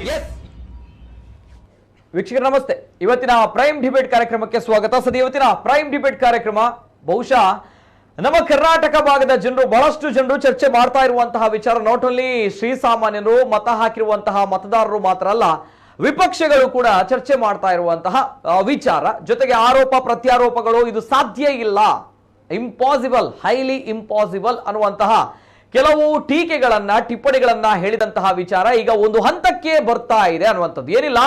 ಆಗಿದೆ. ವೀಕ್ಷಕರು ನಮಸ್ತೆ. ಇವತ್ತಿನ ಪ್ರೈಮ್ ಡಿಬೇಟ್ ಕಾರ್ಯಕ್ರಮಕ್ಕೆ ಸ್ವಾಗತ. ಇವತ್ತಿನ ಪ್ರೈಮ್ ಡಿಬೇಟ್ ಕಾರ್ಯಕ್ರಮ ಬಹುಶಃ ನಮ್ಮ ಕರ್ನಾಟಕ ಭಾಗದ ಜನರು, ಬಹಳಷ್ಟು ಜನರು ಚರ್ಚೆ ಮಾಡ್ತಾ ಇರುವಂತಹ ವಿಚಾರ. ನಾಟ್ ಓನ್ಲಿ ಶ್ರೀಸಾಮಾನ್ಯರು, ಮತ ಹಾಕಿರುವಂತಹ ಮತದಾರರು ಮಾತ್ರ ಅಲ್ಲ, ವಿಪಕ್ಷಗಳು ಕೂಡ ಚರ್ಚೆ ಮಾಡ್ತಾ ಇರುವಂತಹ ವಿಚಾರ. ಜೊತೆಗೆ ಆರೋಪ ಪ್ರತ್ಯಾರೋಪಗಳು, ಇದು ಸಾಧ್ಯ ಇಲ್ಲ, ಇಂಪಾಸಿಬಲ್, ಹೈಲಿ ಇಂಪಾಸಿಬಲ್ ಅನ್ನುವಂತಹ ಕೆಲವು ಟೀಕೆಗಳನ್ನ, ಟಿಪ್ಪಣಿಗಳನ್ನ ಹೇಳಿದಂತಹ ವಿಚಾರ ಈಗ ಒಂದು ಹಂತಕ್ಕೆ ಬರ್ತಾ ಇದೆ ಅನ್ನುವಂಥದ್ದು. ಏನಿಲ್ಲ,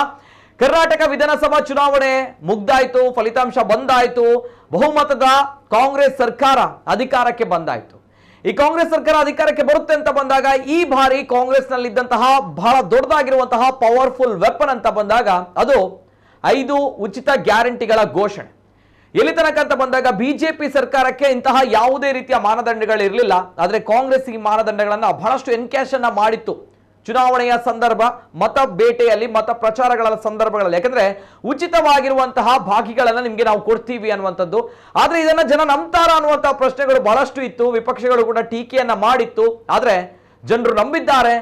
ಕರ್ನಾಟಕ ವಿಧಾನಸಭಾ ಚುನಾವಣೆ ಮುಗ್ದಾಯ್ತು, ಫಲಿತಾಂಶ ಬಂದಾಯ್ತು, ಬಹುಮತದ ಕಾಂಗ್ರೆಸ್ ಸರ್ಕಾರ ಅಧಿಕಾರಕ್ಕೆ ಬಂದಾಯ್ತು. ಈ ಕಾಂಗ್ರೆಸ್ ಸರ್ಕಾರ ಅಧಿಕಾರಕ್ಕೆ ಬರುತ್ತೆ ಅಂತ ಬಂದಾಗ, ಈ ಬಾರಿ ಕಾಂಗ್ರೆಸ್ ನಲ್ಲಿದ್ದಂತಹ ಬಹಳ ದೊಡ್ಡದಾಗಿರುವಂತಹ ಪವರ್ಫುಲ್ ವೆಪನ್ ಅಂತ ಬಂದಾಗ ಅದು 5 ಉಚಿತ ಗ್ಯಾರಂಟಿಗಳ ಘೋಷಣೆ. ಎಲ್ಲಿ ತನಕ ಅಂತ ಬಂದಾಗ ಬಿಜೆಪಿ ಸರ್ಕಾರಕ್ಕೆ ಇಂತಹ ಯಾವುದೇ ರೀತಿಯ ಮಾನದಂಡಗಳು ಇರಲಿಲ್ಲ. ಆದರೆ ಕಾಂಗ್ರೆಸ್ ಈ ಮಾನದಂಡಗಳನ್ನ ಬಹಳಷ್ಟು ಎನ್ಕ್ಯಾಶ್ ಅನ್ನ ಮಾಡಿತ್ತು ಚುನಾವಣೆಯ ಸಂದರ್ಭ, ಮತ ಬೇಟೆಯಲ್ಲಿ, ಮತ ಪ್ರಚಾರಗಳ ಸಂದರ್ಭಗಳಲ್ಲಿ. ಯಾಕಂದ್ರೆ ಉಚಿತವಾಗಿರುವಂತಹ ಭಾಗಿಗಳನ್ನ ನಿಮ್ಗೆ ನಾವು ಕೊಡ್ತೀವಿ ಅನ್ನುವಂಥದ್ದು. ಆದ್ರೆ ಇದನ್ನ ಜನ ನಂಬ್ತಾರ ಅನ್ನುವಂತಹ ಪ್ರಶ್ನೆಗಳು ಬಹಳಷ್ಟು ಇತ್ತು. ವಿಪಕ್ಷಗಳು ಕೂಡ ಟೀಕೆಯನ್ನ ಮಾಡಿತ್ತು. ಆದ್ರೆ ಜನರು ನಂಬಿದ್ದಾರೆ,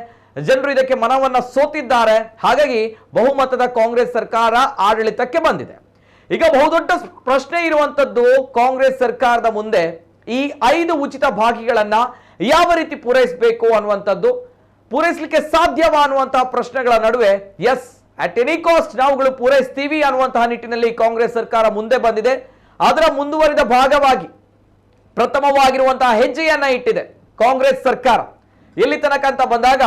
ಜನರು ಇದಕ್ಕೆ ಮನವನ್ನ ಸೋತಿದ್ದಾರೆ. ಹಾಗಾಗಿ ಬಹುಮತದ ಕಾಂಗ್ರೆಸ್ ಸರ್ಕಾರ ಆಡಳಿತಕ್ಕೆ ಬಂದಿದೆ. ಈಗ ಬಹುದೊಡ್ಡ ಪ್ರಶ್ನೆ ಇರುವಂತದ್ದು, ಕಾಂಗ್ರೆಸ್ ಸರ್ಕಾರದ ಮುಂದೆ ಈ 5 ಉಚಿತ ಭಾಗಿಗಳನ್ನ ಯಾವ ರೀತಿ ಪೂರೈಸಬೇಕು ಅನ್ನುವಂಥದ್ದು, ಪೂರೈಸಲಿಕ್ಕೆ ಸಾಧ್ಯವಾ ಅನ್ನುವಂತಹ ಪ್ರಶ್ನೆಗಳ ನಡುವೆ ಎಸ್, ಅಟ್ ಎನಿ ಕಾಸ್ಟ್ ನಾವುಗಳು ಪೂರೈಸ್ತೀವಿ ಅನ್ನುವಂತಹ ನಿಟ್ಟಿನಲ್ಲಿ ಕಾಂಗ್ರೆಸ್ ಸರ್ಕಾರ ಮುಂದೆ ಬಂದಿದೆ. ಅದರ ಮುಂದುವರಿದ ಭಾಗವಾಗಿ ಪ್ರಥಮವಾಗಿರುವಂತಹ ಹೆಜ್ಜೆಯನ್ನ ಇಟ್ಟಿದೆ ಕಾಂಗ್ರೆಸ್ ಸರ್ಕಾರ. ಎಲ್ಲಿ ತನಕ ಅಂತ ಬಂದಾಗ,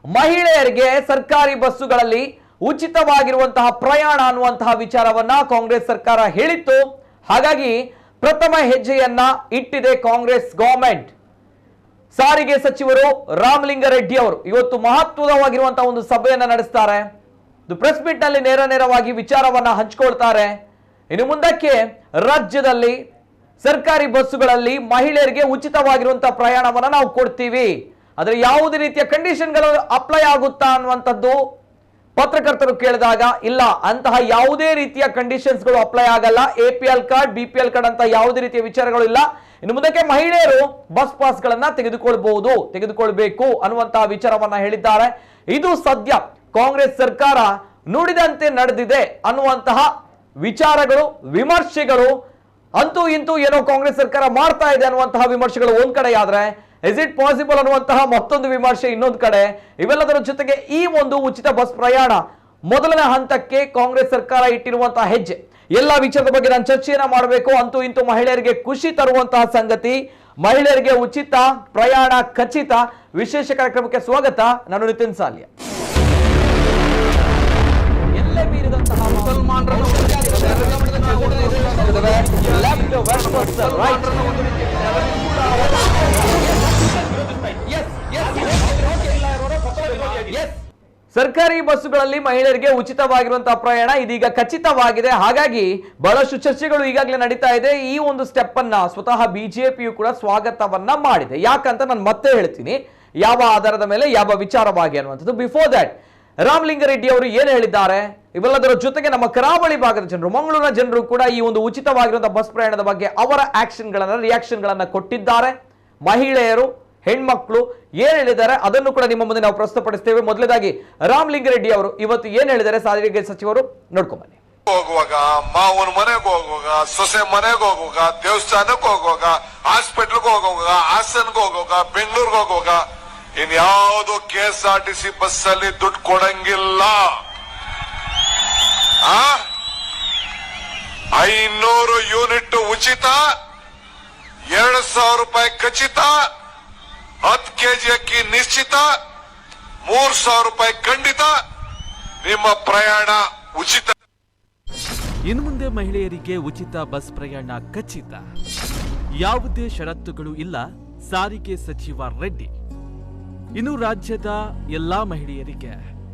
ಮಹಿಳೆಯರಿಗೆ ಸರ್ಕಾರಿ ಬಸ್ಸುಗಳಲ್ಲಿ ಉಚಿತವಾಗಿರುವಂತಹ ಪ್ರಯಾಣ ಅನ್ನುವಂತಹ ವಿಚಾರವನ್ನ ಕಾಂಗ್ರೆಸ್ ಸರ್ಕಾರ ಹೇಳಿತ್ತು. ಹಾಗಾಗಿ ಪ್ರಥಮ ಹೆಜ್ಜೆಯನ್ನ ಇಟ್ಟಿದೆ ಕಾಂಗ್ರೆಸ್ ಗವರ್ಮೆಂಟ್. ಸಾರಿಗೆ ಸಚಿವರು ರಾಮಲಿಂಗಾರೆಡ್ಡಿ ಅವರು ಇವತ್ತು ಮಹತ್ವದವಾಗಿರುವಂತಹ ಒಂದು ಸಭೆಯನ್ನ ನಡೆಸ್ತಾರೆ. ಪ್ರೆಸ್ ಮೀಟ್ ನಲ್ಲಿ ನೇರವಾಗಿ ವಿಚಾರವನ್ನ ಹಂಚಿಕೊಳ್ತಾರೆ. ಇನ್ನು ಮುಂದಕ್ಕೆ ರಾಜ್ಯದಲ್ಲಿ ಸರ್ಕಾರಿ ಬಸ್ಸುಗಳಲ್ಲಿ ಮಹಿಳೆಯರಿಗೆ ಉಚಿತವಾಗಿರುವಂತಹ ಪ್ರಯಾಣವನ್ನ ನಾವು ಕೊಡ್ತೀವಿ. ಆದ್ರೆ ಯಾವುದೇ ರೀತಿಯ ಕಂಡೀಷನ್ಗಳು ಅಪ್ಲೈ ಆಗುತ್ತಾ ಅನ್ನುವಂಥದ್ದು ಪತ್ರಕರ್ತರು ಕೇಳಿದಾಗ, ಇಲ್ಲ, ಅಂತಹ ಯಾವುದೇ ರೀತಿಯ ಕಂಡೀಷನ್ಸ್ಗಳು ಅಪ್ಲೈ ಆಗಲ್ಲ. APL ಕಾರ್ಡ್, BPL ಕಾರ್ಡ್ ಅಂತ ಯಾವುದೇ ರೀತಿಯ ವಿಚಾರಗಳು ಇಲ್ಲ. ಇನ್ನು ಮುಂದಕ್ಕೆ ಮಹಿಳೆಯರು ಬಸ್ ಪಾಸ್ ಗಳನ್ನ ತೆಗೆದುಕೊಳ್ಬೇಕು ಅನ್ನುವಂತಹ ವಿಚಾರವನ್ನ ಹೇಳಿದ್ದಾರೆ. ಇದು ಸದ್ಯ ಕಾಂಗ್ರೆಸ್ ಸರ್ಕಾರ ನುಡಿದಂತೆ ನಡೆದಿದೆ ಅನ್ನುವಂತಹ ವಿಚಾರಗಳು, ವಿಮರ್ಶೆಗಳು, ಅಂತೂ ಇಂತೂ ಏನೋ ಕಾಂಗ್ರೆಸ್ ಸರ್ಕಾರ ಮಾಡ್ತಾ ಇದೆ ಅನ್ನುವಂತಹ ವಿಮರ್ಶೆಗಳು ಒಂದ್ ಕಡೆ ಆದ್ರೆ, ಇಸ್ ಇಟ್ ಪಾಸಿಬಲ್ ಅನ್ನುವಂತಹ ಮತ್ತೊಂದು ವಿಮರ್ಶೆ ಇನ್ನೊಂದು ಕಡೆ. ಇವೆಲ್ಲದರ ಜೊತೆಗೆ ಈ ಒಂದು ಉಚಿತ ಬಸ್ ಪ್ರಯಾಣ ಮೊದಲನೇ ಹಂತಕ್ಕೆ ಕಾಂಗ್ರೆಸ್ ಸರ್ಕಾರ ಇಟ್ಟಿರುವಂತಹ ಹೆಜ್ಜೆ, ಎಲ್ಲ ವಿಚಾರದ ಬಗ್ಗೆ ನಾನು ಚರ್ಚೆಯನ್ನ ಮಾಡಬೇಕು. ಅಂತೂ ಇಂತೂ ಮಹಿಳೆಯರಿಗೆ ಖುಷಿ ತರುವಂತಹ ಸಂಗತಿ, ಮಹಿಳೆಯರಿಗೆ ಉಚಿತ ಪ್ರಯಾಣ ಖಚಿತ. ವಿಶೇಷ ಕಾರ್ಯಕ್ರಮಕ್ಕೆ ಸ್ವಾಗತ. ನಾನು ನಿತಿನ್ ಸಾಲ್ಯ. ಎಲ್ಲೇ ಮೀರಿದಂತಹ ಮುಸಲ್ಮಾನರನ್ನು ಸರ್ಕಾರಿ ಬಸ್ಸುಗಳಲ್ಲಿ ಮಹಿಳೆಯರಿಗೆ ಉಚಿತವಾಗಿರುವಂತಹ ಪ್ರಯಾಣ ಇದೀಗ ಖಚಿತವಾಗಿದೆ. ಹಾಗಾಗಿ ಬಹಳಷ್ಟು ಚರ್ಚೆಗಳು ಈಗಾಗಲೇ ನಡೀತಾ ಇದೆ. ಈ ಒಂದು ಸ್ಟೆಪ್ ಅನ್ನ ಸ್ವತಃ ಬಿಜೆಪಿಯು ಕೂಡ ಸ್ವಾಗತವನ್ನ ಮಾಡಿದೆ. ಯಾಕಂತ ನಾನು ಮತ್ತೆ ಹೇಳ್ತೀನಿ, ಯಾವ ಆಧಾರದ ಮೇಲೆ, ಯಾವ ವಿಚಾರವಾಗಿ ಅನ್ನುವಂಥದ್ದು. ಬಿಫೋರ್ ದಟ್ ರಾಮಲಿಂಗಾರೆಡ್ಡಿ ಅವರು ಏನು ಹೇಳಿದ್ದಾರೆ, ಇವೆಲ್ಲದರ ಜೊತೆಗೆ ನಮ್ಮ ಕರಾವಳಿ ಭಾಗದ ಜನರು, ಮಂಗಳೂರಿನ ಜನರು ಕೂಡ ಈ ಒಂದು ಉಚಿತವಾಗಿರುವಂತಹ ಬಸ್ ಪ್ರಯಾಣದ ಬಗ್ಗೆ ಅವರ ರಿಯಾಕ್ಷನ್ ಗಳನ್ನ ಕೊಟ್ಟಿದ್ದಾರೆ. ಮಹಿಳೆಯರು, ಹೆಣ್ಮಕ್ಳು ಏನ್ ಹೇಳಿದ್ದಾರೆ ಅದನ್ನು ಕೂಡ ನಿಮ್ಮ ಮುಂದೆ ನಾವು ಪ್ರಸ್ತುತಪಡಿಸ್ತೇವೆ. ಮೊದಲನೇದಾಗಿ ರಾಮಲಿಂಗಾರೆಡ್ಡಿ ಅವರು ಇವತ್ತು ಏನ್ ಹೇಳಿದ್ದಾರೆ ಸಾರಿಗೆ ಸಚಿವರು ನೋಡ್ಕೊಂಬನ್ನಿ. ಹೋಗುವಾಗ, ಮಾವನ ಮನೆಗೆ ಹೋಗುವಾಗ, ಸೊಸೆ ಮನೆಗೆ ಹೋಗುವಾಗ, ದೇವಸ್ಥಾನಕ್ಕೆ ಹೋಗುವಾಗ, ಹಾಸ್ಪಿಟ್ಲ್ಗೆ ಹೋಗುವಾಗ, ಹಾಸನ್ಗೆ ಹೋಗುವಾಗ, ಬೆಂಗಳೂರಿಗೆ ಹೋಗುವಾಗ ಇನ್ಯಾವುದು KSRTC ಬಸ್ ಅಲ್ಲಿ ದುಡ್ಡು ಕೊಡಂಗಿಲ್ಲ. 500 ಯೂನಿಟ್ ಉಚಿತ, 2,000 ರೂಪಾಯಿ ಖಚಿತ, 10 kg ಅಕ್ಕಿ ನಿಶ್ಚಿತ, 3,000 ರೂಪಾಯಿ ಖಂಡಿತ, ನಿಮ್ಮ ಪ್ರಯಾಣ ಉಚಿತ. ಇನ್ನು ಮುಂದೆ ಮಹಿಳೆಯರಿಗೆ ಉಚಿತ ಬಸ್ ಪ್ರಯಾಣ ಖಚಿತ, ಯಾವುದೇ ಷರತ್ತುಗಳು ಇಲ್ಲ. ಸಾರಿಗೆ ಸಚಿವ ರೆಡ್ಡಿ. ಇನ್ನು ರಾಜ್ಯದ ಎಲ್ಲಾ ಮಹಿಳೆಯರಿಗೆ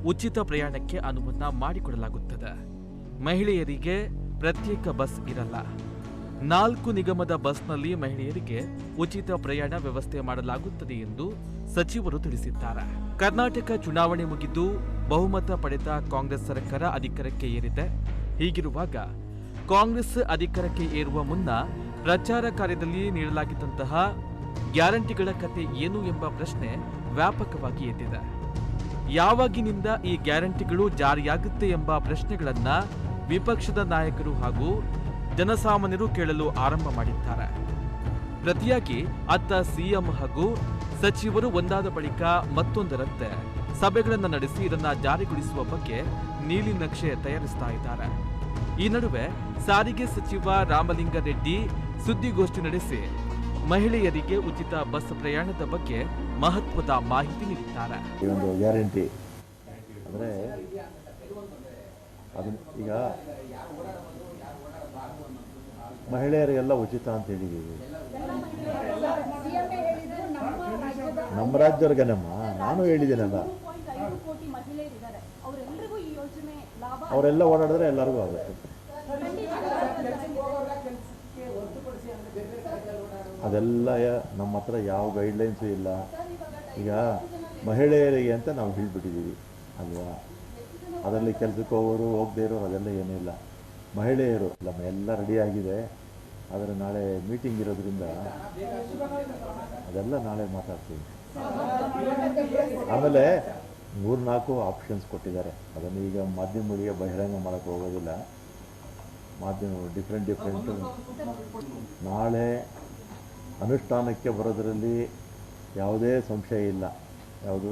ಉಚಿತ ಪ್ರಯಾಣಕ್ಕೆ ಅನುಮತಿ ಮಾಡಿಕೊಡಲಾಗುತ್ತದೆ. ಮಹಿಳೆಯರಿಗೆ ಪ್ರತ್ಯೇಕ ಬಸ್ ಇರಲ್ಲ. 4 ನಿಗಮದ ಬಸ್ನಲ್ಲಿ ಮಹಿಳೆಯರಿಗೆ ಉಚಿತ ಪ್ರಯಾಣ ವ್ಯವಸ್ಥೆ ಮಾಡಲಾಗುತ್ತದೆ ಎಂದು ಸಚಿವರು ತಿಳಿಸಿದ್ದಾರೆ. ಕರ್ನಾಟಕ ಚುನಾವಣೆ ಮುಗಿದು ಬಹುಮತ ಪಡೆದ ಕಾಂಗ್ರೆಸ್ ಸರ್ಕಾರ ಅಧಿಕಾರಕ್ಕೆ ಏರಿದೆ. ಹೀಗಿರುವಾಗ ಕಾಂಗ್ರೆಸ್ ಅಧಿಕಾರಕ್ಕೆ ಏರುವ ಮುನ್ನ ಪ್ರಚಾರ ಕಾರ್ಯದಲ್ಲಿ ನೀಡಲಾಗಿದ್ದಂತಹ ಗ್ಯಾರಂಟಿಗಳ ಕತೆ ಏನು ಎಂಬ ಪ್ರಶ್ನೆ ವ್ಯಾಪಕವಾಗಿ ಎದ್ದಿದೆ. ಯಾವಾಗಿನಿಂದ ಈ ಗ್ಯಾರಂಟಿಗಳು ಜಾರಿಯಾಗುತ್ತೆ ಎಂಬ ಪ್ರಶ್ನೆಗಳನ್ನ ವಿಪಕ್ಷದ ನಾಯಕರು ಹಾಗೂ ಜನಸಾಮಾನ್ಯರು ಕೇಳಲು ಆರಂಭ ಮಾಡಿದ್ದಾರೆ. ಪ್ರತಿಯಾಗಿ ಅತ್ತ ಸಿಎಂ ಹಾಗೂ ಸಚಿವರು ಒಂದಾದ ಬಳಿಕ ಮತ್ತೊಂದರಂತೆ ಸಭೆಗಳನ್ನು ನಡೆಸಿ ಇದನ್ನ ಜಾರಿಗೊಳಿಸುವ ಬಗ್ಗೆ ನೀಲಿ ನಕ್ಷೆ ತಯಾರಿಸ್ತಾ ಇದ್ದಾರೆ. ಈ ನಡುವೆ ಸಾರಿಗೆ ಸಚಿವ ರಾಮಲಿಂಗಾರೆಡ್ಡಿ ಸುದ್ದಿಗೋಷ್ಠಿ ನಡೆಸಿ ಮಹಿಳೆಯರಿಗೆ ಉಚಿತ ಬಸ್ ಪ್ರಯಾಣದ ಬಗ್ಗೆ ಮಹತ್ವದ ಮಾಹಿತಿ ನೀಡಿದ್ದಾರೆ. ಈ ಒಂದು ಗ್ಯಾರಂಟಿ ಅಂದರೆ ಅದು ಈಗ ಮಹಿಳೆಯರಿಗೆಲ್ಲ ಉಚಿತ ಅಂತ ಹೇಳಿದ್ದೀವಿ. ನಮ್ಮ ರಾಜ್ಯವ್ರಿಗೇನಮ್ಮ, ನಾನು ಹೇಳಿದ್ದೀನಲ್ಲ, ಅವರೆಲ್ಲ ಓಡಾಡಿದ್ರೆ ಎಲ್ಲರಿಗೂ ಆಗುತ್ತೆ. ಅದೆಲ್ಲ ನಮ್ಮ ಹತ್ರ ಯಾವ ಗೈಡ್ಲೈನ್ಸು ಇಲ್ಲ. ಈಗ ಮಹಿಳೆಯರಿಗೆ ಅಂತ ನಾವು ಹೇಳಿಬಿಟ್ಟಿದ್ದೀವಿ ಅಲ್ವಾ, ಅದರಲ್ಲಿ ಕೆಲಸಕ್ಕೆ ಹೋಗೋರು ಹೋಗದೇ ಇರೋರು ಅದೆಲ್ಲ ಏನೂ ಇಲ್ಲ. ಮಹಿಳೆಯರು ಎಲ್ಲ ರೆಡಿಯಾಗಿದೆ, ಆದರೆ ನಾಳೆ ಮೀಟಿಂಗ್ ಇರೋದ್ರಿಂದ ಅದೆಲ್ಲ ನಾಳೆ ಮಾತಾಡ್ತೀವಿ. ಆಮೇಲೆ 3-4 ಆಪ್ಷನ್ಸ್ ಕೊಟ್ಟಿದ್ದಾರೆ. ಅದನ್ನು ಈಗ ಮಾಧ್ಯಮಗಳಿಗೆ ಬಹಿರಂಗ ಮಾಡೋಕ್ಕೆ ಹೋಗೋದಿಲ್ಲ. ಮಾಧ್ಯಮ ಡಿಫ್ರೆಂಟ್ ನಾಳೆ ಅನುಷ್ಠಾನಕ್ಕೆ ಬರೋದರಲ್ಲಿ ಯಾವುದೇ ಸಂಶಯ ಇಲ್ಲ. ಯಾವುದು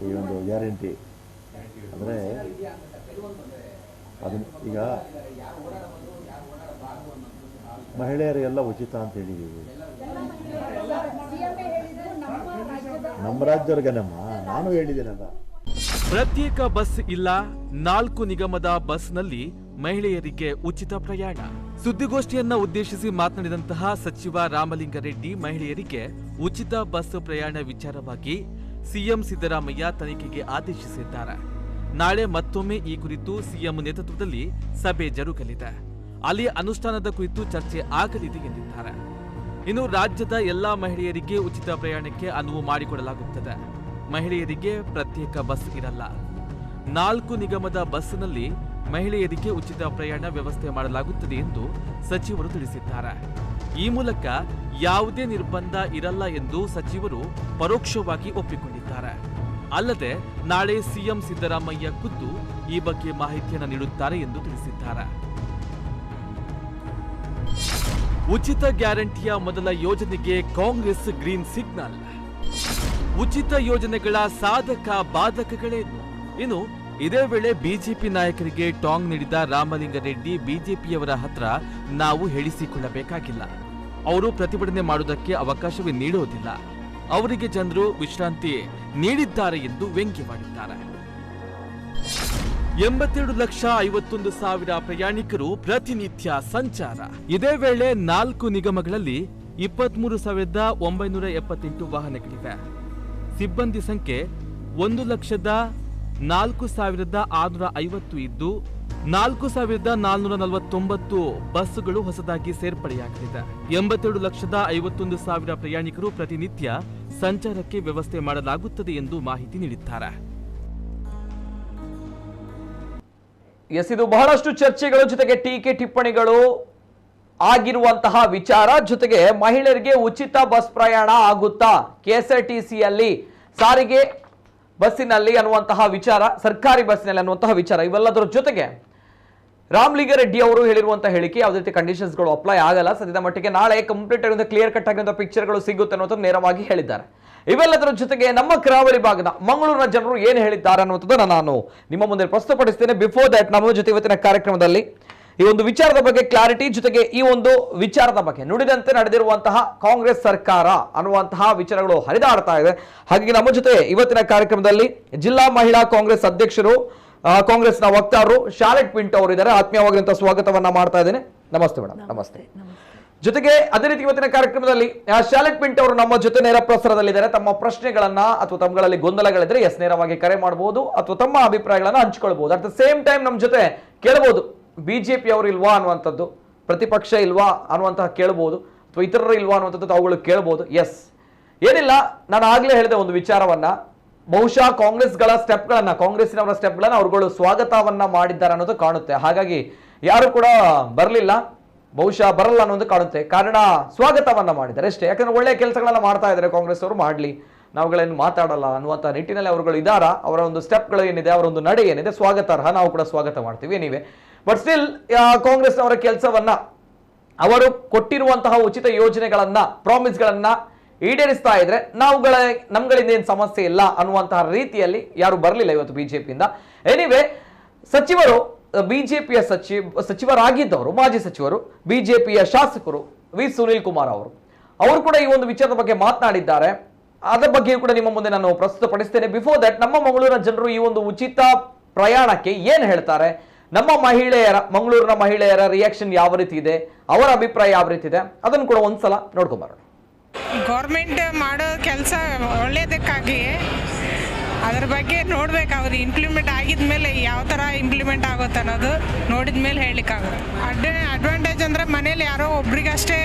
ಈ ಒಂದು ಗ್ಯಾರಂಟಿ ಅಂದರೆ ಅದು ಈಗ ಮಹಿಳೆಯರಿಗೆಲ್ಲ ಉಚಿತ ಅಂತ ಹೇಳಿದ್ದೀವಿ. ನಮ್ಮ ರಾಜ್ಯವ್ರಿಗೇನಮ್ಮ, ನಾನು ಹೇಳಿದ್ದೀನಲ್ಲ. ಪ್ರತ್ಯೇಕ ಬಸ್ ಇಲ್ಲ, 4 ನಿಗಮದ ಬಸ್ನಲ್ಲಿ ಮಹಿಳೆಯರಿಗೆ ಉಚಿತ ಪ್ರಯಾಣ. ಸುದ್ದಿಗೋಷ್ಠಿಯನ್ನ ಉದ್ದೇಶಿಸಿ ಮಾತನಾಡಿದಂತಹ ಸಚಿವ ರಾಮಲಿಂಗಾರೆಡ್ಡಿ ಮಹಿಳೆಯರಿಗೆ ಉಚಿತ ಬಸ್ ಪ್ರಯಾಣ ವಿಚಾರವಾಗಿ ಸಿಎಂ ಸಿದ್ದರಾಮಯ್ಯ ತನಿಖೆಗೆ ಆದೇಶಿಸಿದ್ದಾರೆ. ನಾಳೆ ಮತ್ತೊಮ್ಮೆ ಈ ಕುರಿತು ಸಿಎಂ ನೇತೃತ್ವದಲ್ಲಿ ಸಭೆ ಜರುಗಲಿದೆ. ಅಲ್ಲಿ ಅನುಷ್ಠಾನದ ಕುರಿತು ಚರ್ಚೆ ಆಗಲಿದೆ ಎಂದಿದ್ದಾರೆ. ಇನ್ನು ರಾಜ್ಯದ ಎಲ್ಲಾ ಮಹಿಳೆಯರಿಗೆ ಉಚಿತ ಪ್ರಯಾಣಕ್ಕೆ ಅನುವು ಮಾಡಿಕೊಡಲಾಗುತ್ತದೆ. ಮಹಿಳೆಯರಿಗೆ ಪ್ರತ್ಯೇಕ ಬಸ್ ಇರಲ್ಲ. 4 ನಿಗಮದ ಬಸ್ನಲ್ಲಿ ಮಹಿಳೆಯರಿಗೆ ಉಚಿತ ಪ್ರಯಾಣ ವ್ಯವಸ್ಥೆ ಮಾಡಲಾಗುತ್ತದೆ ಎಂದು ಸಚಿವರು ತಿಳಿಸಿದ್ದಾರೆ. ಈ ಮೂಲಕ ಯಾವುದೇ ನಿರ್ಬಂಧ ಇರಲ್ಲ ಎಂದು ಸಚಿವರು ಪರೋಕ್ಷವಾಗಿ ಒಪ್ಪಿಕೊಂಡಿದ್ದಾರೆ. ಅಲ್ಲದೆ ನಾಳೆ ಸಿಎಂ ಸಿದ್ದರಾಮಯ್ಯ ಖುದ್ದು ಈ ಬಗ್ಗೆ ಮಾಹಿತಿಯನ್ನು ನೀಡುತ್ತಾರೆ ಎಂದು ತಿಳಿಸಿದ್ದಾರೆ. ಉಚಿತ ಗ್ಯಾರಂಟಿಯ ಮೊದಲ ಯೋಜನೆಗೆ ಕಾಂಗ್ರೆಸ್ ಗ್ರೀನ್ ಸಿಗ್ನಲ್. ಉಚಿತ ಯೋಜನೆಗಳ ಸಾಧಕ ಬಾಧಕಗಳೇನು? ಇನ್ನು ಇದೇ ವೇಳೆ ಬಿಜೆಪಿ ನಾಯಕರಿಗೆ ಟಾಂಗ್ ನೀಡಿದ ರಾಮಲಿಂಗಾರೆಡ್ಡಿ ಬಿಜೆಪಿಯವರ ಹತ್ರ ನಾವು ಹೇಳಿಸಿಕೊಳ್ಳಬೇಕಾಗಿಲ್ಲ, ಅವರು ಪ್ರತಿಭಟನೆ ಮಾಡುವುದಕ್ಕೆ ಅವಕಾಶವೇ ನೀಡುವುದಿಲ್ಲ, ಅವರಿಗೆ ಜನರು ವಿಶ್ರಾಂತಿ ನೀಡಿದ್ದಾರೆ ಎಂದು ವ್ಯಂಗ್ಯವಾಡಿದ್ದಾರೆ. 82,51,000 ಪ್ರಯಾಣಿಕರು ಪ್ರತಿನಿತ್ಯ ಸಂಚಾರ. ಇದೇ ವೇಳೆ 4 ನಿಗಮಗಳಲ್ಲಿ 23,978 ವಾಹನಗಳಿವೆ. ಸಿಬ್ಬಂದಿ ಸಂಖ್ಯೆ 1,04,650 ಇದ್ದು 4,449 ಬಸ್ಸುಗಳು ಹೊಸದಾಗಿ ಸೇರ್ಪಡೆಯಾಗಲಿದೆ. 82,51,000 ಪ್ರಯಾಣಿಕರು ಪ್ರತಿನಿತ್ಯ ಸಂಚಾರಕ್ಕೆ ವ್ಯವಸ್ಥೆ ಮಾಡಲಾಗುತ್ತದೆ ಎಂದು ಮಾಹಿತಿ ನೀಡಿದ್ದಾರೆ. ಎಸ್, ಇದು ಬಹಳಷ್ಟು ಚರ್ಚೆಗಳು ಜೊತೆಗೆ ಟೀಕೆ ಟಿಪ್ಪಣಿಗಳು ಆಗಿರುವಂತಹ ವಿಚಾರ. ಜೊತೆಗೆ ಮಹಿಳೆಯರಿಗೆ ಉಚಿತ ಬಸ್ ಪ್ರಯಾಣ ಆಗುತ್ತಾ ಕೆಎಸ್ಆರ್ಟಿಸಿಯಲ್ಲಿ, ಸಾರಿಗೆ ಬಸ್ಸಿನಲ್ಲಿ ಅನ್ನುವಂತಹ ವಿಚಾರ, ಸರ್ಕಾರಿ ಬಸ್ಸಿನಲ್ಲಿ ಅನ್ನುವಂತಹ ವಿಚಾರ, ಇವೆಲ್ಲದರ ಜೊತೆಗೆ ರಾಮಲಿಂಗಾರೆಡ್ಡಿ ಅವರು ಹೇಳಿರುವಂತಹ ಹೇಳಿಕೆ ಯಾವುದೇ ರೀತಿ ಕಂಡೀಷನ್ಸ್ಗಳು ಅಪ್ಲೈ ಆಗಲ್ಲ. ಸದ್ಯದ ಮಟ್ಟಿಗೆ ನಾಳೆ ಕಂಪ್ಲೀಟ್ ಆಗಿರುವಂತಹ ಕ್ಲಿಯರ್ ಕಟ್ ಆಗಿರುವಂತಹ ಪಿಕ್ಚರ್ಗಳು ಸಿಗುತ್ತೆ ಅನ್ನೋದು ನೇರವಾಗಿ ಹೇಳಿದ್ದಾರೆ. ಇವೆಲ್ಲದರ ಜೊತೆಗೆ ನಮ್ಮ ಕರಾವಳಿ ಭಾಗದ ಮಂಗಳೂರಿನ ಜನರು ಏನು ಹೇಳಿದ್ದಾರೆ ಅನ್ನುವಂಥದ್ದನ್ನು ನಾನು ನಿಮ್ಮ ಮುಂದೆ ಪ್ರಸ್ತುತಪಡಿಸ್ತೇನೆ. ಬಿಫೋರ್ ದಟ್ ನಮ್ಮ ಜೊತೆ ಇವತ್ತಿನ ಕಾರ್ಯಕ್ರಮದಲ್ಲಿ ಈ ಒಂದು ವಿಚಾರದ ಬಗ್ಗೆ ಕ್ಲಾರಿಟಿ, ಜೊತೆಗೆ ಈ ಒಂದು ವಿಚಾರದ ಬಗ್ಗೆ ನುಡಿದಂತೆ ನಡೆದಿರುವಂತಹ ಕಾಂಗ್ರೆಸ್ ಸರ್ಕಾರ ಅನ್ನುವಂತಹ ವಿಚಾರಗಳು ಹರಿದಾಡ್ತಾ ಇದೆ. ಹಾಗಾಗಿ ನಮ್ಮ ಜೊತೆ ಇವತ್ತಿನ ಕಾರ್ಯಕ್ರಮದಲ್ಲಿ ಜಿಲ್ಲಾ ಮಹಿಳಾ ಕಾಂಗ್ರೆಸ್ ಅಧ್ಯಕ್ಷರು, ಕಾಂಗ್ರೆಸ್ನ ವಕ್ತಾರರು ಶಾಲೆಟ್ ಪಿಂಟೋ ಅವರು ಇದ್ದಾರೆ. ಆತ್ಮೀಯವಾಗಿರುವಂತಹ ಸ್ವಾಗತವನ್ನ ಮಾಡ್ತಾ ಇದ್ದೇನೆ. ನಮಸ್ತೆ ಮೇಡಮ್. ನಮಸ್ತೆ. ಜೊತೆಗೆ ಅದೇ ರೀತಿ ಇವತ್ತಿನ ಕಾರ್ಯಕ್ರಮದಲ್ಲಿ ಶಾಲೆಟ್ ಪಿಂಟೋ ಅವರು ನಮ್ಮ ಜೊತೆ ನೇರ ಪ್ರಸಾರದಲ್ಲಿದ್ದಾರೆ. ತಮ್ಮ ಪ್ರಶ್ನೆಗಳನ್ನ ಅಥವಾ ತಮ್ಮಗಳಲ್ಲಿ ಗೊಂದಲಗಳಿದ್ರೆ ಎಸ್ ನೇರವಾಗಿ ಕರೆ ಮಾಡಬಹುದು ಅಥವಾ ತಮ್ಮ ಅಭಿಪ್ರಾಯಗಳನ್ನ ಹಂಚಿಕೊಳ್ಬಹುದು. ಅಟ್ ದ ಸೇಮ್ ಟೈಮ್ ನಮ್ಮ ಜೊತೆ ಕೇಳಬಹುದು, ಬಿಜೆಪಿ ಅವರು ಇಲ್ವಾ ಅನ್ನುವಂಥದ್ದು, ಪ್ರತಿಪಕ್ಷ ಇಲ್ವಾ ಅನ್ನುವಂತಹ ಕೇಳಬಹುದು, ಅಥವಾ ಇತರರು ಇಲ್ವಾ ಅನ್ನುವಂಥದ್ದು ಅವುಗಳು ಕೇಳಬಹುದು. ಎಸ್, ಏನಿಲ್ಲ, ನಾನು ಆಗ್ಲೇ ಹೇಳಿದೆ ಒಂದು ವಿಚಾರವನ್ನ, ಬಹುಶಃ ಕಾಂಗ್ರೆಸ್ಗಳ ಸ್ಟೆಪ್ಗಳನ್ನ, ಕಾಂಗ್ರೆಸ್ಸಿನವರ ಸ್ಟೆಪ್ಗಳನ್ನ ಅವರುಗಳು ಸ್ವಾಗತವನ್ನ ಮಾಡಿದ್ದಾರೆ ಅನ್ನೋದು ಕಾಣುತ್ತೆ. ಹಾಗಾಗಿ ಯಾರು ಕೂಡ ಬರಲಿಲ್ಲ, ಬಹುಶಃ ಬರಲ್ಲ ಅನ್ನೋದು ಕಾಣುತ್ತೆ. ಕಾರಣ ಸ್ವಾಗತವನ್ನ ಮಾಡಿದ್ದಾರೆ ಅಷ್ಟೇ. ಯಾಕಂದ್ರೆ ಒಳ್ಳೆಯ ಕೆಲಸಗಳನ್ನ ಮಾಡ್ತಾ ಇದ್ದಾರೆ ಕಾಂಗ್ರೆಸ್ ಅವರು, ಮಾಡಲಿ, ನಾವುಗಳೇನು ಮಾತಾಡಲ್ಲ ಅನ್ನುವಂಥ ನಿಟ್ಟಿನಲ್ಲಿ ಅವರುಗಳು ಇದ್ದಾರಾ, ಅವರ ಒಂದು ಸ್ಟೆಪ್ಗಳು ಏನಿದೆ, ಅವರ ಒಂದು ನಡೆ ಏನಿದೆ ಸ್ವಾಗತಾರ್ಹ, ನಾವು ಕೂಡ ಸ್ವಾಗತ ಮಾಡ್ತೀವಿ ನೀವೇ. ಬಟ್ ಸ್ಟಿಲ್ ಕಾಂಗ್ರೆಸ್ನವರ ಕೆಲಸವನ್ನ, ಅವರು ಕೊಟ್ಟಿರುವಂತಹ ಉಚಿತ ಯೋಜನೆಗಳನ್ನ, ಪ್ರಾಮಿಸ್ಗಳನ್ನ ಈಡೇರಿಸ್ತಾ ಇದ್ರೆ ನಮ್ಗಳಿಂದ ಏನು ಸಮಸ್ಯೆ ಇಲ್ಲ ಅನ್ನುವಂತಹ ರೀತಿಯಲ್ಲಿ ಯಾರು ಬರಲಿಲ್ಲ ಇವತ್ತು ಬಿಜೆಪಿಯಿಂದ. ಎನಿವೆ, ಸಚಿವರು, ಬಿಜೆಪಿಯ ಸಚಿವರಾಗಿದ್ದವರು, ಮಾಜಿ ಸಚಿವರು, ಬಿಜೆಪಿಯ ಶಾಸಕರು ವಿ ಸುನೀಲ್ ಕುಮಾರ್ ಅವರು ಕೂಡ ಈ ಒಂದು ವಿಚಾರದ ಬಗ್ಗೆ ಮಾತನಾಡಿದ್ದಾರೆ. ಅದರ ಬಗ್ಗೆ ಕೂಡ ನಿಮ್ಮ ಮುಂದೆ ನಾನು ಪ್ರಸ್ತುತಪಡಿಸ್ತೇನೆ. ಬಿಫೋರ್ ದಟ್, ನಮ್ಮ ಮಂಗಳೂರಿನ ಜನರು ಈ ಒಂದು ಉಚಿತ ಪ್ರಯಾಣಕ್ಕೆ ಏನ್ ಹೇಳ್ತಾರೆ, ನಮ್ಮ ಮಂಗಳೂರಿನ ಮಹಿಳೆಯರ ರಿಯಾಕ್ಷನ್ ಯಾವ ರೀತಿ ಇದೆ, ಅವರ ಅಭಿಪ್ರಾಯ ಯಾವ ರೀತಿ ಇದೆ, ಅದನ್ನು ಕೂಡ ಒಂದ್ಸಲ ನೋಡ್ಕೊಂಬರೋಣ. ಗೌರ್ಮೆಂಟ್ ಮಾಡೋ ಕೆಲಸ ಒಳ್ಳೆಯದಕ್ಕಾಗಿ ಅದ್ರ ಬಗ್ಗೆ ನೋಡ್ಬೇಕು. ಅವ್ರು ಇಂಪ್ಲಿಮೆಂಟ್ ಆಗಿದ್ಮೇಲೆ ಯಾವ ಥರ ಇಂಪ್ಲಿಮೆಂಟ್ ಆಗುತ್ತೆ ಅನ್ನೋದು ನೋಡಿದ ಮೇಲೆ ಹೇಳಲಿಕ್ಕಾಗುತ್ತೆ. ಅಡ್ವಾಂಟೇಜ್ ಅಂದರೆ ಮನೇಲಿ ಯಾರೋ ಒಬ್ರಿಗಷ್ಟೇ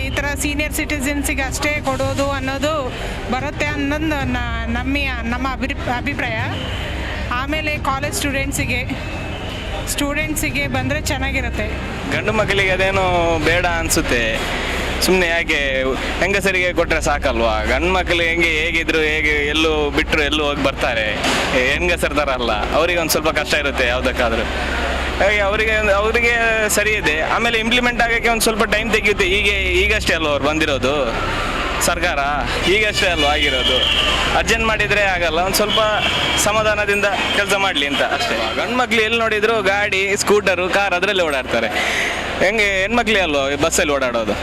ಈ ಥರ ಸೀನಿಯರ್ ಸಿಟಿಸನ್ಸಿಗೆ ಅಷ್ಟೇ ಕೊಡೋದು ಅನ್ನೋದು ಬರುತ್ತೆ ಅನ್ನೋದು ನಮ್ಮ ಅಭಿಪ್ರಾಯ. ಆಮೇಲೆ ಕಾಲೇಜ್ ಸ್ಟೂಡೆಂಟ್ಸಿಗೆ ಬಂದರೆ ಚೆನ್ನಾಗಿರುತ್ತೆ. ಗಂಡು ಮಕ್ಕಳಿಗೆ ಅದೇನೋ ಬೇಡ ಅನಿಸುತ್ತೆ. ಸುಮ್ಮನೆ ಯಾಕೆ ಹೆಂಗಸರಿಗೆ ಕೊಟ್ಟರೆ ಸಾಕಲ್ವಾ? ಗಂಡು ಮಕ್ಕಳಿಗೆ ಹೇಗಿದ್ರು ಎಲ್ಲೂ ಬಿಟ್ಟರು ಎಲ್ಲೂ ಹೋಗಿ ಬರ್ತಾರೆ. ಹೆಂಗಸರ ಥರ ಅಲ್ಲ, ಅವರಿಗೆ ಒಂದು ಸ್ವಲ್ಪ ಕಷ್ಟ ಇರುತ್ತೆ ಯಾವುದಕ್ಕಾದರೂ. ಹಾಗೆ ಅವರಿಗೆ ಸರಿ ಇದೆ. ಆಮೇಲೆ ಇಂಪ್ಲಿಮೆಂಟ್ ಆಗೋಕ್ಕೆ ಒಂದು ಸ್ವಲ್ಪ ಟೈಮ್ ತೆಗೆಯುತ್ತೆ. ಈಗಷ್ಟೇ ಅಲ್ವ ಅವ್ರು ಬಂದಿರೋದು ಸರ್ಕಾರ, ಈಗಷ್ಟೇ ಅಲ್ವ ಆಗಿರೋದು. ಅರ್ಜೆಂಟ್ ಮಾಡಿದರೆ ಆಗಲ್ಲ, ಒಂದು ಸ್ವಲ್ಪ ಸಮಾಧಾನದಿಂದ ಕೆಲಸ ಮಾಡಲಿ ಅಂತ ಅಷ್ಟೇ. ಗಂಡು ಮಕ್ಳು ಎಲ್ಲಿ ನೋಡಿದ್ರು ಗಾಡಿ, ಸ್ಕೂಟರು, ಕಾರ್ ಅದರಲ್ಲೇ ಓಡಾಡ್ತಾರೆ. ಹೆಣ್ಮಕ್ಳೇ ಅಲ್ವ ಬಸ್ಸಲ್ಲಿ ಓಡಾಡೋದು.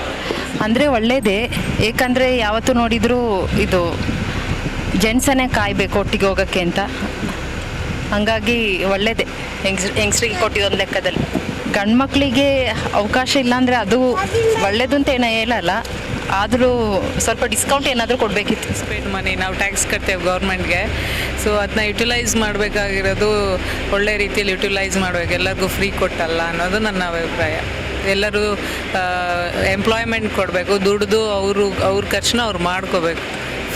ಅಂದರೆ ಒಳ್ಳೇದೇ, ಏಕೆಂದರೆ ಯಾವತ್ತು ನೋಡಿದರೂ ಇದು ಜೆಂಟ್ಸನ್ನೇ ಕಾಯಬೇಕು ಒಟ್ಟಿಗೆ ಹೋಗೋಕ್ಕೆ ಅಂತ. ಹಾಗಾಗಿ ಒಳ್ಳೇದೇ ಹೆಂಗಸ್ರಿಗೆ ಕೊಟ್ಟಿದ್ದೊಂದು ಲೆಕ್ಕದಲ್ಲಿ. ಗಂಡು ಮಕ್ಕಳಿಗೆ ಅವಕಾಶ ಇಲ್ಲಾಂದರೆ ಅದು ಒಳ್ಳೇದು ಅಂತ ಏನೋ ಹೇಳಲ್ಲ, ಆದರೂ ಸ್ವಲ್ಪ ಡಿಸ್ಕೌಂಟ್ ಏನಾದರೂ ಕೊಡಬೇಕಿತ್ತು. ಸ್ಪೇಡ್ ಮನಿ ನಾವು ಟ್ಯಾಕ್ಸ್ ಕಟ್ತೇವೆ ಗೌರ್ಮೆಂಟ್ಗೆ, ಸೊ ಅದನ್ನ ಯುಟಿಲೈಸ್ ಮಾಡಬೇಕಾಗಿರೋದು ಒಳ್ಳೆ ರೀತಿಯಲ್ಲಿ ಯುಟಿಲೈಸ್ ಮಾಡಬೇಕು. ಎಲ್ಲರಿಗೂ ಫ್ರೀ ಕೊಟ್ಟಲ್ಲ ಅನ್ನೋದು ನನ್ನ ಅಭಿಪ್ರಾಯ. ಎಲ್ಲರೂ ಎಂಪ್ಲಾಯ್ಮೆಂಟ್ ಕೊಡಬೇಕು, ದುಡ್ದು ಅವ್ರ ಖರ್ಚನ್ನ ಅವ್ರು ಮಾಡ್ಕೋಬೇಕು,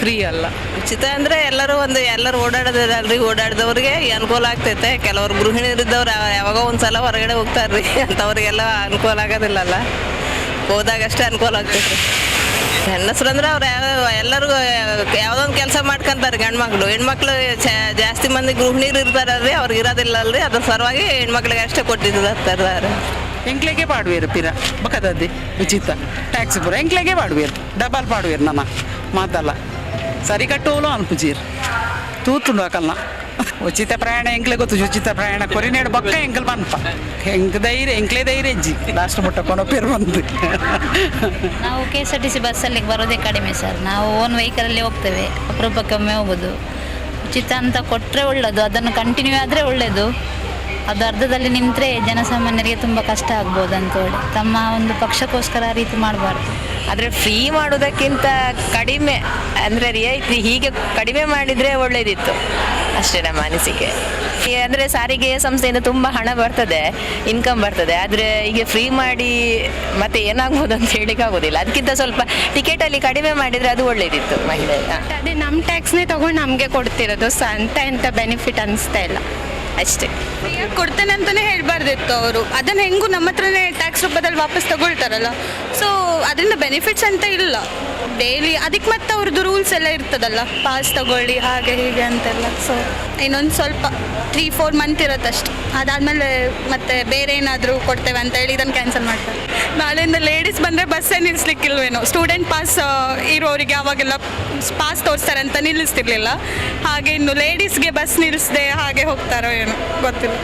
ಫ್ರೀ ಅಲ್ಲ. ಉಚಿತ ಅಂದರೆ ಎಲ್ಲರೂ ಓಡಾಡೋದಲ್ರಿ, ಓಡಾಡಿದವ್ರಿಗೆ ಅನುಕೂಲ ಆಗ್ತೈತೆ. ಕೆಲವರು ಗೃಹಿಣಿಯರಿದ್ದವ್ರು ಯಾವಾಗ ಒಂದು ಸಲ ಹೊರಗಡೆ ಹೋಗ್ತಾರ್ರಿ, ಅಂಥವ್ರಿಗೆಲ್ಲ ಅನುಕೂಲ ಆಗೋದಿಲ್ಲಲ್ಲ, ಹೋದಾಗಷ್ಟೇ ಅನುಕೂಲ ಆಗ್ತೈತೆ. ಹೆಣ್ಣಸ್ರು ಅಂದ್ರೆ ಅವ್ರು ಎಲ್ಲರೂ ಯಾವುದೊಂದು ಕೆಲಸ ಮಾಡ್ಕೊಂತಾರೆ. ಹೆಣ್ಮಕ್ಳು ಜಾಸ್ತಿ ಮಂದಿ ಗೃಹಿಣಿಯರು ಇರ್ತಾರಲ್ರಿ, ಅವ್ರಿಗೆ ಇರೋದಿಲ್ಲ ಅಲ್ರಿ, ಅದ್ರ ಸಲುವಾಗಿ ಹೆಣ್ಮಕ್ಳಿಗೆ ಅಷ್ಟೇ ಕೊಟ್ಟಿದ್ದಾರೆ. ಎಂಕ್ಲೆಗೆ ಪಾಡುವೇರು ಪಿರ ಬಕದದ್ದಿ ಉಚಿತ ಟ್ಯಾಕ್ಸ್ ಪೂರ ಎಂಕ್ಲೆಗೆ ಪಾಡುವೇರು ಡಬಲ್ ಪಾಡುವೇರು ನಮ್ಮ ಮಾತಲ್ಲ ಸರಿ ಕಟ್ಟೋಲು ಅನ್ಪುಜೀರ್ ತೂತುಂಡು ಹಾಕಲ್ಲ. ಉಚಿತ ಪ್ರಯಾಣ ಎಂಕ್ಲೆ ಗೊತ್ತು, ಉಚಿತ ಪ್ರಯಾಣ ಕೊರಿನೇಡು ಬಕ್ಕ ಎಂಕಲ್ ಬನ್ಪ ಎಂಕ್ಲೆ ಧೈರ್ಯ ಅಜ್ಜಿ ಲಾಸ್ಟ್ ಮುಟ್ಟಕೊಂಡು ಪೇರು ಬಂದು. ನಾವು KSRTC ಬಸ್ಸಲ್ಲಿ ಬರೋದೇ ಕಡಿಮೆ ಸರ್. ನಾವು ಓನ್ ವೆಹಿಕಲಲ್ಲಿ ಹೋಗ್ತೇವೆ, ಅಪರೂಪಕ್ಕೊಮ್ಮೆ ಹೋಗೋದು. ಉಚಿತ ಅಂತ ಕೊಟ್ಟರೆ ಒಳ್ಳೆಯದು, ಅದನ್ನು ಕಂಟಿನ್ಯೂ ಆದರೆ ಒಳ್ಳೆಯದು. ಅದು ಅರ್ಧದಲ್ಲಿ ನಿಂತರೆ ಜನಸಾಮಾನ್ಯರಿಗೆ ತುಂಬ ಕಷ್ಟ ಆಗ್ಬೋದು ಅಂತೇಳಿ ತಮ್ಮ ಒಂದು ಪಕ್ಷಕ್ಕೋಸ್ಕರ ಆ ರೀತಿ ಮಾಡಬಾರ್ದು. ಆದರೆ ಫ್ರೀ ಮಾಡೋದಕ್ಕಿಂತ ಕಡಿಮೆ ಅಂದರೆ ರಿಯಾಯಿತಿ ಹೀಗೆ ಕಡಿಮೆ ಮಾಡಿದರೆ ಒಳ್ಳೆಯದಿತ್ತು ಅಷ್ಟೇ ನಮ್ಮ ಅನಿಸಿಕೆ. ಅಂದರೆ ಸಾರಿಗೆ ಸಂಸ್ಥೆಯಿಂದ ತುಂಬ ಹಣ ಬರ್ತದೆ, ಇನ್ಕಮ್ ಬರ್ತದೆ. ಆದರೆ ಈಗ ಫ್ರೀ ಮಾಡಿ ಮತ್ತೆ ಏನಾಗ್ಬೋದು ಅಂತ ಹೇಳಿಕ್ಕಾಗೋದಿಲ್ಲ. ಅದಕ್ಕಿಂತ ಸ್ವಲ್ಪ ಟಿಕೆಟಲ್ಲಿ ಕಡಿಮೆ ಮಾಡಿದರೆ ಅದು ಒಳ್ಳೆಯದಿತ್ತು ಮಹಿಳೆ. ಅದೇ ನಮ್ಮ ಟ್ಯಾಕ್ಸ್ನೇ ತೊಗೊಂಡು ನಮಗೆ ಕೊಡ್ತಿರೋದು, ಎಂತ ಬೆನಿಫಿಟ್ ಅನಿಸ್ತಾ ಇಲ್ಲ ಅಷ್ಟೇ. ಫ್ರೀಯಾಗಿ ಕೊಡ್ತೇನೆ ಅಂತಲೇ ಹೇಳಬಾರ್ದಿತ್ತು ಅವರು. ಅದನ್ನು ಹೆಂಗೂ ನಮ್ಮ ಹತ್ರನೇ ಟ್ಯಾಕ್ಸ್ ರೂಪದಲ್ಲಿ ವಾಪಸ್ ತಗೊಳ್ತಾರಲ್ಲ, ಸೊ ಅದರಿಂದ ಬೆನಿಫಿಟ್ಸ್ ಅಂತ ಇಲ್ಲ ಡೈಲಿ. ಅದಕ್ಕೆ ಮತ್ತೆ ಅವ್ರದ್ದು ರೂಲ್ಸ್ ಎಲ್ಲ ಇರ್ತದಲ್ಲ, ಪಾಸ್ ತಗೊಳ್ಳಿ ಹಾಗೆ ಹೀಗೆ ಅಂತೆಲ್ಲ. ಸೊ ಇನ್ನೊಂದು ಸ್ವಲ್ಪ 3-4 ಮಂತ್ ಇರುತ್ತಷ್ಟು, ಅದಾದಮೇಲೆ ಮತ್ತೆ ಬೇರೆ ಏನಾದರೂ ಕೊಡ್ತೇವೆ ಅಂತ ಹೇಳಿ ಇದನ್ನು ಕ್ಯಾನ್ಸಲ್ ಮಾಡ್ತಾರೆ. ನಾಳೆಯಿಂದ ಲೇಡೀಸ್ ಬಂದರೆ ಬಸ್ಸೇ ನಿಲ್ಲಿಸ್ಲಿಕ್ಕಿಲ್ವೇನೋ. ಸ್ಟೂಡೆಂಟ್ ಪಾಸ್ ಇರೋರಿಗೆ ಅವಾಗೆಲ್ಲ ಪಾಸ್ ತೋರಿಸ್ತಾರೆ ಅಂತ ನಿಲ್ಲಿಸ್ತಿರ್ಲಿಲ್ಲ, ಹಾಗೆ ಇನ್ನು ಲೇಡೀಸ್ಗೆ ಬಸ್ ನಿಲ್ಲಿಸದೆ ಹಾಗೆ ಹೋಗ್ತಾರೋ ಏನೋ ಗೊತ್ತಿಲ್ಲ.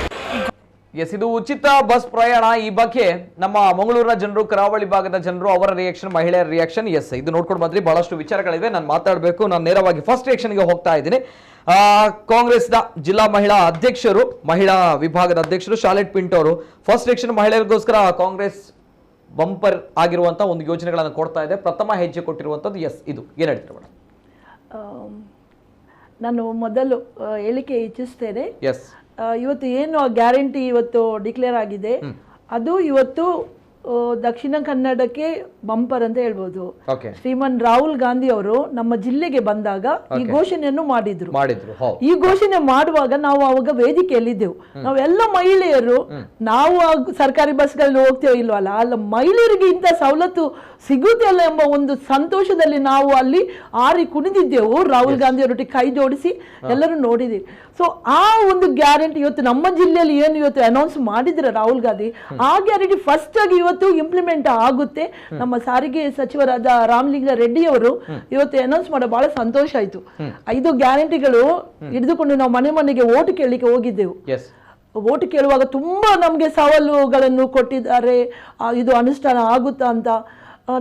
ಎಸ್, ಇದು ಉಚಿತ ಬಸ್ ಪ್ರಯಾಣ. ಈ ಬಗ್ಗೆ ನಮ್ಮ ಮಂಗಳೂರಿನ ಜನರು, ಕರಾವಳಿ ಭಾಗದ ಜನರು, ಅವರ ರಿಯಾಕ್ಷನ್, ಮಹಿಳೆಯರ ರಿಯಾಕ್ಷನ್. ಎಸ್, ಇದು ನೋಡ್ಕೊಂಡು ಬಂದ್ರಿ. ಬಹಳಷ್ಟು ವಿಚಾರಗಳಿವೆ, ನಾನು ಮಾತಾಡಬೇಕು. ನಾನು ನೇರವಾಗಿ ಫಸ್ಟ್ ರಿಯಾಕ್ಷನ್ಗೆ ಹೋಗ್ತಾ ಇದ್ದೀನಿ. ಕಾಂಗ್ರೆಸ್ನ ಜಿಲ್ಲಾ ಮಹಿಳಾ ಅಧ್ಯಕ್ಷರು, ಮಹಿಳಾ ವಿಭಾಗದ ಅಧ್ಯಕ್ಷರು ಶಾಲೆಟ್ ಪಿಂಟೋ ಅವರು ಫಸ್ಟ್ ರಿಯಾಕ್ಷನ್. ಮಹಿಳೆಯರಿಗೋಸ್ಕರ ಕಾಂಗ್ರೆಸ್ ಬಂಪರ್ ಆಗಿರುವಂತ ಒಂದು ಯೋಜನೆಗಳನ್ನು ಕೊಡ್ತಾ ಇದೆ, ಪ್ರಥಮ ಹೆಜ್ಜೆ ಕೊಟ್ಟಿರುವಂತದ್ದು. ಎಸ್, ಇದು ಏನ್ ಹೇಳ್ತೀರಾ ಮೇಡಮ್? ನಾನು ಮೊದಲು ಹೇಳಿಕೆ ಇಚ್ಛಿಸ್ತೇನೆ. ಎಸ್, ಇವತ್ತು ಏನು ಗ್ಯಾರಂಟಿ ಇವತ್ತು ಡಿಕ್ಲೇರ್ ಆಗಿದೆ, ಅದು ಇವತ್ತು ದಕ್ಷಿಣ ಕನ್ನಡಕ್ಕೆ ಬಂಪರ್ ಅಂತ ಹೇಳ್ಬೋದು. ಓಕೆ. ಶ್ರೀಮಾನ್ ರಾಹುಲ್ ಗಾಂಧಿ ಅವರು ನಮ್ಮ ಜಿಲ್ಲೆಗೆ ಬಂದಾಗ ಈ ಘೋಷಣೆಯನ್ನು ಮಾಡಿದ್ರು. ಈ ಘೋಷಣೆ ಮಾಡುವಾಗ ನಾವು ಅವಾಗ ವೇದಿಕೆಯಲ್ಲಿದ್ದೆವು. ನಾವೆಲ್ಲ ಮಹಿಳೆಯರು, ನಾವು ಸರ್ಕಾರಿ ಬಸ್ಗಳಲ್ಲಿ ಹೋಗ್ತೇವೆ ಇಲ್ವಲ್ಲ, ಅಲ್ಲ ಮಹಿಳೆಯರಿಗೆ ಇಂಥ ಸವಲತ್ತು ಸಿಗುತ್ತೆ ಅಲ್ಲ ಎಂಬ ಒಂದು ಸಂತೋಷದಲ್ಲಿ ನಾವು ಅಲ್ಲಿ ಆರಿ ಕುಣಿದಿದ್ದೆವು. ರಾಹುಲ್ ಗಾಂಧಿ ಅವರೊಟ್ಟಿಗೆ ಕೈ ಜೋಡಿಸಿ ಎಲ್ಲರೂ ನೋಡಿದ್ದೀವಿ. ಸೊ ಆ ಒಂದು ಗ್ಯಾರಂಟಿ ಇವತ್ತು ನಮ್ಮ ಜಿಲ್ಲೆಯಲ್ಲಿ ಏನು ಇವತ್ತು ಅನೌನ್ಸ್ ಮಾಡಿದ್ರೆ ರಾಹುಲ್ ಗಾಂಧಿ, ಆ ಗ್ಯಾರಂಟಿ ಫಸ್ಟ್ ಆಗಿ ಇವತ್ತು ಇಂಪ್ಲಿಮೆಂಟ್ ಆಗುತ್ತೆ. ನಮ್ಮ ಸಾರಿಗೆ ಸಚಿವರಾದ ರಾಮಲಿಂಗಾರೆಡ್ಡಿ ಅವರು ಇವತ್ತು ಅನೌನ್ಸ್ ಮಾಡೋ ಬಹಳ ಸಂತೋಷ ಆಯ್ತು. 5 ಗ್ಯಾರಂಟಿಗಳು ಹಿಡಿದುಕೊಂಡು ನಾವು ಮನೆ ಮನೆಗೆ ಓಟ್ ಕೇಳಲಿಕ್ಕೆ ಹೋಗಿದ್ದೆವು. ಓಟ್ ಕೇಳುವಾಗ ತುಂಬಾ ನಮಗೆ ಸವಾಲುಗಳನ್ನು ಕೊಟ್ಟಿದ್ದಾರೆ, ಇದು ಅನುಷ್ಠಾನ ಆಗುತ್ತಾ ಅಂತ.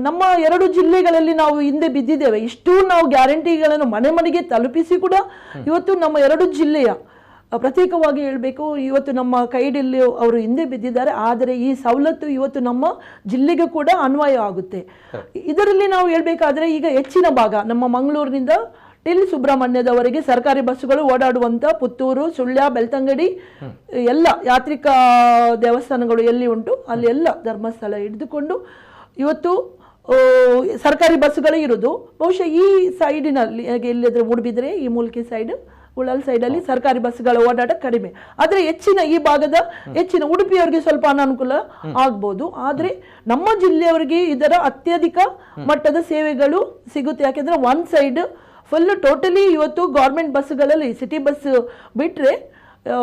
ನಮ್ಮ 2 ಜಿಲ್ಲೆಗಳಲ್ಲಿ ನಾವು ಹಿಂದೆ ಬಿದ್ದಿದ್ದೇವೆ. ಇಷ್ಟು ನಾವು ಗ್ಯಾರಂಟಿಗಳನ್ನು ಮನೆ ಮನೆಗೆ ತಲುಪಿಸಿ ಕೂಡ ಇವತ್ತು ನಮ್ಮ 2 ಜಿಲ್ಲೆಯ ಪ್ರತ್ಯೇಕವಾಗಿ ಹೇಳಬೇಕು, ಇವತ್ತು ನಮ್ಮ ಕೈಯಲ್ಲಿ ಅವರು ಹಿಂದೆ ಬಿದ್ದಿದ್ದಾರೆ. ಆದರೆ ಈ ಸವಲತ್ತು ಇವತ್ತು ನಮ್ಮ ಜಿಲ್ಲೆಗೆ ಕೂಡ ಅನ್ವಯ ಆಗುತ್ತೆ. ಇದರಲ್ಲಿ ನಾವು ಹೇಳ್ಬೇಕಾದ್ರೆ ಈಗ ಹೆಚ್ಚಿನ ಭಾಗ ನಮ್ಮ ಮಂಗಳೂರಿನಿಂದ ಟಿಲ್ ಸುಬ್ರಹ್ಮಣ್ಯದವರೆಗೆ ಸರ್ಕಾರಿ ಬಸ್ಸುಗಳು ಓಡಾಡುವಂಥ ಪುತ್ತೂರು, ಸುಳ್ಯ, ಬೆಳ್ತಂಗಡಿ ಎಲ್ಲ ಯಾತ್ರಿಕ ದೇವಸ್ಥಾನಗಳು ಎಲ್ಲಿ ಉಂಟು ಅಲ್ಲಿ ಎಲ್ಲ ಧರ್ಮಸ್ಥಳ ಹಿಡಿದುಕೊಂಡು ಇವತ್ತು ಸರ್ಕಾರಿ ಬಸ್ಸುಗಳೇ ಇರೋದು. ಬಹುಶಃ ಈ ಸೈಡಿನಲ್ಲಿ ಎಲ್ಲಿದ್ರೆ ಮೂಡುಬಿದ್ರೆ, ಈ ಮೂಲ್ಕಿ ಸೈಡ್, ಉಳಲ್ ಸೈಡಲ್ಲಿ ಸರ್ಕಾರಿ ಬಸ್ಸುಗಳ ಓಡಾಟ ಕಡಿಮೆ. ಆದರೆ ಹೆಚ್ಚಿನ ಈ ಭಾಗದ ಹೆಚ್ಚಿನ ಉಡುಪಿಯವರಿಗೆ ಸ್ವಲ್ಪ ಅನಾನುಕೂಲ ಆಗ್ಬೋದು. ಆದರೆ ನಮ್ಮ ಜಿಲ್ಲೆಯವರಿಗೆ ಇದರ ಅತ್ಯಧಿಕ ಮಟ್ಟದ ಸೇವೆಗಳು ಸಿಗುತ್ತೆ. ಯಾಕೆಂದ್ರೆ ಒನ್ ಸೈಡ್ ಫುಲ್ ಟೋಟಲಿ ಇವತ್ತು ಗೌರ್ಮೆಂಟ್ ಬಸ್ಸುಗಳಲ್ಲಿ, ಸಿಟಿ ಬಸ್ ಬಿಟ್ರೆ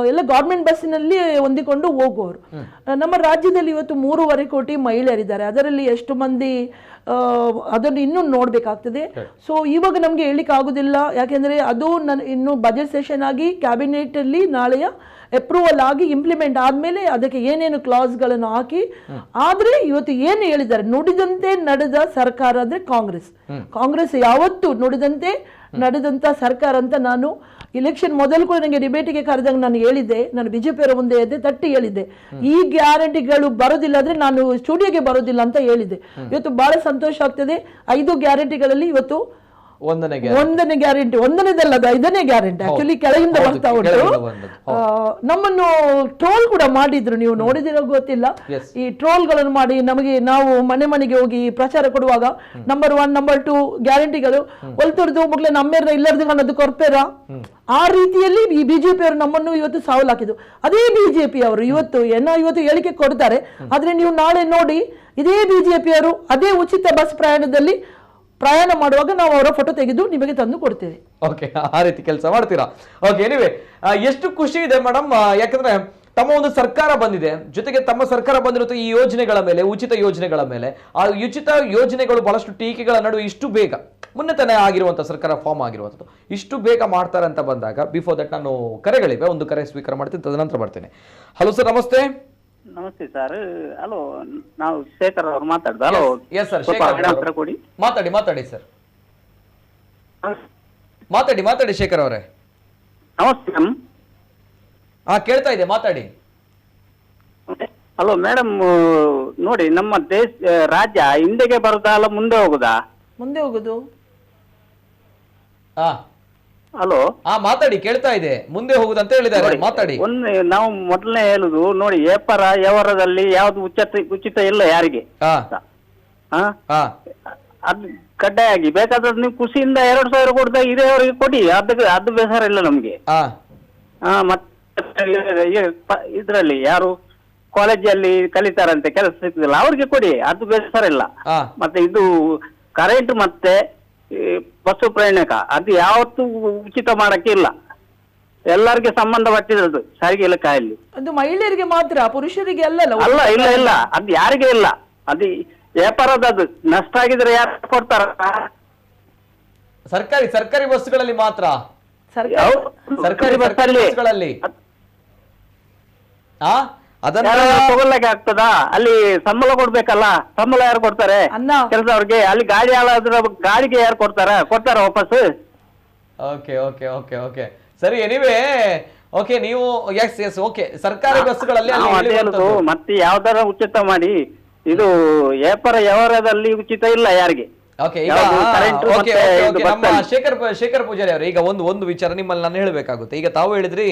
ಎಲ್ಲ ಗೌರ್ಮೆಂಟ್ ಬಸ್ಸಿನಲ್ಲಿ ಹೊಂದಿಕೊಂಡು ಹೋಗುವವರು. ನಮ್ಮ ರಾಜ್ಯದಲ್ಲಿ ಇವತ್ತು 3.5 ಕೋಟಿ ಮಹಿಳೆಯರಿದ್ದಾರೆ. ಅದರಲ್ಲಿ ಎಷ್ಟು ಮಂದಿ ಅದನ್ನು ಇನ್ನೂ ನೋಡ್ಬೇಕಾಗ್ತದೆ. ಸೊ ಇವಾಗ ನಮ್ಗೆ ಹೇಳಿಕ್ಕೆ ಆಗುದಿಲ್ಲ, ಯಾಕೆಂದ್ರೆ ಅದು ಇನ್ನು ಬಜೆಟ್ ಸೆಷನ್ ಆಗಿ ಕ್ಯಾಬಿನೆಟ್ ಅಲ್ಲಿ ನಾಳೆಯ ಅಪ್ರೂವಲ್ ಆಗಿ ಇಂಪ್ಲಿಮೆಂಟ್ ಆದ್ಮೇಲೆ ಅದಕ್ಕೆ ಏನೇನು ಕ್ಲಾಸ್ಗಳನ್ನು ಹಾಕಿ. ಆದ್ರೆ ಇವತ್ತು ಏನು ಹೇಳಿದ್ದಾರೆ, ನುಡಿದಂತೆ ನಡೆದ ಸರ್ಕಾರ ಅಂದ್ರೆ ಕಾಂಗ್ರೆಸ್ ಯಾವತ್ತು ನುಡಿದಂತೆ ನಡೆದಂತ ಸರ್ಕಾರ ಅಂತ ನಾನು ಇಲೆಕ್ಷನ್ ಮೊದಲು ಕೂಡ ನನಗೆ ಡಿಬೇಟಿಗೆ ಕರೆದಾಗ ನಾನು ಹೇಳಿದ್ದೆ, ನಾನು ಬಿಜೆಪಿಯವರ ಮುಂದೆ ಎದ್ದೆ ತಟ್ಟಿ ಹೇಳಿದ್ದೆ, ಈ ಗ್ಯಾರಂಟಿಗಳು ಬರೋದಿಲ್ಲ ಅಂದ್ರೆ ನಾನು ಸ್ಟುಡಿಯೋಗೆ ಬರೋದಿಲ್ಲ ಅಂತ ಹೇಳಿದ್ದೆ. ಇವತ್ತು ಬಹಳ ಸಂತೋಷ ಆಗ್ತದೆ. 5 ಗ್ಯಾರಂಟಿಗಳಲ್ಲಿ ಇವತ್ತು ಒಂದನೇ ಗ್ಯಾರಂಟಿ, ಒಂದನೇದಲ್ಲ 5ನೇ ಗ್ಯಾರಂಟಿ ಆಕ್ಚುಲಿ ಕೆಳಗಿಂದ ಬರ್ತಾ ಉಂಟು. ನಮ್ಮನ್ನು ಟ್ರೋಲ್ ಕೂಡ ಮಾಡಿದ್ರು, ನೀವು ನೋಡಿದಿರೋ ಗೊತ್ತಿಲ್ಲ. ಈ ಟ್ರೋಲ್ಗಳನ್ನು ಮಾಡಿ ನಮಗೆ, ನಾವು ಮನೆ ಮನೆಗೆ ಹೋಗಿ ಪ್ರಚಾರ ಕೊಡುವಾಗ ನಂಬರ್ 1 ನಂಬರ್ 2 ಗ್ಯಾರಂಟಿಗಳು ಒಲ್ತೊಡ್ದು ಮುಗ್ಲೆ ನಮ್ಮೇರ ಇಲ್ಲರ್ದು ಅನ್ನೋದು ಕೊರ್ಪೇರ, ಆ ರೀತಿಯಲ್ಲಿ ಈ ಬಿಜೆಪಿ ಅವರು ನಮ್ಮನ್ನು ಇವತ್ತು ಸಾವಲಾಕಿದ್ರು. ಅದೇ ಬಿಜೆಪಿ ಅವರು ಇವತ್ತು ಹೇಳಿಕೆ ಕೊಡ್ತಾರೆ. ಆದ್ರೆ ನೀವು ನಾಳೆ ನೋಡಿ, ಇದೇ ಬಿಜೆಪಿಯವರು ಅದೇ ಉಚಿತ ಬಸ್ ಪ್ರಯಾಣದಲ್ಲಿ ಪ್ರಯಾಣ ಮಾಡುವಾಗ ನಾವು ಅವರ ಫೋಟೋ ತೆಗೆದು ನಿಮಗೆ ತಂದು ಕೊಡ್ತೇವೆ. ಓಕೆ, ಆ ರೀತಿ ಕೆಲಸ ಮಾಡ್ತೀರಾ? ಓಕೆ, ಎನಿವೆ ಎಷ್ಟು ಖುಷಿ ಇದೆ ಮೇಡಮ್, ಯಾಕಂದ್ರೆ ತಮ್ಮ ಒಂದು ಸರ್ಕಾರ ಬಂದಿದೆ, ಜೊತೆಗೆ ತಮ್ಮ ಸರ್ಕಾರ ಬಂದಿರುತ್ತೆ ಈ ಯೋಜನೆಗಳ ಮೇಲೆ, ಉಚಿತ ಯೋಜನೆಗಳ ಮೇಲೆ. ಆ ಉಚಿತ ಯೋಜನೆಗಳು ಬಹಳಷ್ಟು ಟೀಕೆಗಳ ನಡುವೆ ಇಷ್ಟು ಬೇಗ ಮೊನ್ನೆ ತಾನೇ ಆಗಿರುವಂತಹ ಸರ್ಕಾರ ಫಾರ್ಮ್ ಆಗಿರುವಂಥದ್ದು ಇಷ್ಟು ಬೇಗ ಮಾಡ್ತಾರೆ ಅಂತ ಬಂದಾಗ, ಬಿಫೋರ್ ದಟ್ ನಾನು ಕರೆಗಳಿವೆ, ಒಂದು ಕರೆ ಸ್ವೀಕಾರ ಮಾಡ್ತೀನಿ, ತದನಂತರ ಬರ್ತೇನೆ. ಹಲೋ ಸರ್, ನಮಸ್ತೆ. ನಮಸ್ತೆ ಸರ್. ಹಲೋ, ನಾವು ಶೇಖರ್ ಅವರು ಮಾತಾಡುದು. ಹಲೋ, ಎಸ್ ಸರ್, ಶೇಖರ್ ಕೊಡಿ. ಮಾತಾಡಿ ಸರ್, ಮಾತಾಡಿ ಶೇಖರ್ ಅವರೇ. ನಮಸ್ತೆ. ಕೇಳ್ತಾ ಇದೆ, ಮಾತಾಡಿ. ಹಲೋ ಮೇಡಮ್, ನೋಡಿ ನಮ್ಮ ರಾಜ್ಯ ಹಿಂದೆಗೆ ಬರುದಾ ಅಲ್ಲ ಮುಂದೆ ಹೋಗುದಾ? ಮುಂದೆ ಹೋಗುದು. ಹಲೋ, ಮಾತಾಡಿ, ಕೇಳ್ತಾ ಇದೆ. ಮುಂದೆ ಹೋಗುದಂತ ಹೇಳಿದ್ದಾರೆ, ಮಾತಾಡಿ. ನಾವು ಮೊದಲನೇ ಹೇಳುದು ನೋಡಿ, ವ್ಯಾಪಾರ ವ್ಯವಹಾರದಲ್ಲಿ ಯಾವ್ದು ಉಚಿತ ಇಲ್ಲ ಯಾರಿಗೆ. ಅದು ಕಡ್ಡಾಯಾಗಿ ಬೇಕಾದ್ರೆ ನೀವು ಖುಷಿಯಿಂದ 2,000 ಕೊಡ್ತಾ ಇದೇವರಿಗೆ ಕೊಡಿ, ಅದು ಬೇಸರ ಇಲ್ಲ ನಮ್ಗೆ. ಮತ್ತೆ ಇದ್ರಲ್ಲಿ ಯಾರು ಕಾಲೇಜಲ್ಲಿ ಕಲಿತಾರಂತೆ ಕೆಲಸ ಸಿಗ್ತಿಲ್ಲ ಅವ್ರಿಗೆ ಕೊಡಿ, ಅದು ಬೇಸರ ಇಲ್ಲ. ಮತ್ತೆ ಇದು ಕರೆಂಟ್ ಮತ್ತೆ ಬಸ್ಸು ಪ್ರಯಾಣಿಕ ಅದು ಯಾವತ್ತೂ ಉಚಿತ ಮಾಡಕ್ಕೆ ಇಲ್ಲ, ಎಲ್ಲರಿಗೆ ಸಂಬಂಧಪಟ್ಟಿರೋದು ಸಾರಿಗೆ ಇಲಾಖೆಯಲ್ಲಿ. ಅದು ಮಹಿಳೆಯರಿಗೆ ಮಾತ್ರ, ಪುರುಷರಿಗೆ ಅಲ್ಲ. ಇಲ್ಲ ಅದು ಯಾರಿಗೆ ಇಲ್ಲ, ಅದು ವ್ಯಾಪಾರದ್ದು ನಷ್ಟ ಆಗಿದ್ರೆ ಯಾರು ಕೊಡ್ತಾರ? ಸರ್ಕಾರಿ ಬಸ್ಗಳಲ್ಲಿ ಮಾತ್ರ, ಸರ್ಕಾರಿ ಬಸ್ಸಲ್ಲಿ ತಗೊಳ್ಳಕ್ಕೆ ಆಗ್ತದಾ? ಅಲ್ಲಿ ಸಂಬಳ ಕೊಡ್ಬೇಕಲ್ಲ, ಸಂಬಳ ಯಾರು ಕೊಡ್ತಾರೆ ಕೆಲಸವ್ರಿಗೆ? ಅಲ್ಲಿ ಗಾಡಿ ಗಾಡಿಗೆ ಯಾರು ಕೊಡ್ತಾರ ವಾಪಸ್? ಓಕೆ ಓಕೆ ಓಕೆ ಓಕೆ ಸರಿ, ಎನಿವೆ ಓಕೆ, ನೀವು ಎಸ್ ಓಕೆ, ಸರ್ಕಾರಿ ಬಸ್ಗಳಲ್ಲಿ ಮತ್ತೆ ಯಾವ್ದಾರ ಉಚಿತ ಮಾಡಿ, ಇದು ವ್ಯಾಪಾರ ವ್ಯವಹಾರದಲ್ಲಿ ಉಚಿತ ಇಲ್ಲ ಯಾರಿಗೆ. ಶೇಖರ್ ಪೂಜಾರಿ ಅವರು, ಈಗ ಒಂದು ವಿಚಾರ ನಿಮ್ಮಲ್ಲಿ ನಾನು ಹೇಳಬೇಕಾಗುತ್ತೆ. ಈಗ ತಾವು ಹೇಳಿದ್ರಿ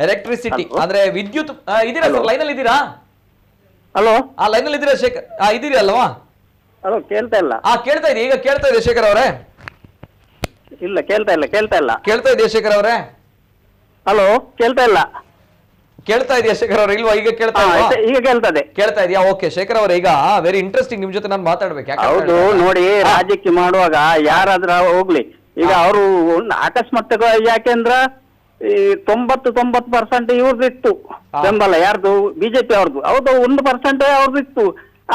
ಎಲೆಕ್ಟ್ರಿಸಿಟಿ ಅಂದ್ರೆ ವಿದ್ಯುತ್, ಇದೀರಾ ಸರ್? ಲೈನ್ ಅಲ್ಲಿ ಇದ್ದೀರಾ? ಹಲೋ ಲೈನ್ ಅಲ್ಲಿ ಇದ್ದೀರಾ ಶೇಖರ್? ಇದೀರಿ ಅಲ್ವಾ? ಹಲೋ, ಕೇಳ್ತಾ ಇಲ್ಲ. ಕೇಳ್ತಾ ಇದೆ, ಈಗ ಕೇಳ್ತಾ ಇದೆ ಶೇಖರ್ ಅವರೇ? ಇಲ್ಲ, ಕೇಳ್ತಾ ಇಲ್ಲ. ಕೇಳ್ತಾ ಇದೆಯಾ ಶೇಖರ್ ಅವರೇ? ಹಲೋ, ಕೇಳ್ತಾ ಇಲ್ಲ. ಕೇಳ್ತಾ ಇದೆಯಾ ಶೇಖರ್ ಅವ್ರೆ? ಇಲ್ವಾ? ಈಗ ಕೇಳ್ತಾ ಈಗ ಕೇಳ್ತದೆ. ಕೇಳ್ತಾ ಇದೆಯಾ? ಓಕೆ ಶೇಖರ್ ಅವರೇ, ಈಗ ವೆರಿ ಇಂಟ್ರೆಸ್ಟಿಂಗ್ ನಿಮ್ ಜೊತೆ ನಾನು ಮಾತಾಡ್ಬೇಕು. ಹೌದು, ನೋಡಿ, ರಾಜ್ಯಕ್ಕೆ ಮಾಡುವಾಗ ಯಾರಾದ್ರೂ ಹೋಗ್ಲಿ, ಈಗ ಅವರು ಅಕಸ್ಮಾತ್ ಯಾಕೆಂದ್ರ ಈ 90% ಇವ್ರದಿತ್ತು ಬೆಂಬಲ, ಯಾರ್ದು? ಬಿಜೆಪಿ ಅವ್ರದ್ದು. ಹೌದು, 1% ಅವ್ರದಿತ್ತು.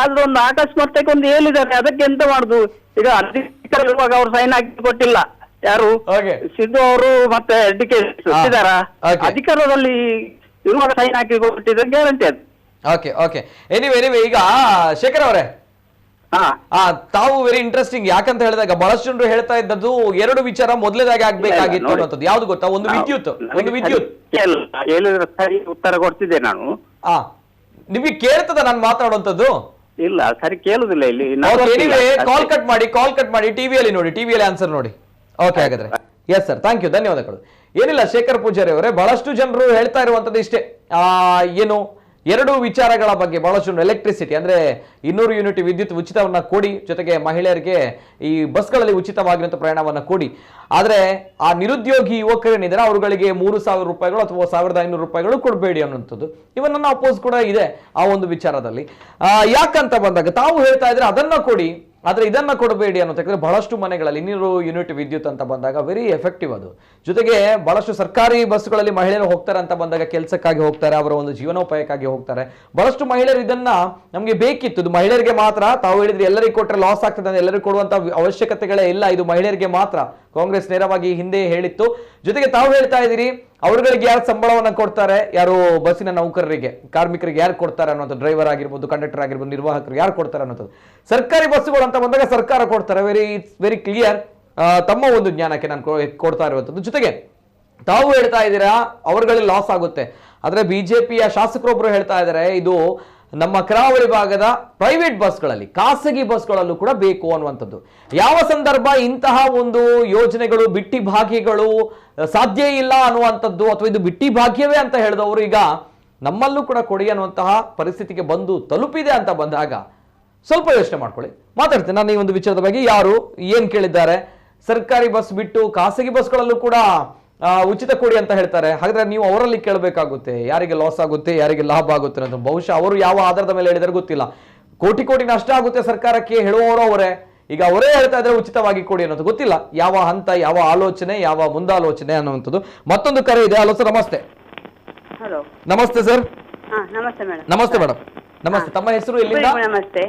ಆದ್ರೆ ಒಂದು ಅಕಸ್ಮಾತ್ ಒಂದು ಹೇಳಿದ್ದಾರೆ, ಅದಕ್ಕೆ ಎಂತ ಮಾಡುದು? ಈಗ ಅಧಿಕಾರ ಇರುವಾಗ ಅವ್ರು ಸೈನ್ ಹಾಕಿ ಕೊಟ್ಟಿಲ್ಲ. ಯಾರು? ಸಿದ್ದು ಅವರು ಮತ್ತೆ ಡಿಕೆ ಸಿದ್ದಾರ ಅಧಿಕಾರದಲ್ಲಿ ಇರುವಾಗ ಸೈನ್ ಹಾಕಿ ಕೊಟ್ಟಿದ್ರೆ ಗ್ಯಾರಂಟಿ ಅದು. ಓಕೆ ಓಕೆ ಎನಿವೆ ಈಗ ಶೇಖರ್ ಅವರೇ, ತಾವು ವೆರಿ ಇಂಟ್ರೆಸ್ಟಿಂಗ್. ಯಾಕಂತ ಹೇಳಿದಾಗ ಬಹಳಷ್ಟು ಜನರು ಹೇಳ್ತಾ ಇದ್ದದ್ದು ಎರಡು ವಿಚಾರ ಮೊದಲನೇದಾಗಿ ಆಗ್ಬೇಕಾಗಿತ್ತು ಅನ್ನೋದು. ಯಾವ್ದು ಗೊತ್ತಾ? ಒಂದು ವಿದ್ಯುತ್. ಹೇಳಿದ್ರೆ ಸರಿ ಉತ್ತರ ಕೊಡ್ತಿದ್ದೆ ನಾನು. ನಿಮಗೆ ಕೇಳ್ತದ ನಾನು ಮಾತಾಡುವಂತದ್ದು? ಇಲ್ಲ, ಸರಿ ಕೇಳುದಿಲ್ಲ ಇಲ್ಲಿ. ಕಾಲ್ ಕಟ್ ಮಾಡಿ ಟಿವಿಯಲ್ಲಿ ನೋಡಿ, ಟಿವಿಯಲ್ಲಿ ಆನ್ಸರ್ ನೋಡಿ. ಓಕೆ, ಹಾಗಾದ್ರೆ ಎಸ್ ಸರ್, ಥ್ಯಾಂಕ್ ಯು, ಧನ್ಯವಾದಗಳು. ಏನಿಲ್ಲ ಶೇಖರ್ ಪೂಜಾರಿ ಅವರೇ, ಬಹಳಷ್ಟು ಜನರು ಹೇಳ್ತಾ ಇರುವಂತದ್ದು ಇಷ್ಟೇ. ಏನು ಎರಡು ವಿಚಾರಗಳ ಬಗ್ಗೆ ಬಹಳಷ್ಟು ಜನರು, ಎಲೆಕ್ಟ್ರಿಸಿಟಿ ಅಂದ್ರೆ 200 ಯೂನಿಟ್ ವಿದ್ಯುತ್ ಉಚಿತವನ್ನ ಕೊಡಿ, ಜೊತೆಗೆ ಮಹಿಳೆಯರಿಗೆ ಈ ಬಸ್ಗಳಲ್ಲಿ ಉಚಿತವಾಗಿರುವಂತಹ ಪ್ರಯಾಣವನ್ನ ಕೊಡಿ. ಆದ್ರೆ ಆ ನಿರುದ್ಯೋಗಿ ಯುವಕರೇನಿದ್ದಾರೆ ಅವರುಗಳಿಗೆ 3,000 ರೂಪಾಯಿಗಳು ಅಥವಾ 1,500 ರೂಪಾಯಿಗಳು ಕೊಡಬೇಡಿ ಅನ್ನುವಂಥದ್ದು. ಇವನ್ ನನ್ನ ಅಪೋಸ್ ಕೂಡ ಇದೆ ಆ ಒಂದು ವಿಚಾರದಲ್ಲಿ. ಯಾಕಂತ ಬಂದಾಗ ತಾವು ಹೇಳ್ತಾ ಇದ್ರೆ ಅದನ್ನ ಕೊಡಿ, ಆದ್ರೆ ಇದನ್ನ ಕೊಡಬೇಡಿ ಅನ್ನೋದಕ್ಕೆ ಬಹಳಷ್ಟು ಮನೆಗಳಲ್ಲಿ 200 ಯೂನಿಟ್ ವಿದ್ಯುತ್ ಅಂತ ಬಂದಾಗ ವೆರಿ ಎಫೆಕ್ಟಿವ್ ಅದು. ಜೊತೆಗೆ ಬಹಳಷ್ಟು ಸರ್ಕಾರಿ ಬಸ್ಗಳಲ್ಲಿ ಮಹಿಳೆಯರು ಹೋಗ್ತಾರೆ ಅಂತ ಬಂದಾಗ ಕೆಲಸಕ್ಕಾಗಿ ಹೋಗ್ತಾರೆ, ಅವರ ಒಂದು ಜೀವನೋಪಾಯಕ್ಕಾಗಿ ಹೋಗ್ತಾರೆ. ಬಹಳಷ್ಟು ಮಹಿಳೆಯರು ಇದನ್ನ ನಮಗೆ ಬೇಕಿತ್ತು. ಇದು ಮಹಿಳೆಯರಿಗೆ ಮಾತ್ರ. ತಾವು ಹೇಳಿದ್ರೆ ಎಲ್ಲರಿಗೂ ಕೊಟ್ಟರೆ ಲಾಸ್ ಆಗ್ತದೆ ಅಂತ, ಎಲ್ಲರಿಗೂ ಕೊಡುವಂತ ಅವಶ್ಯಕತೆಗಳೇ ಇಲ್ಲ, ಇದು ಮಹಿಳೆಯರಿಗೆ ಮಾತ್ರ. ಕಾಂಗ್ರೆಸ್ ನೇರವಾಗಿ ಹಿಂದೆ ಹೇಳಿತ್ತು. ಜೊತೆಗೆ ತಾವು ಹೇಳ್ತಾ ಇದ್ದೀರಿ ಅವರುಗಳಿಗೆ ಯಾರು ಸಂಬಳವನ್ನ ಕೊಡ್ತಾರೆ, ಯಾರು ಬಸ್ಸಿನ ನೌಕರರಿಗೆ, ಕಾರ್ಮಿಕರಿಗೆ ಯಾರು ಕೊಡ್ತಾರೆ ಅನ್ನೋದು, ಡ್ರೈವರ್ ಆಗಿರ್ಬೋದು, ಕಂಡಕ್ಟರ್ ಆಗಿರ್ಬೋದು, ನಿರ್ವಾಹಕರಿಗೆ ಯಾರು ಕೊಡ್ತಾರೆ ಅನ್ನೋದು. ಸರ್ಕಾರಿ ಬಸ್ಸುಗಳು ಅಂತ ಬಂದಾಗ ಸರ್ಕಾರ ಕೊಡ್ತಾರೆ. Very clear. ತಮ್ಮ ಒಂದು ಜ್ಞಾನಕ್ಕೆ ನಾನು ಕೊಡ್ತಾ ಇರುವಂತದ್ದು. ಜೊತೆಗೆ ತಾವು ಹೇಳ್ತಾ ಇದ್ದೀರಾ ಅವರುಗಳಿಗೆ ಲಾಸ್ ಆಗುತ್ತೆ. ಆದ್ರೆ ಬಿಜೆಪಿಯ ಶಾಸಕರೊಬ್ರು ಹೇಳ್ತಾ ಇದ್ದಾರೆ ಇದು ನಮ್ಮ ಕರಾವಳಿ ಭಾಗದ ಪ್ರೈವೇಟ್ ಬಸ್ಗಳಲ್ಲಿ, ಖಾಸಗಿ ಬಸ್ಗಳಲ್ಲೂ ಕೂಡ ಬೇಕು ಅನ್ನುವಂಥದ್ದು. ಯಾವ ಸಂದರ್ಭ ಇಂತಹ ಒಂದು ಯೋಜನೆಗಳು, ಬಿಟ್ಟಿ ಭಾಗ್ಯಗಳು ಸಾಧ್ಯ ಇಲ್ಲ ಅನ್ನುವಂಥದ್ದು, ಅಥವಾ ಇದು ಬಿಟ್ಟಿ ಭಾಗ್ಯವೇ ಅಂತ ಹೇಳಿದವರು ಈಗ ನಮ್ಮಲ್ಲೂ ಕೂಡ ಕೊಡಿ ಅನ್ನುವಂತಹ ಪರಿಸ್ಥಿತಿಗೆ ಬಂದು ತಲುಪಿದೆ ಅಂತ ಬಂದಾಗ ಸ್ವಲ್ಪ ಯೋಚನೆ ಮಾಡ್ಕೊಳ್ಳಿ. ಮಾತಾಡ್ತೇನೆ ನಾನು ಈ ಒಂದು ವಿಚಾರದ ಬಗ್ಗೆ. ಯಾರು ಏನ್ ಕೇಳಿದ್ದಾರೆ? ಸರ್ಕಾರಿ ಬಸ್ ಬಿಟ್ಟು ಖಾಸಗಿ ಬಸ್ಗಳಲ್ಲೂ ಕೂಡ ಉಚಿತ ಕೊಡಿ ಅಂತ ಹೇಳ್ತಾರೆ. ಹಾಗಾದ್ರೆ ನೀವು ಅವರಲ್ಲಿ ಕೇಳಬೇಕಾಗುತ್ತೆ, ಯಾರಿಗೆ ಲಾಸ್ ಆಗುತ್ತೆ, ಯಾರಿಗೆ ಲಾಭ ಆಗುತ್ತೆ ಅಂತ. ಬಹುಶಃ ಅವರು ಯಾವ ಆಧಾರದ ಮೇಲೆ ಹೇಳಿದರೆ ಗೊತ್ತಿಲ್ಲ. ಕೋಟಿ ನಷ್ಟ ಆಗುತ್ತೆ ಸರ್ಕಾರಕ್ಕೆ ಹೇಳುವವರು ಅವರೇ. ಈಗ ಅವರೇ ಹೇಳ್ತಾ ಇದ್ರೆ ಉಚಿತವಾಗಿ ಕೊಡಿ ಅನ್ನೋದು ಗೊತ್ತಿಲ್ಲ ಯಾವ ಹಂತ, ಯಾವ ಆಲೋಚನೆ, ಯಾವ ಮುಂದಾಲೋಚನೆ ಅನ್ನುವಂಥದ್ದು. ಮತ್ತೊಂದು ಕರೆ ಇದೆ. ಹಲೋ ಸರ್, ನಮಸ್ತೆ. ಹಲೋ, ನಮಸ್ತೆ ಸರ್. ನಮಸ್ತೆ ಮೇಡಮ್. ನಮಸ್ತೆ ಮೇಡಮ್. ನಮಸ್ತೆ. ತಮ್ಮ ಹೆಸರು ಎಲ್ಲಿಂದ? ನಮಸ್ತೆ.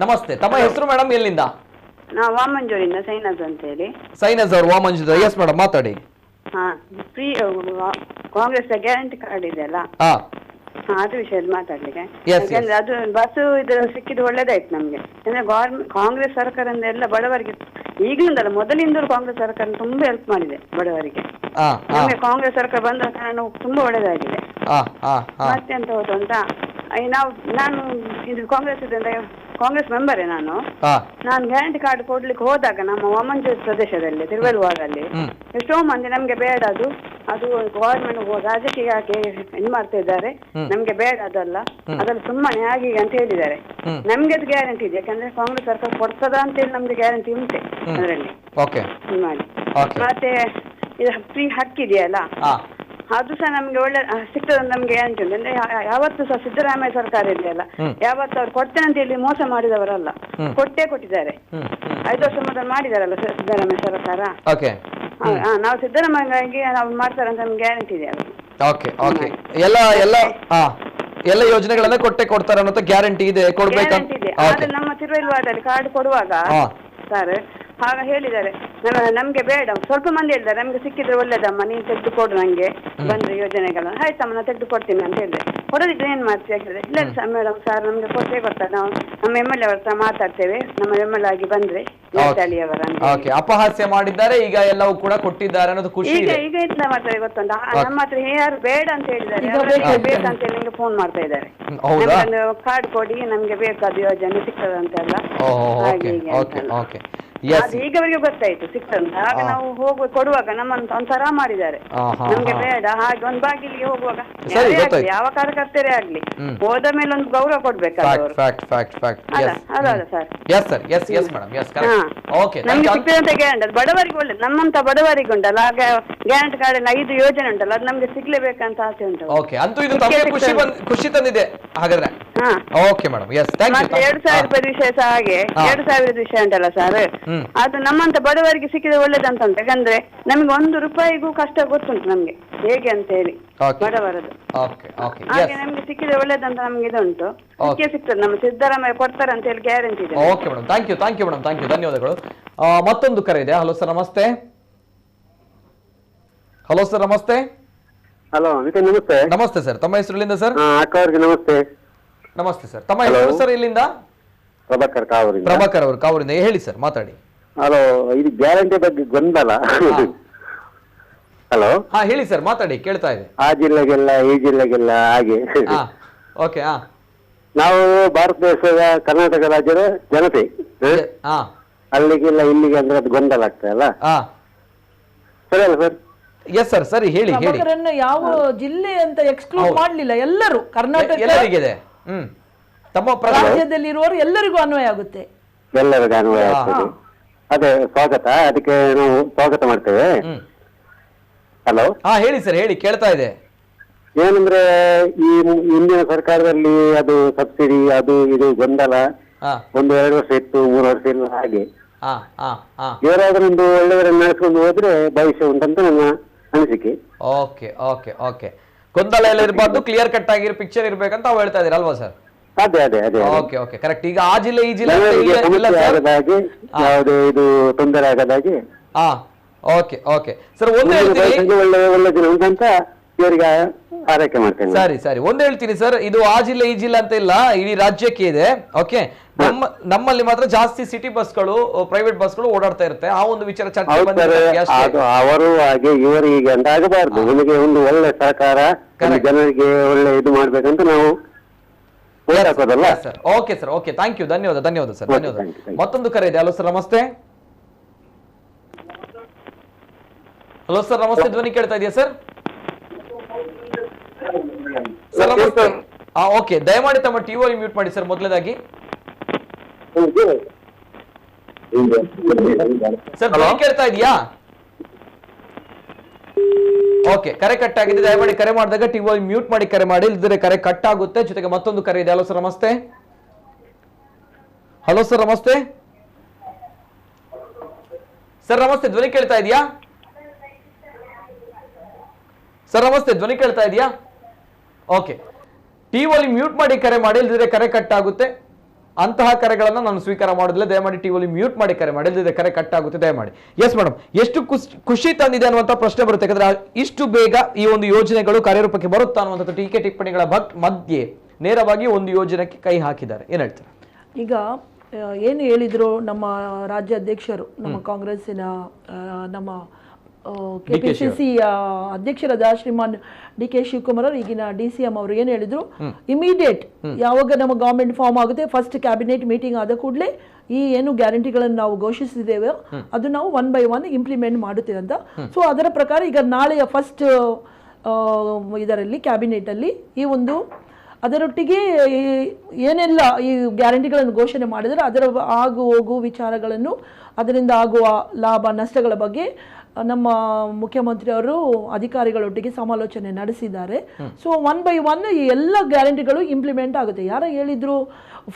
ನಮಸ್ತೆ. ತಮ್ಮ ಹೆಸರು ಮೇಡಮ್ ಎಲ್ಲಿಂದ? ನಾವು ವಾಮಂಜೂರಿಂದ ಸೈನಜ್ ಅಂತ ಹೇಳಿ. ಸೈನಜ್ ಅವರು ವಾಮಂಜೂರ. ಎಸ್ ಮೇಡಮ್, ಮಾತಾಡಿ. ಫ್ರೀ ಕಾಂಗ್ರೆಸ್ ಗ್ಯಾರಂಟಿ ಕಾರ್ಡ್ ಇದೆಯಲ್ಲ, ಅದು ವಿಷಯದಲ್ಲಿ ಮಾತಾಡ್ಲಿಕ್ಕೆ. ಯಾಕಂದ್ರೆ ಅದು ಬಸ್ ಇದು ಸಿಕ್ಕಿದ್ದು ಒಳ್ಳೇದಾಯ್ತು ನಮ್ಗೆ. ಅಂದ್ರೆ ಕಾಂಗ್ರೆಸ್ ಸರ್ಕಾರದಿಂದ ಎಲ್ಲ ಬಡವರಿಗೆ ಈಗಲಿಂದಲ್ಲ, ಮೊದಲಿಂದಲೂ ಕಾಂಗ್ರೆಸ್ ಸರ್ಕಾರ ತುಂಬಾ ಹೆಲ್ಪ್ ಮಾಡಿದೆ ಬಡವರಿಗೆ. ನಮ್ಗೆ ಕಾಂಗ್ರೆಸ್ ಸರ್ಕಾರ ಬಂದ ಕಾರಣ ತುಂಬಾ ಒಳ್ಳೇದಾಗಿದೆ. ಮತ್ತೆ ಎಂತ ಹೋದ ಅಂತ, ನಾನು ಇದು ಕಾಂಗ್ರೆಸ್ ಮೆಂಬರೇ ನಾನು ಗ್ಯಾರಂಟಿ ಕಾರ್ಡ್ ಕೊಡ್ಲಿಕ್ಕೆ ಹೋದಾಗ ನಮ್ಮ ವಾಮಂಜೂರು ಪ್ರದೇಶದಲ್ಲಿ, ತಿರುವೆಲುವಾರಲ್ಲಿ ಎಷ್ಟೋ ಮಂದಿ ನಮ್ಗೆ ಬೇಡ, ಅದು ಗವರ್ಮೆಂಟ್ ರಾಜ್ಯಕ್ಕೆ ಯಾಕೆ ಇದು ಮಾಡ್ತಾ ಇದ್ದಾರೆ, ನಮ್ಗೆ ಬೇಡ ಅದಲ್ಲ, ಅದ್ರಲ್ಲಿ ಸುಮ್ಮನೆ ಆಗಿ ಅಂತ ಹೇಳಿದ್ದಾರೆ. ನಮ್ಗೆ ಅದು ಗ್ಯಾರಂಟಿ ಇದೆ, ಯಾಕಂದ್ರೆ ಕಾಂಗ್ರೆಸ್ ಸರ್ಕಾರ ಕೊಡ್ತದ ಅಂತ ಹೇಳಿ ನಮ್ಗೆ ಗ್ಯಾರಂಟಿ ಉಂಟೆ ಅದರಲ್ಲಿ ಮಾಡಿ. ಮತ್ತೆ ಇದು ಫ್ರೀ ಹಕ್ಕಿದೆಯಲ್ಲ, ಅದು ಸಹ ನಮ್ಗೆ ಒಳ್ಳೆ ಸಿಗ್ತದೆ ನಮ್ಗೆ ಗ್ಯಾರಂಟಿ ಉಂಟು. ಅಂದ್ರೆ ಯಾವತ್ತು ಸಹ ಸಿದ್ದರಾಮಯ್ಯ ಸರ್ಕಾರ ಇದೆಯಲ್ಲ, ಯಾವತ್ತು ಅವ್ರು ಕೊಡ್ತೇನೆ ಅಂತ ಹೇಳಿ ಮೋಸ ಮಾಡಿದವರಲ್ಲ, ಕೊಟ್ಟಿದ್ದಾರೆ. 5 ವರ್ಷ ಮೊದಲು ಮಾಡಿದಾರಲ್ಲ ಸಿದ್ದರಾಮಯ್ಯ ಸರ್ಕಾರ. ನಾವು ಸಿದ್ದರಾಮಯ್ಯಗೆ ನಾವು ಮಾಡ್ತಾರೆ ಅಂತ ನಮ್ಗೆ ಗ್ಯಾರಂಟಿ ಇದೆ. ಎಲ್ಲ ಯೋಜನೆಗಳನ್ನ ಕೊಡ್ತಾರೆ ಅನ್ನೋ ಗ್ಯಾರಂಟಿ ಇದೆ, ಕೊಡ್ಬೇಕಂತ. ಆದ್ರೆ ನಮ್ಮ ತಿರುವೆಲುವಾದಲ್ಲಿ ಕಾರ್ಡ್ ಕೊಡುವಾಗ ಸರ್ ಹಾಗ ಹೇಳಿದ್ದಾರೆ, ನಮ್ಗೆ ಬೇಡ. ಸ್ವಲ್ಪ ಮಂದಿ ಹೇಳಿದ್ದಾರೆ ನಮ್ಗೆ ಸಿಕ್ಕಿದ್ರೆ ಒಳ್ಳೇದಮ್ಮ, ನೀನ್ ತೆಗೆದು ಕೊಡು ನಂಗೆ ಬಂದ್ರೆ ಯೋಜನೆಗಳನ್ನ. ಆಯ್ತಮ್ಮ ನಾನು ತೆಗೆದು ಕೊಡ್ತೀನಿ ಅಂತ ಹೇಳಿದ್ರೆ, ಕೊಡೋದಿದ್ರೆ ಏನ್ ಮಾಡ್ತೀವಿ ಹೇಳಿದ್ರೆ, ಇಲ್ಲ ಮೇಡಮ್ ಸರ್ ನಮ್ಗೆ ಕೊಡ್ತಾರೆ, ನಾವು ನಮ್ಮ MLA ಅವ್ರ ಹತ್ರ ಮಾತಾಡ್ತೇವೆ, ನಮ್ಮ MLA ಆಗಿ ಬಂದ್ರೆ ಅಪಹಾಸ್ಯ ಮಾಡಿದ್ದಾರೆ. ಈಗ ಎಲ್ಲವೂ ಕೂಡ ಕೊಟ್ಟಿದ್ದಾರೆ ಅನ್ನೋದು ಖುಷಿ. ಈಗ ಎಂತ ಮಾಡ್ತಾರೆ ಗೊತ್ತುಂಟ, ನಮ್ಮ ಹತ್ರ ಯಾರು ಬೇಡ ಅಂತ ಹೇಳಿದ್ದಾರೆ, ಬೇಕಂತ ಹೇಳಿ ನಂಗೆ ಫೋನ್ ಮಾಡ್ತಾ ಇದ್ದಾರೆ, ಕಾರ್ಡ್ ಕೊಡಿ ನಮ್ಗೆ ಬೇಕಾದ ಯೋಜನೆ ಸಿಗ್ತದೆ ಅಂತೆಲ್ಲ. ಅದು ಈಗವರೆಗೆ ಗೊತ್ತಾಯ್ತು ಸಿಕ್ತಂತ. ಆಗ ನಾವು ಕೊಡುವಾಗ ನಮ್ಮನ್ನು ಒಂಥರ ಮಾಡಿದ್ದಾರೆ, ನಮ್ಗೆ ಬೇಡ ಹಾಗೆ ಒಂದು ಬಾಗಿಲಿಗೆ ಹೋಗುವಾಗ ಯಾವ ಕಾರ್ಯಕರ್ತರೇ ಆಗ್ಲಿ ಹೋದ ಮೇಲೆ ಒಂದು ಗೌರವ ಕೊಡ್ಬೇಕಲ್ಲ ಅವರು. ನಮ್ಗೆ ಸಿಕ್ತದಂತ ಗ್ಯಾರಂಟಿ ಬಡವರಿಗೆ ಒಳ್ಳೆ, ನಮ್ಮಂತ ಬಡವರಿಗೆ ಉಂಟಲ್ಲ ಗ್ಯಾರಂಟಿ ಕಾರ್ಡ್ 5 ಯೋಜನೆ ಉಂಟಲ್ಲ ಅದು ನಮ್ಗೆ ಸಿಗ್ಲೇಬೇಕಂತ ಆಸೆ ಉಂಟು. ಖುಷಿ ತಂದಿದೆ ಹಾಗಾದ್ರೆ. Okay madam, yes thank you. 2,000 ರೂಪಾಯಿ ವಿಷಯ ಸಹ ಹಾಗೆ 2,000 ವಿಷಯ ಉಂಟಲ್ಲ ಸರ್, ಅದು ನಮ್ಮಂತ ಬಡವರಿಗೆ ಸಿಕ್ಕಿದ್ರೆ ಒಳ್ಳೇದಂತ ಉಂಟು. ಯಾಕಂದ್ರೆ ನಮ್ಗೆ 1 ರೂಪಾಯಿಗೂ ಕಷ್ಟ ಗೊತ್ತುಂಟು ನಮ್ಗೆ ಹೇಗೆ ಅಂತ ಹೇಳಿ ಬಡವರದು. ಹಾಗೆ ನಮ್ಗೆ ಸಿಕ್ಕಿದ್ರೆ ಒಳ್ಳೇದಂತ ನಮ್ಗೆ ಇದುಂಟು, ಸಿಗ್ತದೆ. ನಮ್ಮ ಸಿದ್ದರಾಮಯ್ಯ ಕೊಡ್ತಾರೆ ಅಂತ ಹೇಳಿ ಗ್ಯಾರಂಟಿ ಇದೆ. Okay madam, thank you madam, thank you, ಧನ್ಯವಾದಗಳು. ಮತ್ತೊಂದು ಕರೆ ಇದೆ. ಹಲೋ ಸರ್, ನಮಸ್ತೆ. ಹಲೋ ಸರ್, ನಮಸ್ತೆ. ಹಲೋ ನಮಸ್ತೆ. ನಮಸ್ತೆ ಸರ್, ತಮ್ಮ ಹೆಸರು ಎಲ್ಲಿಂದ ಸರ್? ಅಕ್ಕ ಅವ್ರಿಗೆ ನಮಸ್ತೆ. ನಮಸ್ತೆ ಸರ್, ತಮ್ಮ ಹೆಸರು ಸರ್ ಎಲ್ಲಿಂದ? ಪ್ರಭಾಕರ್ ಕಾವೂರಿಂದ. ಪ್ರಭಾಕರ್ ಅವರು ಕಾವೂರಿಂದ, ಹೇಳಿ ಸರ್, ಮಾತಾಡಿ. ಹಲೋ, ಇದು ಗ್ಯಾರಂಟಿ ಬಗ್ಗೆ ಗೊಂದಲ. ಹಲೋ, ಹಾ ಹೇಳಿ ಸರ್, ಮಾತಾಡಿ, ಕೇಳ್ತಾ ಇದೆ. ಆ ಜಿಲ್ಲೆಗೆಲ್ಲ ಈ ಜಿಲ್ಲೆಗೆಲ್ಲ ಹಾಗೆ. ಓಕೆ, ನಾವು ಭಾರತ ದೇಶದ ಕರ್ನಾಟಕ ರಾಜ್ಯದ ಜನತೆ, ಅಲ್ಲಿಗೆಲ್ಲ ಇಲ್ಲಿಗೆ ಅಂದ್ರೆ ಅದು ಗೊಂದಲ ಆಗ್ತದಲ್ಲ, ಸರಿ ಅಲ್ಲ ಸರ್? ಎಸ್ ಸರ್, ಸರಿ, ಹೇಳಿ ಹೇಳಿ. ಯಾವ ಜಿಲ್ಲೆ ಅಂತ ಎಕ್ಸ್ಕ್ಲೂಡ್ ಮಾಡ್ಲಿಲ್ಲ, ಎಲ್ಲರೂ ಕರ್ನಾಟಕ ಎಲ್ಲರಿಗಿದೆ. ತಮ್ಮ ರಾಜ್ಯದಲ್ಲಿರುವವರು ಎಲ್ಲರಿಗೂ ಅನ್ವಯ ಆಗುತ್ತೆ. ಎಲ್ಲರಿಗೂ ಅನ್ವಯ ಆಗ್ತದೆ. ಅದೇ ಸ್ವಾಗತ, ಅದಕ್ಕೆ ನಾವು ಸ್ವಾಗತ ಮಾಡ್ತೇವೆ. ಹಲೋ, ಹಾ ಹೇಳಿ ಸರ್, ಹೇಳಿ, ಕೇಳ್ತಾ ಇದೆ. ಏನಂದ್ರೆ ಈ ಹಿಂದಿನ ಸರ್ಕಾರದಲ್ಲಿ ಅದು ಸಬ್ಸಿಡಿ ಅದು ಇದು ಗೊಂದಲ, 1-2 ವರ್ಷ ಇತ್ತು, 3 ವರ್ಷ ಇಲ್ಲ, ಹಾಗೆ ಇವರಾದ್ರೂ ಒಂದು ಒಳ್ಳೆಯವರನ್ನು ನಡೆಸ್ಕೊಂಡು ಹೋದ್ರೆ ಭವಿಷ್ಯ ಉಂಟಂತ ನನ್ನ ಅನಿಸಿಕೆ. ಓಕೆ ಓಕೆ ಓಕೆ, ಗೊಂದಲ ಎಲ್ಲ ಇರಬಾರ್ದು, ಕ್ಲಿಯರ್ ಕಟ್ ಆಗಿರೋ ಪಿಕ್ಚರ್ ಇರ್ಬೇಕಂತ ತಾವು ಹೇಳ್ತಾ ಇದೀರ ಅಲ್ವಾ ಸರ್? ಅದೇ ಅದೇ ಅದೇ. Okay okay, correct. ಈಗ ಆ ಜಿಲ್ಲೆ ಈ ಜಿಲ್ಲೆ ಆಗದಾಗೆ, ಯಾವುದೇ ಇದು ತೊಂದರೆ ಆಗದಾಗೆ. ಓಕೆ ಓಕೆ ಸರ್, ಒಂದು ಒಳ್ಳೆ ದಿನ ಉಂಟಂತ ಇವರಿಗೆ ಆರೈಕೆ ಮಾಡ್ತೇನೆ. ಸರಿ ಸರಿ, ಒಂದು ಹೇಳ್ತೀನಿ ಸರ್, ಇದು ಆ ಜಿಲ್ಲೆ ಈ ಜಿಲ್ಲೆ ಅಂತ ಇಲ್ಲ, ಇಡೀ ರಾಜ್ಯಕ್ಕೆ ಇದೆ. ಓಕೆ, ನಮ್ಮಲ್ಲಿ ಮಾತ್ರ ಜಾಸ್ತಿ ಸಿಟಿ ಬಸ್ಗಳು, ಪ್ರೈವೇಟ್ ಬಸ್ಗಳು ಓಡಾಡ್ತಾ ಇರುತ್ತೆ. ಆ ಒಂದು ವಿಚಾರ ಚರ್ಚೆ ಅವರು ಹಾಗೆ ಇವರು ಹೀಗೆ ಅಂತ ಆಗಬಾರ್ದು. ನಮಗೆ ಒಂದು ಒಳ್ಳೆ ಸಹಕಾರ, ಜನರಿಗೆ ಒಳ್ಳೆ ಇದು ಮಾಡ್ಬೇಕಂತ ನಾವು ಓಡಾಕೋದಲ್ಲ sir. Okay sir, okay, thank you, ಧನ್ಯವಾದ ಧನ್ಯವಾದ ಸರ್, ಧನ್ಯವಾದ. ಮತ್ತೊಂದು ಕರೆ ಇದೆ. ಹಲೋ ಸರ್, ನಮಸ್ತೆ. ಹಲೋ ಸರ್, ನಮಸ್ತೆ, ಧ್ವನಿ ಕೇಳ್ತಾ ಇದೆಯಾ ಸರ್? ಸರ್ ನಮಸ್ತೆ. ಓಕೆ, ದಯಮಾಡಿ ತಮ್ಮ ಟಿವಿ ಮ್ಯೂಟ್ ಮಾಡಿ ಸರ್ ಮೊದಲದಾಗಿ. ಸರ್ ಧ್ವನಿ ಕೇಳ್ತಾ ಇದೆಯಾ? ಓಕೆ, ಕರೆ ಕಟ್ ಆಗಿದೆ. ದಯಮಾಡಿ ಕರೆ ಮಾಡಿದಾಗ ಟಿವಿ ಮ್ಯೂಟ್ ಮಾಡಿ ಕರೆ ಮಾಡಿ, ಇಲ್ಲದ್ರೆ ಕರೆ ಕಟ್ ಆಗುತ್ತೆ. ಜೊತೆಗೆ ಮತ್ತೊಂದು ಕರೆ ಇದೆ. ಹಲೋ ಸರ್, ನಮಸ್ತೆ. ಹಲೋ ಸರ್, ನಮಸ್ತೆ. ಸರ್ ನಮಸ್ತೆ, ಧ್ವನಿ ಕೇಳ್ತಾ ಇದೆಯಾ? ಸರ್ ನಮಸ್ತೆ, ಧ್ವನಿ ಕೇಳ್ತಾ ಇದೆಯಾ? ಓಕೆ, ಟಿವಿ ಮ್ಯೂಟ್ ಮಾಡಿ ಕರೆ ಮಾಡಿ, ಇಲ್ಲದ್ರೆ ಕರೆ ಕಟ್ ಆಗುತ್ತೆ. ಅಂತಹ ಕರೆಗಳನ್ನ ನಾನು ಸ್ವೀಕಾರ ಮಾಡೋದಿಲ್ಲ. ದಯಮಾಡಿ ಟಿವಿ ಮ್ಯೂಟ್ ಮಾಡಿ ಕರೆ ಮಾಡಿ, ಇಲ್ಲದ್ರೆ ಕರೆ ಕಟ್ ಆಗುತ್ತೆ. ದಯಮಾಡಿ. ಎಸ್ ಮೇಡಮ್, ಎಷ್ಟು ಖುಷಿ ತಂದಿದೆ ಅನ್ನುವಂಥ ಪ್ರಶ್ನೆ ಬರುತ್ತೆ. ಯಾಕಂದ್ರೆ ಇಷ್ಟು ಬೇಗ ಈ ಒಂದು ಯೋಜನೆಗಳು ಕಾರ್ಯರೂಪಕ್ಕೆ ಬರುತ್ತಾ ಅನ್ನುವಂಥ ಟೀಕೆ ಟಿಪ್ಪಣಿಗಳ ಮಧ್ಯೆ ನೇರವಾಗಿ ಒಂದು ಯೋಜನೆಗೆ ಕೈ ಹಾಕಿದ್ದಾರೆ. ಏನ್ ಹೇಳ್ತಾರೆ? ಈಗ ಏನು ಹೇಳಿದ್ರು ನಮ್ಮ ರಾಜ್ಯ ಅಧ್ಯಕ್ಷರು, ನಮ್ಮ ಕಾಂಗ್ರೆಸ್ಸಿನ ನಮ್ಮ ಕೆಪಿಸಿಸಿ ಅಧ್ಯಕ್ಷರಾದ ಶ್ರೀಮಾನ್ DK ಶಿವಕುಮಾರ್ ಅವರು, ಈಗಿನ DCM ಅವರು ಏನು ಹೇಳಿದ್ರು, ಇಮಿಡಿಯೇಟ್ ಯಾವಾಗ ನಮ್ಮ ಗವರ್ಮೆಂಟ್ ಫಾರ್ಮ್ ಆಗುತ್ತೆ, ಫಸ್ಟ್ ಕ್ಯಾಬಿನೆಟ್ ಮೀಟಿಂಗ್ ಆದ ಕೂಡಲೇ ಈ ಏನು ಗ್ಯಾರಂಟಿಗಳನ್ನು ನಾವು ಘೋಷಿಸಿದ್ದೇವೆ ಅದು ನಾವು 1 by 1 ಇಂಪ್ಲಿಮೆಂಟ್ ಮಾಡುತ್ತೇವೆ ಅಂತ. ಸೊ ಅದರ ಪ್ರಕಾರ ಈಗ ನಾಳೆಯ ಫಸ್ಟ್ ಇದರಲ್ಲಿ ಕ್ಯಾಬಿನೆಟ್ ಅಲ್ಲಿ ಈ ಒಂದು ಅದರೊಟ್ಟಿಗೆ ಏನೆಲ್ಲ ಈ ಗ್ಯಾರಂಟಿಗಳನ್ನು ಘೋಷಣೆ ಮಾಡಿದರೆ ಅದರ ಆಗು ಹೋಗು ವಿಚಾರಗಳನ್ನು, ಅದರಿಂದ ಆಗುವ ಲಾಭ ನಷ್ಟಗಳ ಬಗ್ಗೆ ನಮ್ಮ ಮುಖ್ಯಮಂತ್ರಿ ಅವರು ಅಧಿಕಾರಿಗಳೊಟ್ಟಿಗೆ ಸಮಾಲೋಚನೆ ನಡೆಸಿದ್ದಾರೆ. ಸೊ 1 by 1 ಈ ಎಲ್ಲ ಗ್ಯಾರಂಟಿಗಳು ಇಂಪ್ಲಿಮೆಂಟ್ ಆಗುತ್ತೆ. ಯಾರು ಹೇಳಿದ್ರು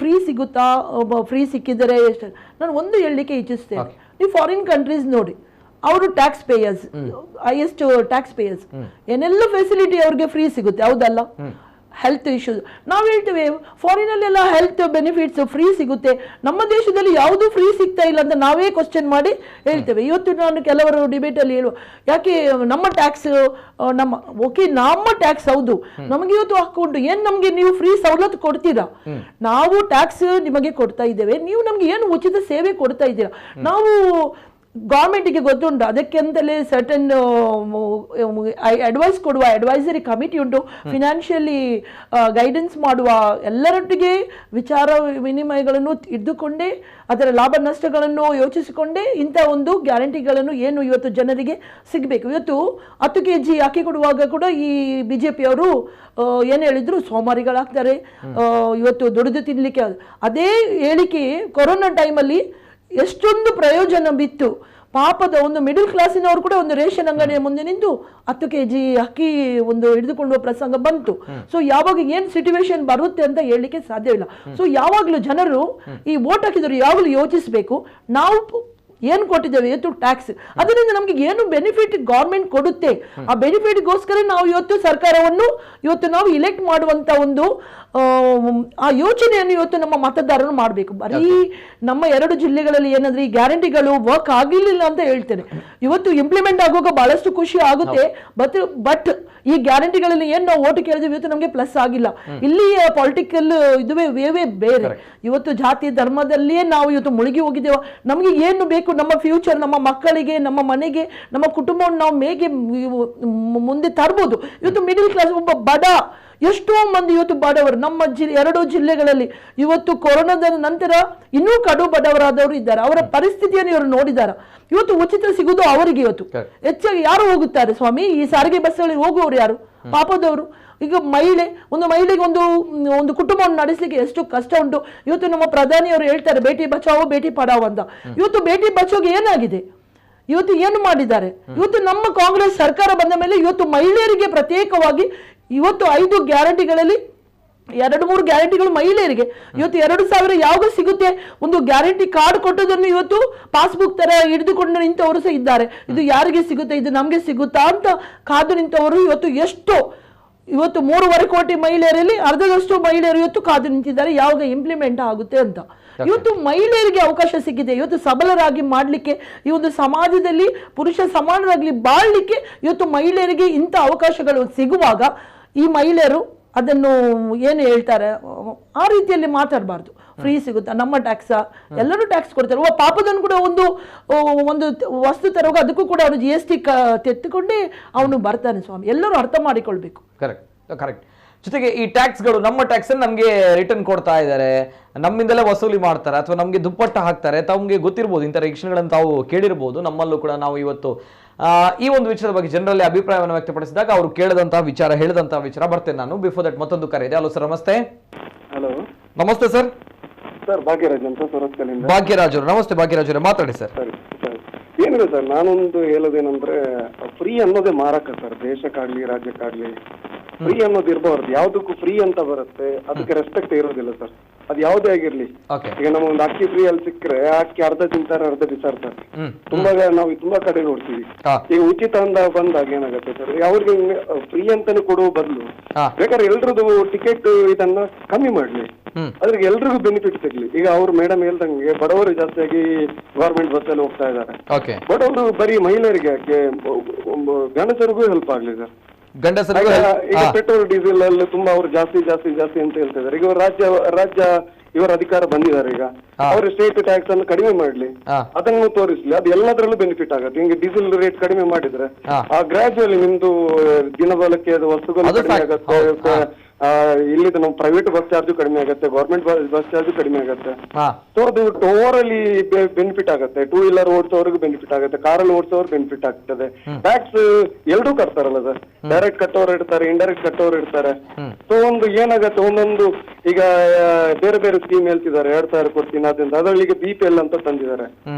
ಫ್ರೀ ಸಿಗುತ್ತಾ, ಫ್ರೀ ಸಿಕ್ಕಿದರೆ ಎಷ್ಟು? ನಾನು ಒಂದು ಹೇಳಲಿಕ್ಕೆ ಇಚ್ಛಿಸ್ತೇನೆ, ನೀವು ಫಾರಿನ್ ಕಂಟ್ರೀಸ್ ನೋಡಿ, ಅವರು tax payers, highest tax payers, ಏನೆಲ್ಲ ಫೆಸಿಲಿಟಿ ಅವ್ರಿಗೆ ಫ್ರೀ ಸಿಗುತ್ತೆ, ಹೌದಲ್ಲ? ಹೆಲ್ತ್ ಇಶ್ಯೂಸ್ ನಾವು ಹೇಳ್ತೇವೆ ಫಾರಿನಲ್ಲೆಲ್ಲ ಹೆಲ್ತ್ ಬೆನಿಫಿಟ್ಸ್ ಫ್ರೀ ಸಿಗುತ್ತೆ, ನಮ್ಮ ದೇಶದಲ್ಲಿ ಯಾವುದೂ ಫ್ರೀ ಸಿಗ್ತಾ ಇಲ್ಲ ಅಂತ ನಾವೇ ಕ್ವಶನ್ ಮಾಡಿ ಹೇಳ್ತೇವೆ. ಇವತ್ತು ನಾನು ಕೆಲವರು ಡಿಬೇಟಲ್ಲಿ ಹೇಳುವ, ಯಾಕೆ ನಮ್ಮ ಟ್ಯಾಕ್ಸ್ ನಮ್ಮ ಟ್ಯಾಕ್ಸ್ ಹೌದು, ನಮಗೆ ಇವತ್ತು ಹಾಕೊಂಡು ಏನು ನಮಗೆ ನೀವು ಫ್ರೀ ಸವಲತ್ತು ಕೊಡ್ತೀರಾ? ನಾವು ಟ್ಯಾಕ್ಸ್ ನಿಮಗೆ ಕೊಡ್ತಾ ಇದ್ದೇವೆ, ನೀವು ನಮಗೆ ಏನು ಉಚಿತ ಸೇವೆ ಕೊಡ್ತಾ ಇದ್ದೀರಾ? ನಾವು ಗೌರ್ಮೆಂಟಿಗೆ ಗೊತ್ತುಂಟು, ಅದಕ್ಕೆಂತಲೇ ಸರ್ಟನ್ ಅಡ್ವೈಸ್ ಕೊಡುವ ಅಡ್ವೈಸರಿ ಕಮಿಟಿ ಉಂಟು, ಫಿನಾನ್ಷಿಯಲಿ ಗೈಡೆನ್ಸ್ ಮಾಡುವ, ಎಲ್ಲರೊಟ್ಟಿಗೆ ವಿಚಾರ ವಿನಿಮಯಗಳನ್ನು ಇದ್ದುಕೊಂಡೇ ಅದರ ಲಾಭ ನಷ್ಟಗಳನ್ನು ಯೋಚಿಸಿಕೊಂಡೇ ಇಂಥ ಒಂದು ಗ್ಯಾರಂಟಿಗಳನ್ನು ಏನು ಇವತ್ತು ಜನರಿಗೆ ಸಿಗಬೇಕು. ಇವತ್ತು 10 kg ಅಕ್ಕಿ ಕೊಡುವಾಗ ಕೂಡ ಈ BJP-ಯವರು ಏನು ಹೇಳಿದ್ರು, ಸೋಮಾರಿಗಳಾಗ್ತಾರೆ, ಇವತ್ತು ದುಡಿದು ತಿನ್ನಲಿಕ್ಕೆ. ಅದೇ ಹೇಳಿಕೆ ಕೊರೋನಾ ಟೈಮಲ್ಲಿ ಎಷ್ಟೊಂದು ಪ್ರಯೋಜನ ಬಿತ್ತು. ಪಾಪದ ಒಂದು ಮಿಡಲ್ ಕ್ಲಾಸಿನವರು ಕೂಡ ಒಂದು ರೇಷನ್ ಅಂಗಡಿಯ ಮುಂದೆ ನಿಂತು 10 kg ಅಕ್ಕಿ ಒಂದು ಹಿಡಿದುಕೊಳ್ಳುವ ಪ್ರಸಂಗ ಬಂತು. ಸೊ ಯಾವಾಗ ಏನ್ ಸಿಚುವೇಶನ್ ಬರುತ್ತೆ ಅಂತ ಹೇಳಲಿಕ್ಕೆ ಸಾಧ್ಯವಿಲ್ಲ. ಸೊ ಯಾವಾಗಲೂ ಜನರು ಈ ವೋಟ್ ಹಾಕಿದ್ರು ಯಾವಾಗಲೂ ಯೋಚಿಸಬೇಕು, ನಾವು ಏನು ಕೊಟ್ಟಿದ್ದೇವೆ ಇವತ್ತು ಟ್ಯಾಕ್ಸ್, ಅದರಿಂದ ನಮ್ಗೆ ಏನು ಬೆನಿಫಿಟ್ ಗೌರ್ಮೆಂಟ್ ಕೊಡುತ್ತೆ, ಆ ಬೆನಿಫಿಟ್ಗೋಸ್ಕರ ನಾವು ಇವತ್ತು ಸರ್ಕಾರವನ್ನು ಇವತ್ತು ನಾವು ಇಲೆಕ್ಟ್ ಮಾಡುವಂತ ಒಂದು ಆ ಯೋಚನೆಯನ್ನು ಇವತ್ತು ನಮ್ಮ ಮತದಾರರು ಮಾಡಬೇಕು. ಬರೀ ನಮ್ಮ 2 ಜಿಲ್ಲೆಗಳಲ್ಲಿ ಏನಂದ್ರೆ ಈ ಗ್ಯಾರಂಟಿಗಳು ವರ್ಕ್ ಆಗಿರ್ಲಿಲ್ಲ ಅಂತ ಹೇಳ್ತೇನೆ. ಇವತ್ತು ಇಂಪ್ಲಿಮೆಂಟ್ ಆಗುವಾಗ ಬಹಳಷ್ಟು ಖುಷಿ ಆಗುತ್ತೆ, ಬಟ್ ಈ ಗ್ಯಾರಂಟಿಗಳಲ್ಲಿ ಏನ್ ನಾವು ಓಟ್ ಕೇಳಿದ್ವಿ ಇವತ್ತು ನಮಗೆ ಪ್ಲಸ್ ಆಗಿಲ್ಲ. ಇಲ್ಲಿ ಪೊಲಿಟಿಕಲ್ ಇದುವೇ ವೇವೇ ಬೇರೆ. ಇವತ್ತು ಜಾತಿ ಧರ್ಮದಲ್ಲಿಯೇ ನಾವು ಇವತ್ತು ಮುಳುಗಿ ಹೋಗಿದ್ದೇವೆ. ನಮಗೆ ಏನು ಬೇಕು, ನಮ್ಮ ಫ್ಯೂಚರ್, ನಮ್ಮ ಮಕ್ಕಳಿಗೆ, ನಮ್ಮ ಮನೆಗೆ, ನಮ್ಮ ಕುಟುಂಬವನ್ನು ನಾವು ಹೇಗೆ ಮುಂದೆ ತರ್ಬೋದು. ಇವತ್ತು ಮಿಡಿಲ್ ಕ್ಲಾಸ್, ಒಬ್ಬ ಬಡ, ಎಷ್ಟೋ ಮಂದಿ ಇವತ್ತು ಬಡವರು ನಮ್ಮ 2 ಜಿಲ್ಲೆಗಳಲ್ಲಿ ಇವತ್ತು ಕೊರೋನಾದ ನಂತರ ಇನ್ನೂ ಕಡು ಬಡವರಾದವರು ಇದ್ದಾರೆ. ಅವರ ಪರಿಸ್ಥಿತಿಯನ್ನು ಇವರು ನೋಡಿದ್ದಾರೆ. ಇವತ್ತು ಉಚಿತ ಸಿಗುವುದು ಅವರಿಗೆ ಇವತ್ತು ಹೆಚ್ಚಾಗಿ ಯಾರು ಹೋಗುತ್ತಾರೆ ಸ್ವಾಮಿ? ಈ ಸಾರಿಗೆ ಬಸ್ಗಳಲ್ಲಿ ಹೋಗುವವರು ಯಾರು? ಪಾಪದವರು. ಈಗ ಒಂದು ಮಹಿಳೆಗೆ ಒಂದು ಕುಟುಂಬವನ್ನು ನಡೆಸಲಿಕ್ಕೆ ಎಷ್ಟು ಕಷ್ಟ ಉಂಟು. ಇವತ್ತು ನಮ್ಮ ಪ್ರಧಾನಿಯವರು ಹೇಳ್ತಾರೆ ಬೇಟಿ ಬಚಾವೋ ಬೇಟಿ ಪಡಾವೋ ಅಂತ. ಇವತ್ತು ಬೇಟಿ ಬಚಾವೋಗೆ ಏನಾಗಿದೆ? ಇವತ್ತು ಏನು ಮಾಡಿದ್ದಾರೆ? ಇವತ್ತು ನಮ್ಮ ಕಾಂಗ್ರೆಸ್ ಸರ್ಕಾರ ಬಂದ ಮೇಲೆ ಇವತ್ತು ಮಹಿಳೆಯರಿಗೆ ಪ್ರತ್ಯೇಕವಾಗಿ ಇವತ್ತು 5 ಗ್ಯಾರಂಟಿಗಳಲ್ಲಿ 2-3 ಗ್ಯಾರಂಟಿಗಳು ಮಹಿಳೆಯರಿಗೆ. ಇವತ್ತು 2,000 ಯಾವಾಗ ಸಿಗುತ್ತೆ? ಒಂದು ಗ್ಯಾರಂಟಿ ಕಾರ್ಡ್ ಕೊಟ್ಟದನ್ನು ಇವತ್ತು ಪಾಸ್ಬುಕ್ ತರ ಹಿಡಿದುಕೊಂಡು ನಿಂತವರು ಸಹ ಇದ್ದಾರೆ. ಇದು ಯಾರಿಗೆ ಸಿಗುತ್ತೆ, ಇದು ನಮ್ಗೆ ಸಿಗುತ್ತಾ ಅಂತ ಕಾದು ನಿಂತವರು ಇವತ್ತು 3.5 ಕೋಟಿ ಮಹಿಳೆಯರಲ್ಲಿ ಅರ್ಧದಷ್ಟು ಮಹಿಳೆಯರು ಇವತ್ತು ಕಾದು ನಿಂತಿದ್ದಾರೆ ಯಾವಾಗ ಇಂಪ್ಲಿಮೆಂಟ್ ಆಗುತ್ತೆ ಅಂತ. ಇವತ್ತು ಮಹಿಳೆಯರಿಗೆ ಅವಕಾಶ ಸಿಕ್ಕಿದೆ. ಇವತ್ತು ಸಬಲರಾಗಿ ಮಾಡಲಿಕ್ಕೆ, ಈ ಒಂದು ಸಮಾಜದಲ್ಲಿ ಪುರುಷ ಸಮಾನರಾಗಲಿ ಬಾಳ್ಲಿಕ್ಕೆ ಇವತ್ತು ಮಹಿಳೆಯರಿಗೆ ಇಂಥ ಅವಕಾಶಗಳು ಸಿಗುವಾಗ ಈ ಮಹಿಳೆಯರು ಅದನ್ನು ಏನು ಹೇಳ್ತಾರೆ ಆ ರೀತಿಯಲ್ಲಿ ಮಾತಾಡಬಾರ್ದು. ಫ್ರೀ ಸಿಗುತ್ತಾ, ನಮ್ಮ ಟ್ಯಾಕ್ಸ, ಎಲ್ಲರೂ ಟ್ಯಾಕ್ಸ್ ಕೊಡ್ತಾರೆ. ಪಾಪದನ್ನು ಕೂಡ ಒಂದು ವಸ್ತು ತರುವಾಗ ಅದಕ್ಕೂ ಕೂಡ ಅವನು GST ತೆತ್ತುಕೊಂಡೇ ಅವನು ಬರ್ತಾನೆ ಸ್ವಾಮಿ. ಎಲ್ಲರೂ ಅರ್ಥ ಮಾಡಿಕೊಳ್ಬೇಕು. ಕರೆಕ್ಟ್. ಜೊತೆಗೆ ಈ ಟ್ಯಾಕ್ಸ್ಗಳು, ನಮ್ಮ ಟ್ಯಾಕ್ಸ್ ನಮಗೆ ರಿಟರ್ನ್ ಕೊಡ್ತಾ ಇದ್ದಾರೆ, ನಮ್ಮಿಂದಲೇ ವಸೂಲಿ ಮಾಡ್ತಾರೆ ಅಥವಾ ನಮಗೆ ದುಪ್ಪಟ್ಟ ಹಾಕ್ತಾರೆ. ತಮಗೆ ಗೊತ್ತಿರ್ಬೋದು, ಇಂಥ ರೀಕ್ಷಣೆಗಳನ್ನು ತಾವು ಕೇಳಿರ್ಬೋದು. ನಮ್ಮಲ್ಲೂ ಕೂಡ ನಾವು ಇವತ್ತು ಈ ಒಂದು ವಿಚಾರದ ಬಗ್ಗೆ ಜನರಲ್ಲಿ ಅಭಿಪ್ರಾಯವನ್ನು ವ್ಯಕ್ತಪಡಿಸಿದಾಗ ಅವರು ಕೇಳಿದಂತಹ ವಿಚಾರ, ಹೇಳಿದಂತಹ ವಿಚಾರ ಬರ್ತೇನೆ ನಾನು. ಬಿಫೋರ್ ದಟ್ ಮತ್ತೊಂದು ಕರೆ ಇದೆ. ಹಲೋ ಸರ್, ನಮಸ್ತೆ. ಹಲೋ, ನಮಸ್ತೆ ಸರ್. ಸರ್ ಭಾಗ್ಯರಾಜ್ ಅಂತ ಸುರತ್ಕಲಿಂದ. ಭಾಗ್ಯರಾಜ್ ಅವರು, ನಮಸ್ತೆ ಭಾಗ್ಯರಾಜ್ ಅವರೇ, ಮಾತಾಡಿ ಸರ್. ಸರಿ ಸರಿ. ಏನಿಲ್ಲ ಸರ್, ನಾನೊಂದು ಹೇಳೋದೇನಂದ್ರೆ ಫ್ರೀ ಅನ್ನೋದೇ ಮಾರಕ ಸರ್. ದೇಶಕ್ಕಾಗ್ಲಿ ರಾಜ್ಯಕ್ಕಾಗ್ಲಿ ಫ್ರೀ ಅನ್ನೋದು ಇರಬಾರ್ದು. ಯಾವ್ದಕ್ಕೂ ಫ್ರೀ ಅಂತ ಬರುತ್ತೆ, ಅದಕ್ಕೆ ರೆಸ್ಪೆಕ್ಟ್ ಇರೋದಿಲ್ಲ ಸರ್. ಅದು ಯಾವುದೇ ಆಗಿರ್ಲಿ. ಈಗ ನಮಗೊಂದು ಅಕ್ಕಿ ಫ್ರೀ ಅಲ್ಲಿ ಸಿಕ್ಕರೆ ಅಕ್ಕಿ ಅರ್ಧ ತಿಂತಾರೆ, ಅರ್ಧ ಬಿಸಾಡ್ತಾರೆ. ನಾವು ತುಂಬಾ ಕಡೆ ನೋಡ್ತೀವಿ. ಈಗ ಉಚಿತ ಅಂತ ಬಂದಾಗ ಏನಾಗುತ್ತೆ ಸರ್, ಅವ್ರಿಗೆ ಫ್ರೀ ಅಂತಾನೆ ಕೊಡುವ ಬದಲು ಬೇಕಾದ್ರೆ ಎಲ್ರದ್ದು ಟಿಕೆಟ್ ಇದನ್ನ ಕಮ್ಮಿ ಮಾಡ್ಲಿ, ಅದ್ರಿಗೆ ಎಲ್ರಿಗೂ ಬೆನಿಫಿಟ್ ಸಿಗ್ಲಿ. ಈಗ ಅವ್ರು ಮೇಡಮ್ ಹೇಳ್ದಂಗೆ ಬಡವರು ಜಾಸ್ತಿಯಾಗಿ ಗವರ್ಮೆಂಟ್ ಬಸ್ ಅಲ್ಲಿ ಹೋಗ್ತಾ ಇದ್ದಾರೆ. ಬಡವರು ಬರೀ ಮಹಿಳೆಯರಿಗೆ, ಗಂಡಸರಿಗೂ ಹೆಲ್ಪ್ ಆಗ್ಲಿ ಸರ್. ಈಗ ಪೆಟ್ರೋಲ್ ಡೀಸೆಲ್ ಅಲ್ಲಿ ತುಂಬಾ ಅವ್ರು ಜಾಸ್ತಿ ಜಾಸ್ತಿ ಜಾಸ್ತಿ ಅಂತ ಹೇಳ್ತಾ ಇದ್ದಾರೆ. ಈಗ ರಾಜ್ಯ ಇವರ ಅಧಿಕಾರ ಬಂದಿದ್ದಾರೆ. ಈಗ ಅವ್ರ ಸ್ಟೇಟ್ ಟ್ಯಾಕ್ಸ್ ಅನ್ನು ಕಡಿಮೆ ಮಾಡ್ಲಿ, ಅದನ್ನು ತೋರಿಸ್ಲಿ, ಅದು ಎಲ್ಲದರಲ್ಲೂ ಬೆನಿಫಿಟ್ ಆಗುತ್ತೆ. ಹಿಂಗೆ ಡೀಸೆಲ್ ರೇಟ್ ಕಡಿಮೆ ಮಾಡಿದ್ರೆ ಆ ಗ್ರಾಜುವಲಿ ನಿಮ್ದು ದಿನಬಳಕೆ ವಸ್ತುಗಳು ಕಡಿಮೆ ಆಗುತ್ತೆ. ಇಲ್ಲಿದು ನಮ್ಮ ಪ್ರೈವೇಟ್ ಬಸ್ ಚಾರ್ಜ್ ಕಡಿಮೆ ಆಗುತ್ತೆ, ಗವರ್ಮೆಂಟ್ ಬಸ್ ಚಾರ್ಜ್ ಕಡಿಮೆ ಆಗುತ್ತೆ. ಸೊ ಅದು ಓವರಲ್ಲಿ ಬೆನಿಫಿಟ್ ಆಗುತ್ತೆ. 2 ವೀಲರ್ ಓಡಿಸೋರ್ಗು ಬೆನಿಫಿಟ್ ಆಗುತ್ತೆ, ಕಾರಲ್ಲಿ ಓಡಿಸೋರು ಬೆನಿಫಿಟ್ ಆಗ್ತದೆ. ಟ್ಯಾಕ್ಸ್ ಎಲ್ಲರೂ ಕಟ್ತಾರಲ್ಲ ಸರ್, ಡೈರೆಕ್ಟ್ ಕಟ್ಟೋರು ಇರ್ತಾರೆ, ಇಂಡೈರೆಕ್ಟ್ ಕಟ್ಟೋರು ಇರ್ತಾರೆ. ಸೊ ಒಂದು ಏನಾಗತ್ತೆ, ಒಂದೊಂದು ಈಗ ಬೇರೆ ಬೇರೆ ಸ್ಕೀಮ್ ಹೇಳ್ತಿದ್ದಾರೆ, 2,000 ಕೊಡ್ತೀನಿ ಅದರಿಂದ, ಅದ್ರಲ್ಲಿ ಈಗ BPL ಅಂತ ತಂದಿದ್ದಾರೆ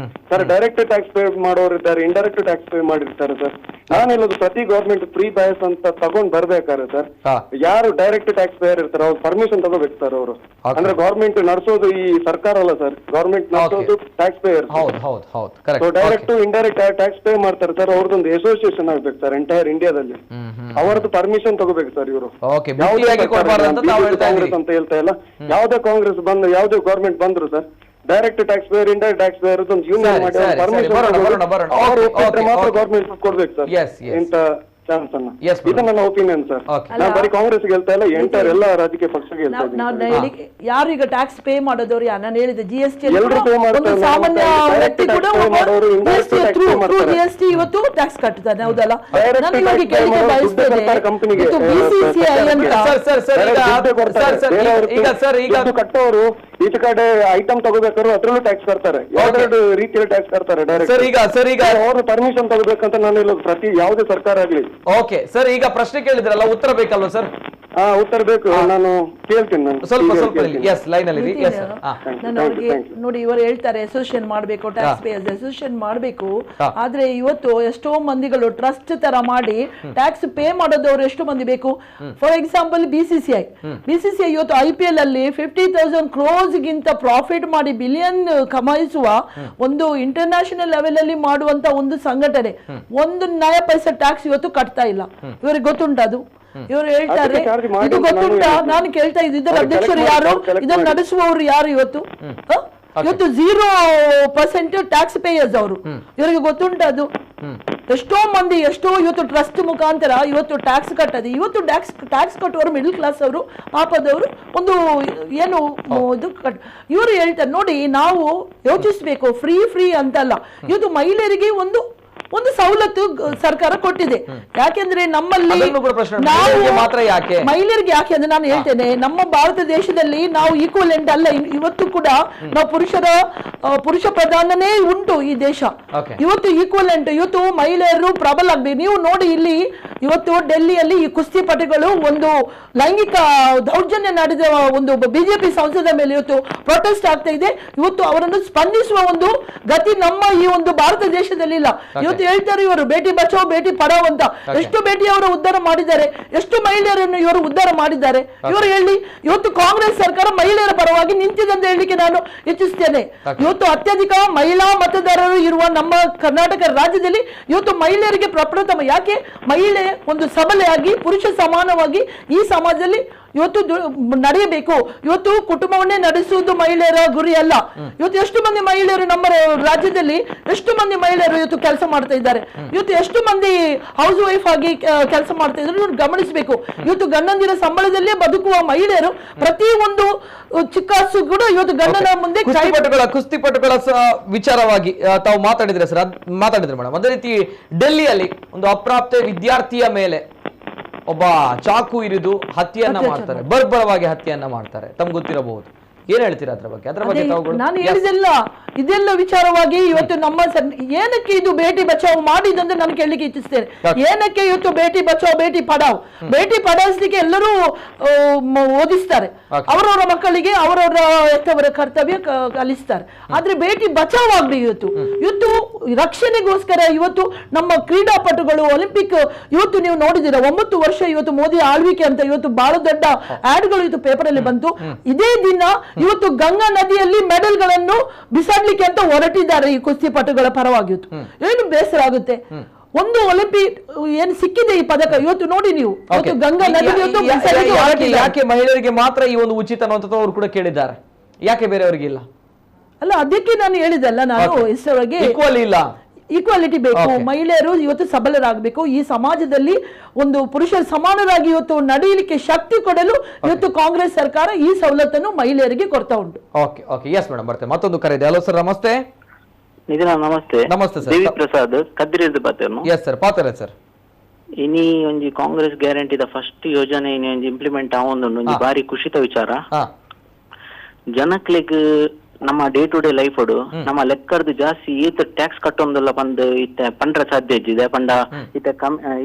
ಸರ್. ಡೈರೆಕ್ಟ್ ಟ್ಯಾಕ್ಸ್ ಪೇ ಮಾಡೋರು ಇದ್ದಾರೆ, ಇಂಡೈರೆಕ್ಟ್ ಟ್ಯಾಕ್ಸ್ ಪೇ ಮಾಡಿರ್ತಾರೆ ಸರ್. ನಾನು ಹೇಳೋದು ಪ್ರತಿ ಗವರ್ಮೆಂಟ್ ಫ್ರೀ ಬ್ಯಾಸ್ ಅಂತ ತಗೊಂಡ್ ಬರ್ಬೇಕಾದ್ರೆ ಸರ್, ಯಾರು ಡೈರೆಕ್ಟ್ ಟ್ಯಾಕ್ಸ್ ಪೇಯರ್ ಇರ್ತಾರೆ ಅವ್ರು ಪರ್ಮಿಷನ್ ತಗೋಬೇಕು ಸರ್. ಅವರು ಅಂದ್ರೆ ಗವರ್ಮೆಂಟ್ ನಡೆಸೋದು ಈ ಸರ್ಕಾರ ಅಲ್ಲ ಸರ್, ಗವರ್ಮೆಂಟ್ ನಡೆಸೋದು tax payer. Direct indirect tax pay ಮಾಡ್ತಾರೆ ಸರ್. ಅವ್ರದ್ದೊಂದು ಅಸೋಸಿಯೇಷನ್ ಆಗ್ಬೇಕು ಸರ್ ಎಂಟೈರ್ ಇಂಡಿಯಾದಲ್ಲಿ. ಅವರದ್ದು ಪರ್ಮಿಷನ್ ತಗೋಬೇಕು ಸರ್ ಇವರು. ಕಾಂಗ್ರೆಸ್ ಅಂತ ಹೇಳ್ತಾ ಇಲ್ಲ, ಯಾವುದೇ ಕಾಂಗ್ರೆಸ್ ಬಂದು ಯಾವುದೇ ಗವರ್ಮೆಂಟ್ ಬಂದ್ರು sir, direct tax pair indirect tax pair ಒಂದು ಯೂನಿಯನ್ ಮಾಡಿ ಪರ್ಮಿಷನ್ ಮಾತ್ರ ಗವರ್ಮೆಂಟ್ ಕೊಡ್ಬೇಕು ಸರ್. ಇಂತ ಚಾನ್ಸ್ ಅನ್ನ. ಇದು ನನ್ನ ಒಪಿನಿಯನ್ ಸರ್. ನಾನು ಬರೀ ಕಾಂಗ್ರೆಸ್ ಗೆಲ್ತಾ ಇಲ್ಲ, ಎಂಟೈರ್ ಎಲ್ಲ ರಾಜಕೀಯ ಪಕ್ಷ ಗೆಲ್ತಾ ಇದ್ದೀನಿ. ಯಾರು ಈಗ ಟ್ಯಾಕ್ಸ್ ಪೇ ಮಾಡೋದವ್ರು ನಾನು ಹೇಳಿದೆ GST ಎಲ್ಲರೂ ಪೇ ಮಾಡ್ತಾರೆ. ಸಾಮಾನ್ಯ ವ್ಯಕ್ತಿ ಕೂಡ GST ಇವತ್ತು ಟ್ಯಾಕ್ಸ್ ಕಟ್ತಾನೆ, ಹೌದಲ್ಲ? ನಾನು ಇವಾಗ ಕೇಳಿಕೆ ಬಯಸ್ತೇನೆ, ಇದು BCCI ಅಂತ ಕಟ್ಟೋರು ಈಚೆ ಕಡೆ ಐಟಮ್ ತಗೋಬೇಕಾದ್ರು ಅದ್ರಲ್ಲೂ ಟ್ಯಾಕ್ಸ್ ಕಟ್ತಾರೆ, ಯಾವ್ದೆರಡು ರೀತಿಯಲ್ಲಿ ಟ್ಯಾಕ್ಸ್ ಕಟ್ತಾರೆ ಡೈರೆಕ್ಟ್. ಅವರು ಪರ್ಮಿಷನ್ ತಗೋಬೇಕಂತ ನಾನು ಹೇಳೋದು, ಪ್ರತಿ ಯಾವುದೇ ಸರ್ಕಾರ ಆಗ್ಲಿ. ಓಕೆ ಸರ್, ಈಗ ಪ್ರಶ್ನೆ ಕೇಳಿದ್ರಲ್ಲ, ಉತ್ತರ ಬೇಕಲ್ವ ಸರ್? ಉತ್ತರ ಬೇಕು, ನಾನು ಕೇಳ್ತೀನಿ. ಸ್ವಲ್ಪ ಲೈನ್ ಅಲ್ಲಿ ನಾನು ಅವ್ರಿಗೆ ನೋಡಿ, ಇವರು ಹೇಳ್ತಾರೆ ಅಸೋಸಿಯೇಷನ್ ಮಾಡಬೇಕು, ಟ್ಯಾಕ್ಸ್ ಪೇಯರ್ಸ್ ಅಸೋಸಿಯೇಷನ್ ಮಾಡಬೇಕು. ಆದ್ರೆ ಇವತ್ತು ಎಷ್ಟೋ ಮಂದಿಗಳು ಟ್ರಸ್ಟ್ ತರ ಮಾಡಿ ಟ್ಯಾಕ್ಸ್ ಪೇ ಮಾಡೋದವ್ರು ಎಷ್ಟು ಮಂದಿ ಬೇಕು? ಫಾರ್ ಎಕ್ಸಾಂಪಲ್ BCCI ಇವತ್ತು IPL ಅಲ್ಲಿ 50,000 crores ಗಿಂತ ಪ್ರಾಫಿಟ್ ಮಾಡಿ ಬಿಲಿಯನ್ ಕಮಾಯಿಸುವ ಒಂದು ಇಂಟರ್ನ್ಯಾಷನಲ್ ಲೆವೆಲ್ ಅಲ್ಲಿ ಮಾಡುವಂತ ಒಂದು ಸಂಘಟನೆ, ಒಂದು ನಯ ಪೈಸೆ ಟ್ಯಾಕ್ಸ್ ಇವತ್ತು ಕಟ್ತಾ ಇಲ್ಲ. ಇವರಿಗೆ ಗೊತ್ತುಂಟ ಅದು? ಇವರು ಹೇಳ್ತಾರೆ ಇದು ಗೊತ್ತುಂಟಾ? ನಾನು ಕೇಳ್ತಾ ಇದ್ದ ಇದರ ಅಧ್ಯಕ್ಷರು ಯಾರು, ಇದನ್ನು ನಡೆಸುವವರು ಯಾರು? ಇವತ್ತು 0% ಟ್ಯಾಕ್ಸ್ ಪೇಯರ್ಸ್ ಅವರು. ಇವರಿಗೆ ಗೊತ್ತುಂಟ ಅದು? ಎಷ್ಟೋ ಮಂದಿ ಇವತ್ತು ಟ್ರಸ್ಟ್ ಮುಖಾಂತರ ಇವತ್ತು ಟ್ಯಾಕ್ಸ್ ಕಟ್ಟದೆ, ಇವತ್ತು ಟ್ಯಾಕ್ಸ್ ಕಟ್ಟುವವರು ಮಿಡಲ್ ಕ್ಲಾಸ್ ಅವರು, ಪಾಪದವರು ಒಂದು ಏನು ಇದು ಇವರು ಹೇಳ್ತಾರೆ ನೋಡಿ, ನಾವು ಯೋಚಿಸ್ಬೇಕು. ಫ್ರೀ ಅಂತಲ್ಲ, ಇವತ್ತು ಮಹಿಳೆಯರಿಗೆ ಒಂದು ಸವಲತ್ತು ಸರ್ಕಾರ ಕೊಟ್ಟಿದೆ. ಯಾಕೆಂದ್ರೆ ನಮ್ಮಲ್ಲಿ ಮಹಿಳೆಯರಿಗೆ ಯಾಕೆ ಅಂದ್ರೆ ನಾನು ಹೇಳ್ತೇನೆ, ನಮ್ಮ ಭಾರತ ದೇಶದಲ್ಲಿ ನಾವು ಈಕ್ವಲೆಂಟ್ ಅಲ್ಲ. ಇವತ್ತು ಕೂಡ ನಾವು ಪುರುಷ ಪ್ರಧಾನನೇ ಉಂಟು ಈ ದೇಶ. ಇವತ್ತು ಈಕ್ವಲೆಂಟ್, ಇವತ್ತು ಮಹಿಳೆಯರು ಪ್ರಬಲ ಆಗ್ಬೇಕು. ನೀವು ನೋಡಿ, ಇಲ್ಲಿ ಇವತ್ತು ಡೆಲ್ಲಿಯಲ್ಲಿ ಈ ಕುಸ್ತಿಪಟುಗಳು ಒಂದು ಲೈಂಗಿಕ ದೌರ್ಜನ್ಯ ನಡೆದ ಒಂದು ಬಿಜೆಪಿ ಸಂಸದ ಮೇಲೆ ಇವತ್ತು ಪ್ರೊಟೆಸ್ಟ್ ಆಗ್ತಾ ಇದೆ. ಇವತ್ತು ಅವರನ್ನು ಸ್ಪಂದಿಸುವ ಒಂದು ಗತಿ ನಮ್ಮ ಈ ಒಂದು ಭಾರತ ದೇಶದಲ್ಲಿ ಇಲ್ಲ. ಇವತ್ತು ಹೇಳ್ತಾರೆ ಇವರು ಬೇಟಿ ಬಚಾವ್ ಬೇಟಿ ಪಡಾವ್ ಅಂತ. ಎಷ್ಟು ಬೇಟಿ ಅವರು ಉದ್ಧಾರ ಮಾಡಿದ್ದಾರೆ, ಎಷ್ಟು ಮಹಿಳೆಯರನ್ನು ಇವರು ಉದ್ಧಾರ ಮಾಡಿದ್ದಾರೆ. ಇವರು ಹೇಳಿ, ಇವತ್ತು ಕಾಂಗ್ರೆಸ್ ಸರ್ಕಾರ ಮಹಿಳೆಯರ ಪರವಾಗಿ ನಿಂತಿದೆ ಅಂತ ಹೇಳಲಿಕ್ಕೆ ನಾನು ಇಚ್ಛಿಸ್ತೇನೆ. ಇವತ್ತು ಅತ್ಯಧಿಕ ಮಹಿಳಾ ಮತದಾರರು ಇರುವ ನಮ್ಮ ಕರ್ನಾಟಕ ರಾಜ್ಯದಲ್ಲಿ ಇವತ್ತು ಮಹಿಳೆಯರಿಗೆ ಪ್ರಪ್ರಥಮ. ಯಾಕೆ? ಮಹಿಳೆ ಒಂದು ಸಬಲೆಯಾಗಿ ಪುರುಷ ಸಮಾನವಾಗಿ ಈ ಸಮಾಜದಲ್ಲಿ ಇವತ್ತು ನಡೆಯಬೇಕು. ಇವತ್ತು ಕುಟುಂಬವನ್ನೇ ನಡೆಸುವುದು ಮಹಿಳೆಯರ ಗುರಿ ಅಲ್ಲ. ಇವತ್ತು ಎಷ್ಟು ಮಂದಿ ಮಹಿಳೆಯರು ನಮ್ಮ ರಾಜ್ಯದಲ್ಲಿ, ಎಷ್ಟು ಮಂದಿ ಮಹಿಳೆಯರು ಇವತ್ತು ಕೆಲಸ ಮಾಡ್ತಾ ಇದ್ದಾರೆ, ಇವತ್ತು ಎಷ್ಟು ಮಂದಿ ಹೌಸ್ ವೈಫ್ ಆಗಿ ಕೆಲಸ ಮಾಡ್ತಾ ಇದ್ದಾರೆ ಗಮನಿಸಬೇಕು. ಇವತ್ತು ಗಂಡಂದಿರ ಸಂಬಳದಲ್ಲೇ ಬದುಕುವ ಮಹಿಳೆಯರು ಪ್ರತಿ ಒಂದು ಚಿಕ್ಕಾಸು ಕೂಡ ಇವತ್ತು ಗಂಡನ ಮುಂದೆ ಕುಸ್ತಿಪಟುಗಳ ವಿಚಾರವಾಗಿ ತಾವು ಮಾತಾಡಿದ್ರೆ ಸರ್, ಮಾತಾಡಿದ್ರೆ ಮೇಡಮ್, ಅದೇ ರೀತಿ ಡೆಲ್ಲಿಯಲ್ಲಿ ಒಂದು ಅಪ್ರಾಪ್ತ ವಿದ್ಯಾರ್ಥಿಯ ಮೇಲೆ ಒಬ್ಬ ಚಾಕು ಇರಿದು ಹತ್ಯೆಯನ್ನ ಮಾಡ್ತಾರೆ, ಬರ್ಬರವಾಗಿ ಹತ್ಯೆಯನ್ನ ಮಾಡ್ತಾರೆ. ತಮ್ಗೆ ಗೊತ್ತಿರಬಹುದು, ಏನ್ ಹೇಳ್ತೀರಾ ಅದ್ರ ಬಗ್ಗೆ? ನಾನು ಹೇಳಿದೆಲ್ಲ ಇದೆಲ್ಲ ವಿಚಾರವಾಗಿ ಇವತ್ತು ನಮ್ಮ ಏನಕ್ಕೆ ಇದು ಬೇಟಿ ಬಚಾವ್ ಮಾಡಿದಂತ ನಾನು ಕೇಳಲಿಕ್ಕೆ ಇಚ್ಛಿಸ್ತೇನೆ. ಏನಕ್ಕೆ ಇವತ್ತು ಬೇಟಿ ಬಚಾವ್ ಬೇಟಿ ಪಡಾವ್, ಬೇಟಿ ಪಡಾಯಿಸ್ಲಿಕ್ಕೆ ಎಲ್ಲರೂ ಓದಿಸ್ತಾರೆ, ಅವರವರ ಮಕ್ಕಳಿಗೆ ಅವರವರ ಕರ್ತವ್ಯ ಕಲಿಸ್ತಾರೆ. ಆದ್ರೆ ಬೇಟಿ ಬಚಾವ್ ಆಗ್ಬೇಕು. ಇವತ್ತು ರಕ್ಷಣೆಗೋಸ್ಕರ ಇವತ್ತು ನಮ್ಮ ಕ್ರೀಡಾಪಟುಗಳು ಒಲಿಂಪಿಕ್ ಇವತ್ತು ನೀವು ನೋಡಿದಿರ 9 ವರ್ಷ ಇವತ್ತು ಮೋದಿ ಆಳ್ವಿಕೆ ಅಂತ ಇವತ್ತು ಬಹಳ ದೊಡ್ಡ ಆಡ್ಗಳು ಇವತ್ತು ಪೇಪರ್ ಅಲ್ಲಿ ಬಂತು. ಇದೇ ದಿನ ಇವತ್ತು ಗಂಗಾ ನದಿಯಲ್ಲಿ ಮೆಡಲ್ ಗಳನ್ನು ಬಿಸಾಡ್ಲಿಕ್ಕೆ ಅಂತ ಹೊರಟಿದ್ದಾರೆ ಈ ಕುಸ್ತಿಪಟುಗಳ ಪರವಾಗಿ. ಏನು ಬೇಸರ ಆಗುತ್ತೆ. ಒಂದು ಒಲಿಂಪಿಕ್ ಏನು ಸಿಕ್ಕಿದೆ ಈ ಪದಕ ಇವತ್ತು ನೋಡಿ ನೀವು, ಗಂಗಾ ನದಿ ಯಾಕೆ ಮಹಿಳೆಯರಿಗೆ ಮಾತ್ರ ಈ ಒಂದು ಉಚಿತ ಅನ್ನುವಂಥದ್ದು ಅವರು ಕೂಡ ಕೇಳಿದ್ದಾರೆ, ಯಾಕೆ ಬೇರೆಯವರಿಗೆ ಇಲ್ಲ? ಅಲ್ಲ, ಅದಕ್ಕೆ ನಾನು ಹೇಳಿದಲ್ಲ, ನಾನು ಇಷ್ಟರೊಳಗೆ ಈಕ್ವಾಲಿಟಿ ಬೇಕು. ಮಹಿಳೆಯರು ಇವತ್ತು ಸಬಲರಾಗಬೇಕು. ಈ ಸಮಾಜದಲ್ಲಿ ಒಂದು ಪುರುಷರ ಸಮಾನರಾಗಿ ಇವತ್ತು ನಡೆಯಲಿಕ್ಕೆ ಶಕ್ತಿ ಕೊಡಲು ಇವತ್ತು ಕಾಂಗ್ರೆಸ್ ಸರ್ಕಾರ ಈ ಸವಲತ್ತನ್ನು ಮಹಿಳೆಯರಿಗೆ ಕೊಡ್ತಾ ಉಂಟು. ಓಕೆ ಓಕೆ, ಎಸ್ ಮೇಡಮ್, ಬರ್ತೇನೆ. ಮತ್ತೊಂದು ಕರೆ ಇದೆ. ಹಲೋ ಸರ್, ನಮಸ್ತೆ. ನಮಸ್ತೆ. ನಮಸ್ತೆ ಸರ್. ದೇವಿ ಪ್ರಸಾದ್ ಕದ್ರಿದ ಪಾತೆರ್ನು. ಎಸ್ ಸರ್, ಪಾತೆರ ಸರ್. ಇನಿ ಒಂಜಿ ಕಾಂಗ್ರೆಸ್ ಗ್ಯಾರಂಟಿದ ಫಸ್ಟ್ ಯೋಜನೆ ಇನಿ ಒಂಜಿ ಇಂಪ್ಲಿಮೆಂಟ್ ಆವೊಂದುಂಡು ಒಂಜಿ ಬಾರಿ ಖುಷಿತ ವಿಚಾರ. ಜನಕ್ಲೆಗ್ ನಮ್ಮ ಡೇ ಟು ಡೇ ಲೈಫ್ ನಮ್ಮ ಲೆಕ್ಕರ್ದು ಜಾಸ್ತಿ ಈತ ಟ್ಯಾಕ್ಸ್ ಕಟ್ಟೊಂದಲ್ಲ ಬಂದ್ ಇತ್ತ ಪಂಡ್ರ ಸಾಧ್ಯ ಇದ್ದಿದೆ ಪಂಡ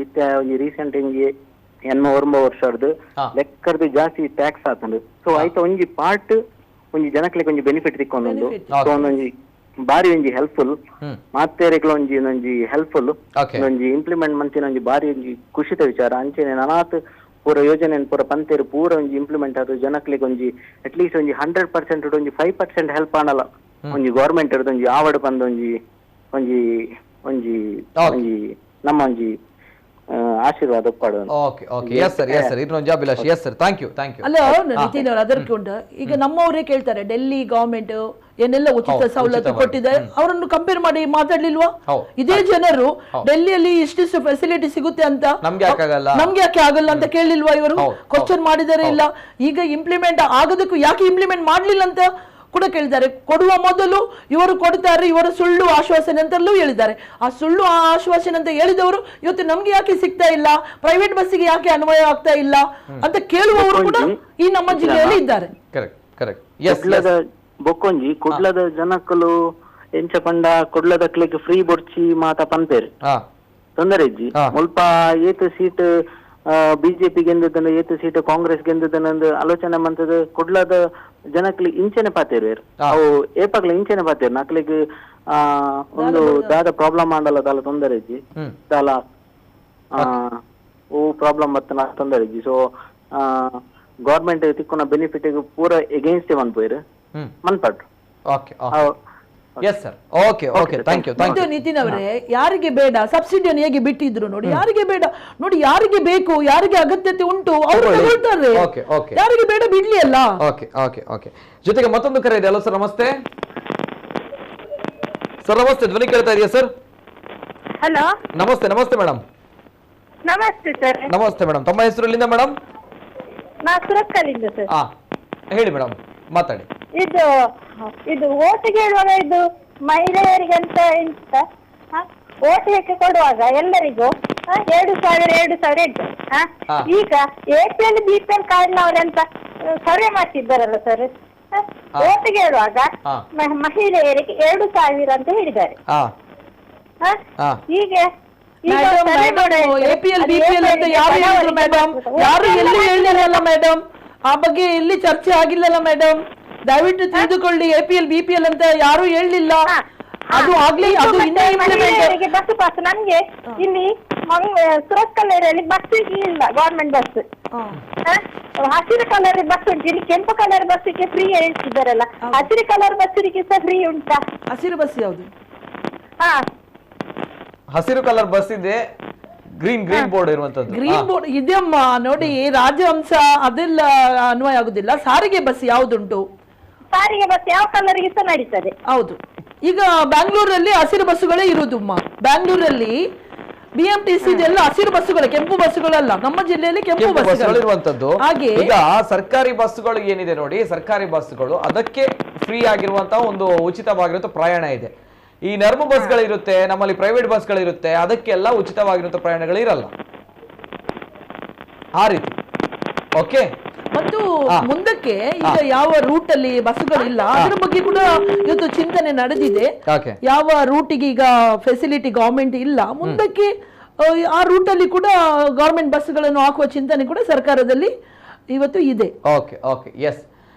ಇತ್ತ ಈ ರೀಸೆಂಟ್ ಹಿಂಗೆ 8 ವರ್ಷದ್ದು ಲೆಕ್ಕರ್ದು ಜಾಸ್ತಿ ಟ್ಯಾಕ್ಸ್ ಆತಂಡು. ಸೊ ಆಯ್ತ ಒಂಜಿ ಪಾರ್ಟ್ ಒಂಜಿ ಜನಕ್ಲೆಗ್ ಒಂಜಿ ಬೆನಿಫಿಟ್ ತಿಕ್ಕೊಂದು. ಸೊ ಒಂದೊಂಜಿ ಬಾರಿ ಒಂಜಿ ಹೆಲ್ಪ್ಫುಲ್ ಮಾತೇರೆಗ್ಲ ಒಂಜಿ ಹೆಲ್ಪ್ಫುಲ್ ಒಂಜಿ ಇಂಪ್ಲಿಮೆಂಟ್ ಮಂತಿನ ಒಂಜಿ ಬಾರಿ ಒಂಜಿ ಖುಷಿತ ವಿಚಾರ. ಅಂಚೆನೆ ನನಾತ್ ಪೂರ ಯೋಜನೆ ಪೂರ ಪಂತೇರು ಪೂರ ಒಂಜಿ ಇಂಪ್ಲಿಮೆಂಟ್ ಆದ ಜನಕ್ಲೆಗ್ ಒಂಜಿ ಅಟ್ಲೀಸ್ಟ್ ಒಂಜಿ 100% ಒಂಜಿ 5% ಹೆಲ್ಪ್ ಆನಲ್ಲ ಒಂಜಿ ಗೌರ್ಮೆಂಟ್ ಇರೋದು ಒಂಜಿ ಆವಡ್ ಬಂದ ಒಂಜಿ ಒಂಜಿ ಒಂಜಿ ಒಂಜಿ ನಮ್ಮ ಒಂಜಿ ಆಶೀರ್ವಾದ ಕೊಡು. Okay okay yes sir yes sir ಇನ್ನೊಂದು Abhilash yes sir thank you ಅಲ್ಲ ನಿತಿನ್ ಅವರು ಅದಕ್ಕೊಂದು ಈಗ ನಮ್ಮವರೇ ಕೇಳ್ತಾರೆ ಡೆಲ್ಲಿ ಗವರ್ಮೆಂಟ್ ಏನೆಲ್ಲ ಉಚಿತ ಸವಲತ್ತು ಕೊಟ್ಟಿದೆ ಅವರನ್ನು ಕಂಪೇರ್ ಮಾಡಿ ಮಾತಾಡ್ಲಿಲ್ವಾ? ಇದೇ ಜನರು ಡೆಲ್ಲಿಯಲ್ಲಿ ಇಷ್ಟಿಷ್ಟು ಫೆಸಿಲಿಟಿ ಸಿಗುತ್ತೆ ಅಂತ ನಮ್ಗೆ ಯಾಕೆ ಆಗಲ್ಲ ಅಂತ ಕೇಳಲಿಲ್ವಾ? ಇವರು ಕ್ವಶನ್ ಮಾಡಿದರೆ ಇಲ್ಲ. ಈಗ ಇಂಪ್ಲಿಮೆಂಟ್ ಆಗೋದಕ್ಕೂ ಯಾಕೆ ಇಂಪ್ಲಿಮೆಂಟ್ ಮಾಡ್ಲಿಲ್ಲ ಅಂತ ಕೂಡ ಕೇಳಿದ್ದಾರೆ. ಕೊಡುವ ಮೊದಲು ಇವರು ಕೊಡ್ತಾರೆ, ಇವರು ಸುಳ್ಳು ಆಶ್ವಾಸನೆ ಅಂತೆಲ್ಲೂ ಹೇಳಿದ್ದಾರೆ. ಆ ಸುಳ್ಳು ಆಶ್ವಾಸನೆ ಅಂತ ಹೇಳಿದವರು ಇವತ್ತು ನಮ್ಗೆ ಯಾಕೆ ಸಿಗ್ತಾ ಇಲ್ಲ, ಪ್ರೈವೇಟ್ ಬಸ್ಸಿಗೆ ಯಾಕೆ ಅನ್ವಯ ಆಗ್ತಾ ಇಲ್ಲ ಅಂತ ಕೇಳುವವರು ಕೂಡ ಈ ನಮ್ಮ ಜಿಲ್ಲೆಯಲ್ಲಿ ಇದ್ದಾರೆ. ಬೊಕ್ಕೊಂಜಿ ಕುಡ್ಲದ ಜನಕ್ಕಲು ಎಂಚ ಪಂಡ ಕುಡ್ಲದ ಕ್ಲಿಕ್ ಫ್ರೀ ಬೊಡ್ಚಿ ಮಾತ ಪನ್ಪೇರು ತೊಂದರೆ ಇಜ್ಜಿ ಮುಲ್ಪ ಏತು ಸೀಟ್ ಬಿಜೆಪಿ ಗೆಂದದನ್ನ ಏತು ಸೀಟ್ ಕಾಂಗ್ರೆಸ್ ಗೆಂದದನ್ನೊಂದು ಆಲೋಚನೆ ಮಂತದ ಕುಡ್ಲದ ಜನಕ್ಲಿ ಇಂಚನೆ ಪಾತೇರು ಅವು ಏಪಕ್ಲ ಇಂಚನೆ ಪಾತೇರು ನಕ್ಲಿಗ್ ಒಂದು ದಾದ ಪ್ರಾಬ್ಲಮ್ ಮಾಡಲ್ಲ ದಾಲ ತೊಂದರೆ ಇಜ್ಜಿ ದಾಲ ಓ ಪ್ರಾಬ್ಲಮ್ ಮತ್ತ ನಾ ತೊಂದರೆ ಇಜ್ಜಿ. ಸೊ ಗೌರ್ಮೆಂಟ್ ತಿಕ್ಕುನ ಬೆನಿಫಿಟ್ ಪೂರ ಎಗೇನ್ಸ್ಟ್ ಮನ್ಪೋಯ್ರು ಮನ್ಪಡ್ರು. Okay yes sir okay okay thank you thank you. Nitin ಅವರೇ, ಯಾರಿಗೆ ಬೇಡ ಸಬ್ಸಿಡಿಯನ್ನು ಹೇಗೆ ಬಿಟ್ಟಿದ್ರು ನೋಡಿ, ಯಾರಿಗೆ ಬೇಡ ನೋಡಿ, ಯಾರಿಗೆ ಬೇಕು ಯಾರಿಗೆ ಅಗತ್ಯತೆ ಉಂಟು ಅವರು ತಗೊಳ್ತಾರೆ, ಯಾರಿಗೆ ಬೇಡ ಬಿಡ್ಲಿ ಅಲ್ಲ. ಓಕೆ ಓಕೆ ಓಕೆ ಜೊತೆಗೆ ಮತ್ತೊಂದು ಕರೆ ಇದೆ. ಹಲೋ ಸರ್ ನಮಸ್ತೆ. ಸರ್ ನಮಸ್ತೆ, ಧ್ವನಿ ಕೇಳ್ತಾ ಇದೆಯಾ ಸರ್? ಹಲೋ ನಮಸ್ತೆ ನಮಸ್ತೆ ಮೇಡಮ್. ನಮಸ್ತೆ ಸರ್. ನಮಸ್ತೆ ಮೇಡಮ್, ತಮ್ಮ ಹೆಸರು ಎಲ್ಲಿಂದ ಮೇಡಮ್? ನಾ ಸುರತ್ಕಲ್ಲಿಂದ ಸರ್. ಹೇಳಿ ಮೇಡಮ್, ಮಾತಾಡಿ. ಇದು ಓಟಿಗೆ ಹೇಳುವಾಗ ಇದು ಮಹಿಳೆಯರಿಗಂತ ಎಂತ ಓಟಿಗೆ ಕೊಡುವಾಗ ಎಲ್ಲರಿಗೂ 2,000 ಇತ್ತು. ಈಗ APL BPL ಕಾರ್ಡ್ನವರೆಂತ ಸರ್ವೆ ಮಾಡ್ತಿದ್ದಾರಲ್ಲ ಸರ್, ಓಟಿಗೆ ಹೇಳುವಾಗ ಮಹಿಳೆಯರಿಗೆ 2,000 ಅಂತ ಹೇಳಿದ್ದಾರೆ. ಹೀಗೆ APL BPL ಅಂತ ಯಾರು ಹೇಳಿದ್ರು ಮೇಡಮ್? ಯಾರು ಎಲ್ಲಿ ಹೇಳಿರಲ್ಲ ಮೇಡಮ್, ಆ ಬಗ್ಗೆ ಎಲ್ಲಿ ಚರ್ಚೆ ಆಗಿಲ್ಲಲ್ಲ ಮೇಡಮ್. ದಯವಿಟ್ಟು ತಿಳಿದುಕೊಳ್ಳಿ, APL BPL ಅಂತ ಯಾರು ಹೇಳಲಿಲ್ಲ. ಅದು ಆಗ್ಲಿ, ಅದು ಇನ್ನೂ ಇಂಪ್ಲಿಮೆಂಟ್. ಬಸ್ ಪಾಸ್ ನಮ್ಗೆ ಇಲ್ಲಿ ಸುರತ್ಕಲ್ಲೇರಲ್ಲಿ ಬಸ್ ಇಲ್ಲ, ಗವರ್ಮೆಂಟ್ ಬಸ್. ಹಸಿರು ಕಲರ್ ಬಸ್ ಉಂಟು, ಇಲ್ಲಿ ಕೆಂಪು ಕಲರ್ ಬಸ್ಸಿಗೆ ಫ್ರೀ ಹೇಳ್ತಿದ್ದಾರಲ್ಲ, ಹಸಿರು ಕಲರ್ ಬಸ್ಸಿಗೆ ಸಹ ಫ್ರೀ ಉಂಟಾ? ಹಸಿರು ಬಸ್ ಯಾವುದು? ಹಸಿರು ಕಲರ್ ಬಸ್ ಇದೆ, ಗ್ರೀನ್ ಬೋರ್ಡ್ ಇರುವಂತದ್ದು. ಗ್ರೀನ್ ಬೋರ್ಡ್ ಇದೆಯಮ್ಮ ನೋಡಿ, ರಾಜಹಂಸ ಅದೆಲ್ಲ ಅನ್ವಯ ಆಗುದಿಲ್ಲ. ಸಾರಿಗೆ ಬಸ್ ಯಾವ್ದುಂಟು? ಸಾರಿಗೆ ಬಸ್ ಯಾವ ಕಲರ್ಗೆ ಸಹ ನಡೀತದೆ. ಹೌದು, ಈಗ ಬ್ಯಾಂಗ್ಳೂರಲ್ಲಿ ಹಸಿರು ಬಸ್ಸುಗಳೇ ಇರುವುದಮ್ಮ. ಬ್ಯಾಂಗ್ಳೂರಲ್ಲಿ BMTC ಎಲ್ಲ ಹಸಿರು ಬಸ್ಸುಗಳು, ಕೆಂಪು ಬಸ್ಸುಗಳಲ್ಲ. ನಮ್ಮ ಜಿಲ್ಲೆಯಲ್ಲಿ ಕೆಂಪು ಬಸ್ಸುಗಳು ಇರುವಂತದ್ದು. ಈಗ ಸರ್ಕಾರಿ ಬಸ್ಸುಗಳು ಏನಿದೆ ನೋಡಿ, ಸರ್ಕಾರಿ ಬಸ್ಸುಗಳು ಅದಕ್ಕೆ ಫ್ರೀ ಆಗಿರುವಂತಹ ಒಂದು ಉಚಿತವಾಗಿರುವಂತಹ ಪ್ರಯಾಣ ಇದೆ. ಈ ನರ್ಮ ಬಸ್ಗಳಿರುತ್ತೆ, ನಮ್ಮಲ್ಲಿ ಪ್ರೈವೇಟ್ ಬಸ್ಗಳಿರುತ್ತೆ, ಅದಕ್ಕೆಲ್ಲ ಉಚಿತವಾಗಿರುವಂತಹ ಪ್ರಯಾಣಗಳಿರಲ್ಲ ಆ ರೀತಿ. ಓಕೆ, ಮತ್ತು ಮುಂದಕ್ಕೆ ಈಗ ಯಾವ ರೂಟ್ ಅಲ್ಲಿ ಬಸ್ಸುಗಳಿಲ್ಲ ಅದ್ರ ಬಗ್ಗೆ ಕೂಡ ಇವತ್ತು ಚಿಂತನೆ ನಡೆದಿದೆ. ಯಾವ ರೂಟಿಗೆ ಈಗ ಫೆಸಿಲಿಟಿ ಗವರ್ಮೆಂಟ್ ಇಲ್ಲ, ಮುಂದಕ್ಕೆ ಆ ರೂಟ್ ಅಲ್ಲಿ ಕೂಡ ಗವರ್ಮೆಂಟ್ ಬಸ್ಗಳನ್ನು ಹಾಕುವ ಚಿಂತನೆ ಕೂಡ ಸರ್ಕಾರದಲ್ಲಿ ಇವತ್ತು ಇದೆ. Okay okay S.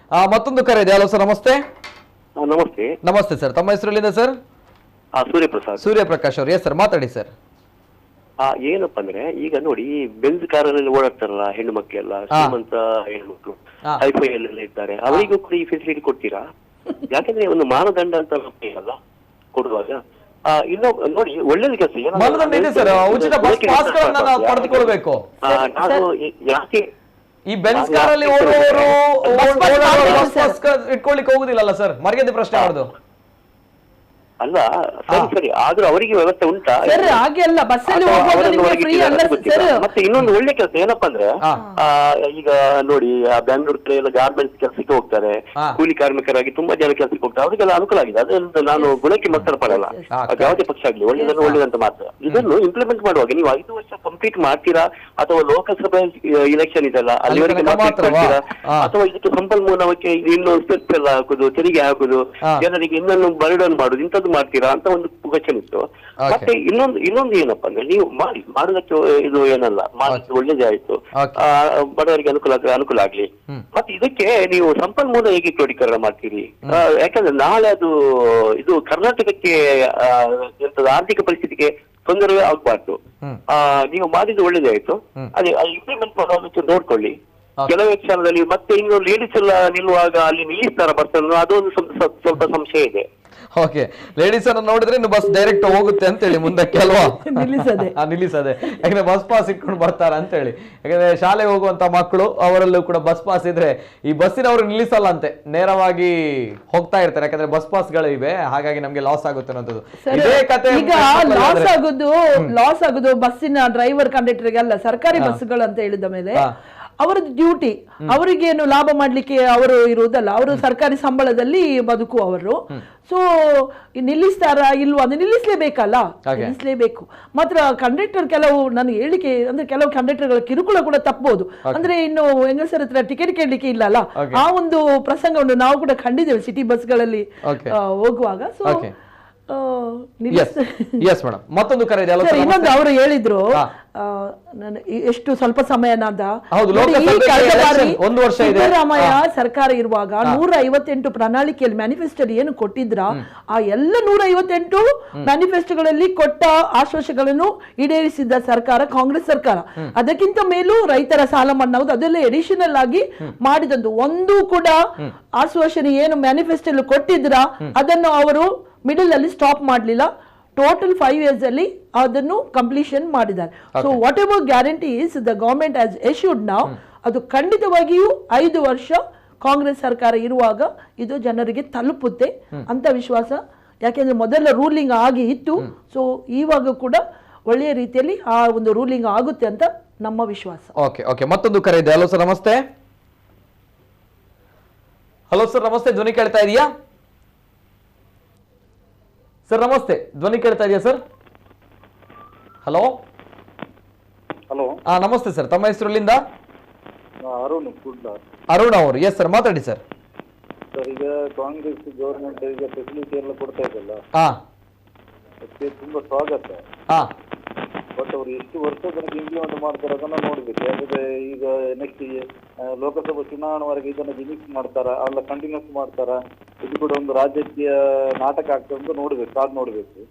ಮತ್ತೊಂದು ಕರೆ ಇದೆ. ಹಲೋ ಸರ್ ನಮಸ್ತೆ. ನಮಸ್ತೆ. ನಮಸ್ತೆ ಸರ್, ತಮ್ಮ ಹೆಸರು ಎಲ್ಲಿಂದ ಸರ್? ಸೂರ್ಯಪ್ರಕಾಶ್ ಅವರು. ಎಸ್ ಸರ್, ಮಾತಾಡಿ ಸರ್. ಏನಪ್ಪಾ ಅಂದ್ರೆ ಈಗ ನೋಡಿ, ಬೆಂಜ್ ಕಾರಲ್ಲಿ ಓಡಾಡ್ತಾರಲ್ಲ ಹೆಣ್ಣು ಮಕ್ಕಳೆಲ್ಲ, ಶ್ರೀಮಂತ ಹೆಣ್ಮಕ್ಳು ಹೈಫೈ ಎಲ್ಲ ಇದ್ದಾರೆ, ಅವರಿಗೂ ಕೂಡ ಈ ಫೆಸಿಲಿಟಿ ಕೊಡ್ತೀರಾ? ಯಾಕಂದ್ರೆ ಒಂದು ಮಾನದಂಡ ಅಂತ ಅಲ್ಲ ಕೊಡುವಾಗ. ಇನ್ನು ನೋಡಿ, ಒಳ್ಳೆದ ಕೆಲಸ ಮಾನದಂಡ ಇದೆ ಸರ್, ಉಚಿತ ಬಸ್ ಪಾಸ್ಗಳನ್ನ ನಾವು ಪಡೆದುಕೊಳ್ಬೇಕು. ನಾನು ಯಾಕೆ ಈ ಬೆಂಜ್ ಕಾರಲ್ಲಿ ಓಡುವವರು ಇಟ್ಕೊಳ್ಳಿಕ್ಕೆ ಹೋಗುದಿಲ್ಲ ಸರ್, ಮರ್ಯಾದೆ ಪ್ರಶ್ನೆ ಮಾಡುದು ಅಲ್ಲ. ಸರಿ, ಆದ್ರೂ ಅವರಿಗೆ ವ್ಯವಸ್ಥೆ ಉಂಟಾ? ಮತ್ತೆ ಇನ್ನೊಂದು ಒಳ್ಳೆ ಕೆಲಸ ಏನಪ್ಪಾ ಅಂದ್ರೆ, ಈಗ ನೋಡಿ ಬ್ಯಾಂಗ್ಳೂರ್ ಕಡೆ ಎಲ್ಲ ಗಾರ್ಮೆಂಟ್ಸ್ ಕೆಲಸಕ್ಕೆ ಹೋಗ್ತಾರೆ, ಕೂಲಿ ಕಾರ್ಮಿಕರಾಗಿ ತುಂಬಾ ಜನ ಕೆಲಸಕ್ಕೆ ಹೋಗ್ತಾರೆ, ಅವರಿಗೆಲ್ಲ ಅನುಕೂಲ ಆಗಿದೆ. ಅದರಿಂದ ನಾನು ಗುಣಕ್ಕೆ ಮಾತ್ರ ಪಡಲ್ಲ, ಯಾವುದೇ ಪಕ್ಷ ಆಗ್ಲಿ ಒಳ್ಳೇದಂತ ಮಾತ್ರ. ಇದನ್ನು ಇಂಪ್ಲಿಮೆಂಟ್ ಮಾಡುವಾಗ ನೀವು 5 ವರ್ಷ ಕಂಪ್ಲೀಟ್ ಮಾಡ್ತೀರಾ, ಅಥವಾ ಲೋಕಸಭೆ ಇಲೆಕ್ಷನ್ ಇದೆಲ್ಲ ಅಲ್ಲಿವರೆಗೆ ಮಾಡ್ತೀರಾ, ಅಥವಾ ಇದಕ್ಕೆ ಸಂಪನ್ಮೂಲಕ್ಕೆ ಇನ್ನೊಂದು ಸ್ಟೆಪ್ ಎಲ್ಲ ಹಾಕುದು, ತೆರಿಗೆ ಹಾಕುದು, ಜನರಿಗೆ ಇನ್ನೊಂದು ಬರ್ಡನ್ ಮಾಡುದು, ಇಂಥದ್ದು ಮಾಡ್ತೀರಾ ಅಂತ ಒಂದು ಕ್ವಶನ್ ಇತ್ತು. ಮತ್ತೆ ಇನ್ನೊಂದು ಏನಪ್ಪಾ ಅಂದ್ರೆ, ನೀವು ಮಾಡುದಕ್ಕೆ ಇದು ಏನಲ್ಲ, ಮಾಡಿದ್ದು ಒಳ್ಳೇದೇ ಆಯ್ತು, ಬಡವರಿಗೆ ಅನುಕೂಲ ಆಗ್ಲಿ. ಮತ್ತೆ ಇದಕ್ಕೆ ನೀವು ಸಂಪನ್ಮೂಲ ಹೇಗೆ ಕ್ರೋಢೀಕರಣ ಮಾಡ್ತೀರಿ? ಯಾಕಂದ್ರೆ ನಾಳೆ ಅದು ಇದು ಕರ್ನಾಟಕಕ್ಕೆ ಆರ್ಥಿಕ ಪರಿಸ್ಥಿತಿಗೆ ತೊಂದರೆ ಆಗ್ಬಾರ್ದು. ನೀವು ಮಾಡಿದ್ದು ಒಳ್ಳೇದೇ ಆಯ್ತು, ಅದೇ ಇಂಪ್ಲಿಮೆಂಟ್ ಮಾಡೋದಕ್ಕೆ ನೋಡ್ಕೊಳ್ಳಿ. ಕೆಲವೇ ಕ್ಷಣದಲ್ಲಿ ಮತ್ತೆ ಇನ್ನು ಲೇಡೀಸ್ ಎಲ್ಲ ನಿಲ್ಲುವಾಗ ಅಲ್ಲಿ ನಿಲ್ಲಿಸ್ತಾರ ಬಸ್ ಅನ್ನು, ಅದೊಂದು ಸ್ವಲ್ಪ ಸಂಶಯ ಇದೆ. ಓಕೆ, ಲೇಡೀಸ್ ಅನ್ನ ನೋಡಿದ್ರೆ ಇನ್ನು ಬಸ್ ಡೈರೆಕ್ಟ್ ಹೋಗುತ್ತೆ ಅಂತ ಹೇಳಿ ಮುಂದಕ್ಕೆ ಅಲ್ವಾ, ನಿಲ್ಲಿಸದೆ, ಯಾಕಂದ್ರೆ ಬಸ್ ಪಾಸ್ ಇಟ್ಕೊಂಡು ಬರ್ತಾರ ಅಂತ ಹೇಳಿ. ಯಾಕಂದ್ರೆ ಶಾಲೆಗೆ ಹೋಗುವಂತ ಮಕ್ಕಳು ಅವರಲ್ಲೂ ಕೂಡ ಬಸ್ ಪಾಸ್ ಇದ್ರೆ ಈ ಬಸ್ಸಿನವರು ನಿಲ್ಲಿಸಲ್ಲ ಅಂತೆ, ನೇರವಾಗಿ ಹೋಗ್ತಾ ಇರ್ತಾರೆ. ಯಾಕಂದ್ರೆ ಬಸ್ ಪಾಸ್ ಗಳು ಇವೆ, ಹಾಗಾಗಿ ನಮ್ಗೆ ಲಾಸ್ ಆಗುತ್ತೆ ಅನ್ನೋದು ಇದೇ ಕತೆ. ಈಗ ಲಾಸ್ ಆಗುದು ಬಸ್ಸಿನ ಡ್ರೈವರ್ ಕಂಡಕ್ಟರ್ಗೆ ಅಲ್ಲ, ಸರ್ಕಾರಿ ಬಸ್ಗಳು ಅಂತ ಹೇಳಿದ ಮೇಲೆ ಅವರದ್ದು ಡ್ಯೂಟಿ, ಅವರಿಗೇನು ಲಾಭ ಮಾಡ್ಲಿಕ್ಕೆ ಅವರು ಇರುವುದಲ್ಲ, ಅವರು ಸರ್ಕಾರಿ ಸಂಬಳದಲ್ಲಿ ಬದುಕುವವರು. ಸೊ ನಿಲ್ಲಿಸ್ತಾರ ಇಲ್ವಾ, ಅದು ನಿಲ್ಲಿಸ್ಲೇಬೇಕಲ್ಲ, ನಿಲ್ಲಿಸ್ಲೇಬೇಕು. ಮಾತ್ರ ಕಂಡಕ್ಟರ್ ಕೆಲವು ನನಗೆ ಹೇಳಿಕೆ ಅಂದ್ರೆ ಕೆಲವು ಕಂಡಕ್ಟರ್ಗಳ ಕಿರುಕುಳ ಕೂಡ ತಪ್ಪಬಹುದು. ಅಂದ್ರೆ ಇನ್ನು ಹೆಂಗಸರ ಹತ್ರ ಟಿಕೆಟ್ ಕೇಳಲಿಕ್ಕೆ ಇಲ್ಲಲ್ಲ, ಆ ಒಂದು ಪ್ರಸಂಗವನ್ನು ನಾವು ಕೂಡ ಕಂಡಿದ್ದೇವೆ ಸಿಟಿ ಬಸ್ಗಳಲ್ಲಿ ಹೋಗುವಾಗ. ಸೊ ಮತ್ತೊಂದು ಕರೆ ಇದೆ. ಇನ್ನೊಂದು ಅವರು ಹೇಳಿದ್ರು ಎಷ್ಟು ಸ್ವಲ್ಪ ಸಮಯನಾದ ಸಿದ್ದರಾಮಯ್ಯ ಸರ್ಕಾರ ಇರುವಾಗ 158 ಪ್ರಣಾಳಿಕೆಯಲ್ಲಿ ಮ್ಯಾನಿಫೆಸ್ಟೋಲ್ಲಿ ಏನು ಕೊಟ್ಟಿದ್ರ ಆ ಎಲ್ಲ 158 ಮ್ಯಾನಿಫೆಸ್ಟೋಗಳಲ್ಲಿ ಕೊಟ್ಟ ಆಶ್ವಾಸಗಳನ್ನು ಈಡೇರಿಸಿದ್ದ ಸರ್ಕಾರ ಕಾಂಗ್ರೆಸ್ ಸರ್ಕಾರ. ಅದಕ್ಕಿಂತ ಮೇಲೂ ರೈತರ ಸಾಲ ಮನ್ನಾ ಅದೆಲ್ಲ ಎಡಿಷನಲ್ ಆಗಿ ಮಾಡಿದಂದು ಒಂದು ಕೂಡ ಆಶ್ವಾಸನೆ ಏನು ಮ್ಯಾನಿಫೆಸ್ಟೋಲ್ಲಿ ಕೊಟ್ಟಿದ್ರ ಅದನ್ನು ಅವರು ಮಿಡಲ್ ಅಲ್ಲಿ ಸ್ಟಾಪ್ ಮಾಡಲಿಲ್ಲ. ಟೋಟಲ್ 5 years ಅಲ್ಲಿ ಅದನ್ನು ಕಂಪ್ಲೀಷನ್ ಮಾಡಿದ್ದಾರೆ. So what ever guarantees the government has issued now, ಅದು ಖಂಡಿತವಾಗಿಯೂ 5 ವರ್ಷ ಕಾಂಗ್ರೆಸ್ ಸರ್ಕಾರ ಇರುವಾಗ ಇದು ಜನರಿಗೆ ತಲುಪುತ್ತೆ ಅಂತ ವಿಶ್ವಾಸ. ಯಾಕೆಂದ್ರೆ ಮೊದಲ ರೂಲಿಂಗ್ ಆಗಿ ಇತ್ತು, ಸೊ ಇವಾಗ ಕೂಡ ಒಳ್ಳೆಯ ರೀತಿಯಲ್ಲಿ ಆ ಒಂದು ರೂಲಿಂಗ್ ಆಗುತ್ತೆ ಅಂತ ನಮ್ಮ ವಿಶ್ವಾಸ. ಓಕೆ ಓಕೆ, ಮತ್ತೊಂದು ಕರೆ ಇದೆ. ಹಲೋ ಸರ್, ನಮಸ್ತೆ. ಹಲೋ ಸರ್, ನಮಸ್ತೆ. ಧ್ವನಿ ಕೇಳ್ತಾ ಇದೆಯಾ ಸರ್? ನಮಸ್ತೆ, ಧ್ವನಿ ಕೇಳ್ತಾ ಇದೆಯಾ ಸರ್? ಹಲೋ ಹಲೋ, ನಮಸ್ತೆ ಸರ್, ತಮ್ಮ ಹೆಸರು ಎಲ್ಲಿಂದ? ಅರುಣ್ ಅವರು. ಎಸ್ ಸರ್, ಮಾತಾಡಿ ಸರ್. ಸರ್, ಈಗ ಕಾಂಗ್ರೆಸ್ ಗವರ್ಮೆಂಟ್ ಈಗ ಫೆಸಿಲಿಟಿ ಎಲ್ಲ ಕೊಡ್ತಾ ಇದೆಯಲ್ಲ, ಅದಕ್ಕೆ ತುಂಬಾ ಸ್ವಾಗತ. ಬಟ್ ಅವ್ರು ಎಷ್ಟು ವರ್ಷ ತನಕ ಇಂಪ್ಲಿಮೆಂಟ್ ಮಾಡ್ತಾರೆ ಅದನ್ನ ನೋಡ್ಬೇಕು. ಯಾಕಂದ್ರೆ ಈಗ ನೆಕ್ಸ್ಟ್ ಲೋಕಸಭಾ ಚುನಾವಣೆವರೆಗೆ ಇದನ್ನ ಜಿಮಿಕ್ಸ್ ಮಾಡ್ತಾರ ಅಲ್ಲ ಕಂಟಿನ್ಯೂಸ್ ಮಾಡ್ತಾರ, ಇದು ಕೂಡ ಒಂದು ರಾಜಕೀಯ ನಾಟಕ ಆಗ್ತದೆ ಅಂತ ನೋಡ್ಬೇಕು, ಕಾದ್ ನೋಡ್ಬೇಕು.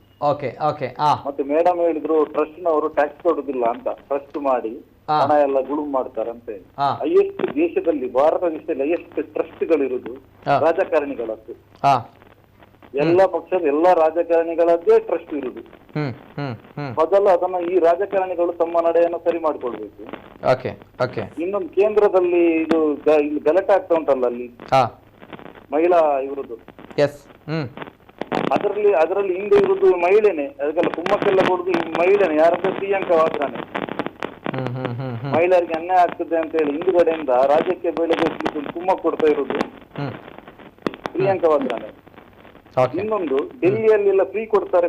ಮತ್ತೆ ಮೇಡಮ್ ಹೇಳಿದ್ರು ಟ್ರಸ್ಟ್ ನವರು ಟ್ಯಾಕ್ಸ್ ಕೊಡುದಿಲ್ಲ ಅಂತ, ಟ್ರಸ್ಟ್ ಮಾಡಿ ಹಣ ಎಲ್ಲ ಗುಳುಮ್ ಮಾಡ್ತಾರಂತೆ. ಹೈಯೆಸ್ಟ್ ದೇಶದಲ್ಲಿ ಭಾರತ ದೇಶದಲ್ಲಿ ಹೈಯೆಸ್ಟ್ ಟ್ರಸ್ಟ್ ಗಳಿರುವುದು ರಾಜಕಾರಣಿಗಳದ್ದು. ಎಲ್ಲ ಪಕ್ಷದ ಎಲ್ಲ ರಾಜಕಾರಣಿಗಳದ್ದೇ ಟ್ರಸ್ಟ್ ಇರುದು. ಮೊದಲು ಅದನ್ನ ಈ ರಾಜಕಾರಣಿಗಳು ತಮ್ಮ ನಡೆಯನ್ನು ಸರಿ ಮಾಡ್ಕೊಳ್ಬೇಕು. ಇನ್ನೊಂದು ಕೇಂದ್ರದಲ್ಲಿ ಇದು ಗಲಾಟೆ ಆಗ್ತಾ ಉಂಟಲ್ಲ ಅಲ್ಲಿ ಮಹಿಳಾ ಇರುದು, ಅದರಲ್ಲಿ ಹಿಂದೆ ಇರುದು ಮಹಿಳೆನೆ, ಅದಕ್ಕೆಲ್ಲ ಕುಮ್ಮಕ್ಕೆಲ್ಲ ಕೊಡುದು ಮಹಿಳೆನೆ, ಯಾರಂದ್ರೆ ಪ್ರಿಯಾಂಕಾ ವಾದ್ರಾನೆ. ಮಹಿಳೆಯರಿಗೆ ಅನ್ಯಾಯ ಆಗ್ತದೆ ಅಂತ ಹೇಳಿ ಹಿಂದುಗಡೆಯಿಂದ ರಾಜ್ಯಕ್ಕೆ ಬೆಳೆದು ಕುಮ್ಮಕ್ ಕೊಡ್ತಾ ಇರುದು ಪ್ರಿಯಾಂಕಾ ವಾದ್ರಾನೆ. ಇನ್ನೊಂದು ಡೆಲ್ಲಿಯಲ್ಲೆಲ್ಲ ಫ್ರೀ ಕೊಡ್ತಾರೆ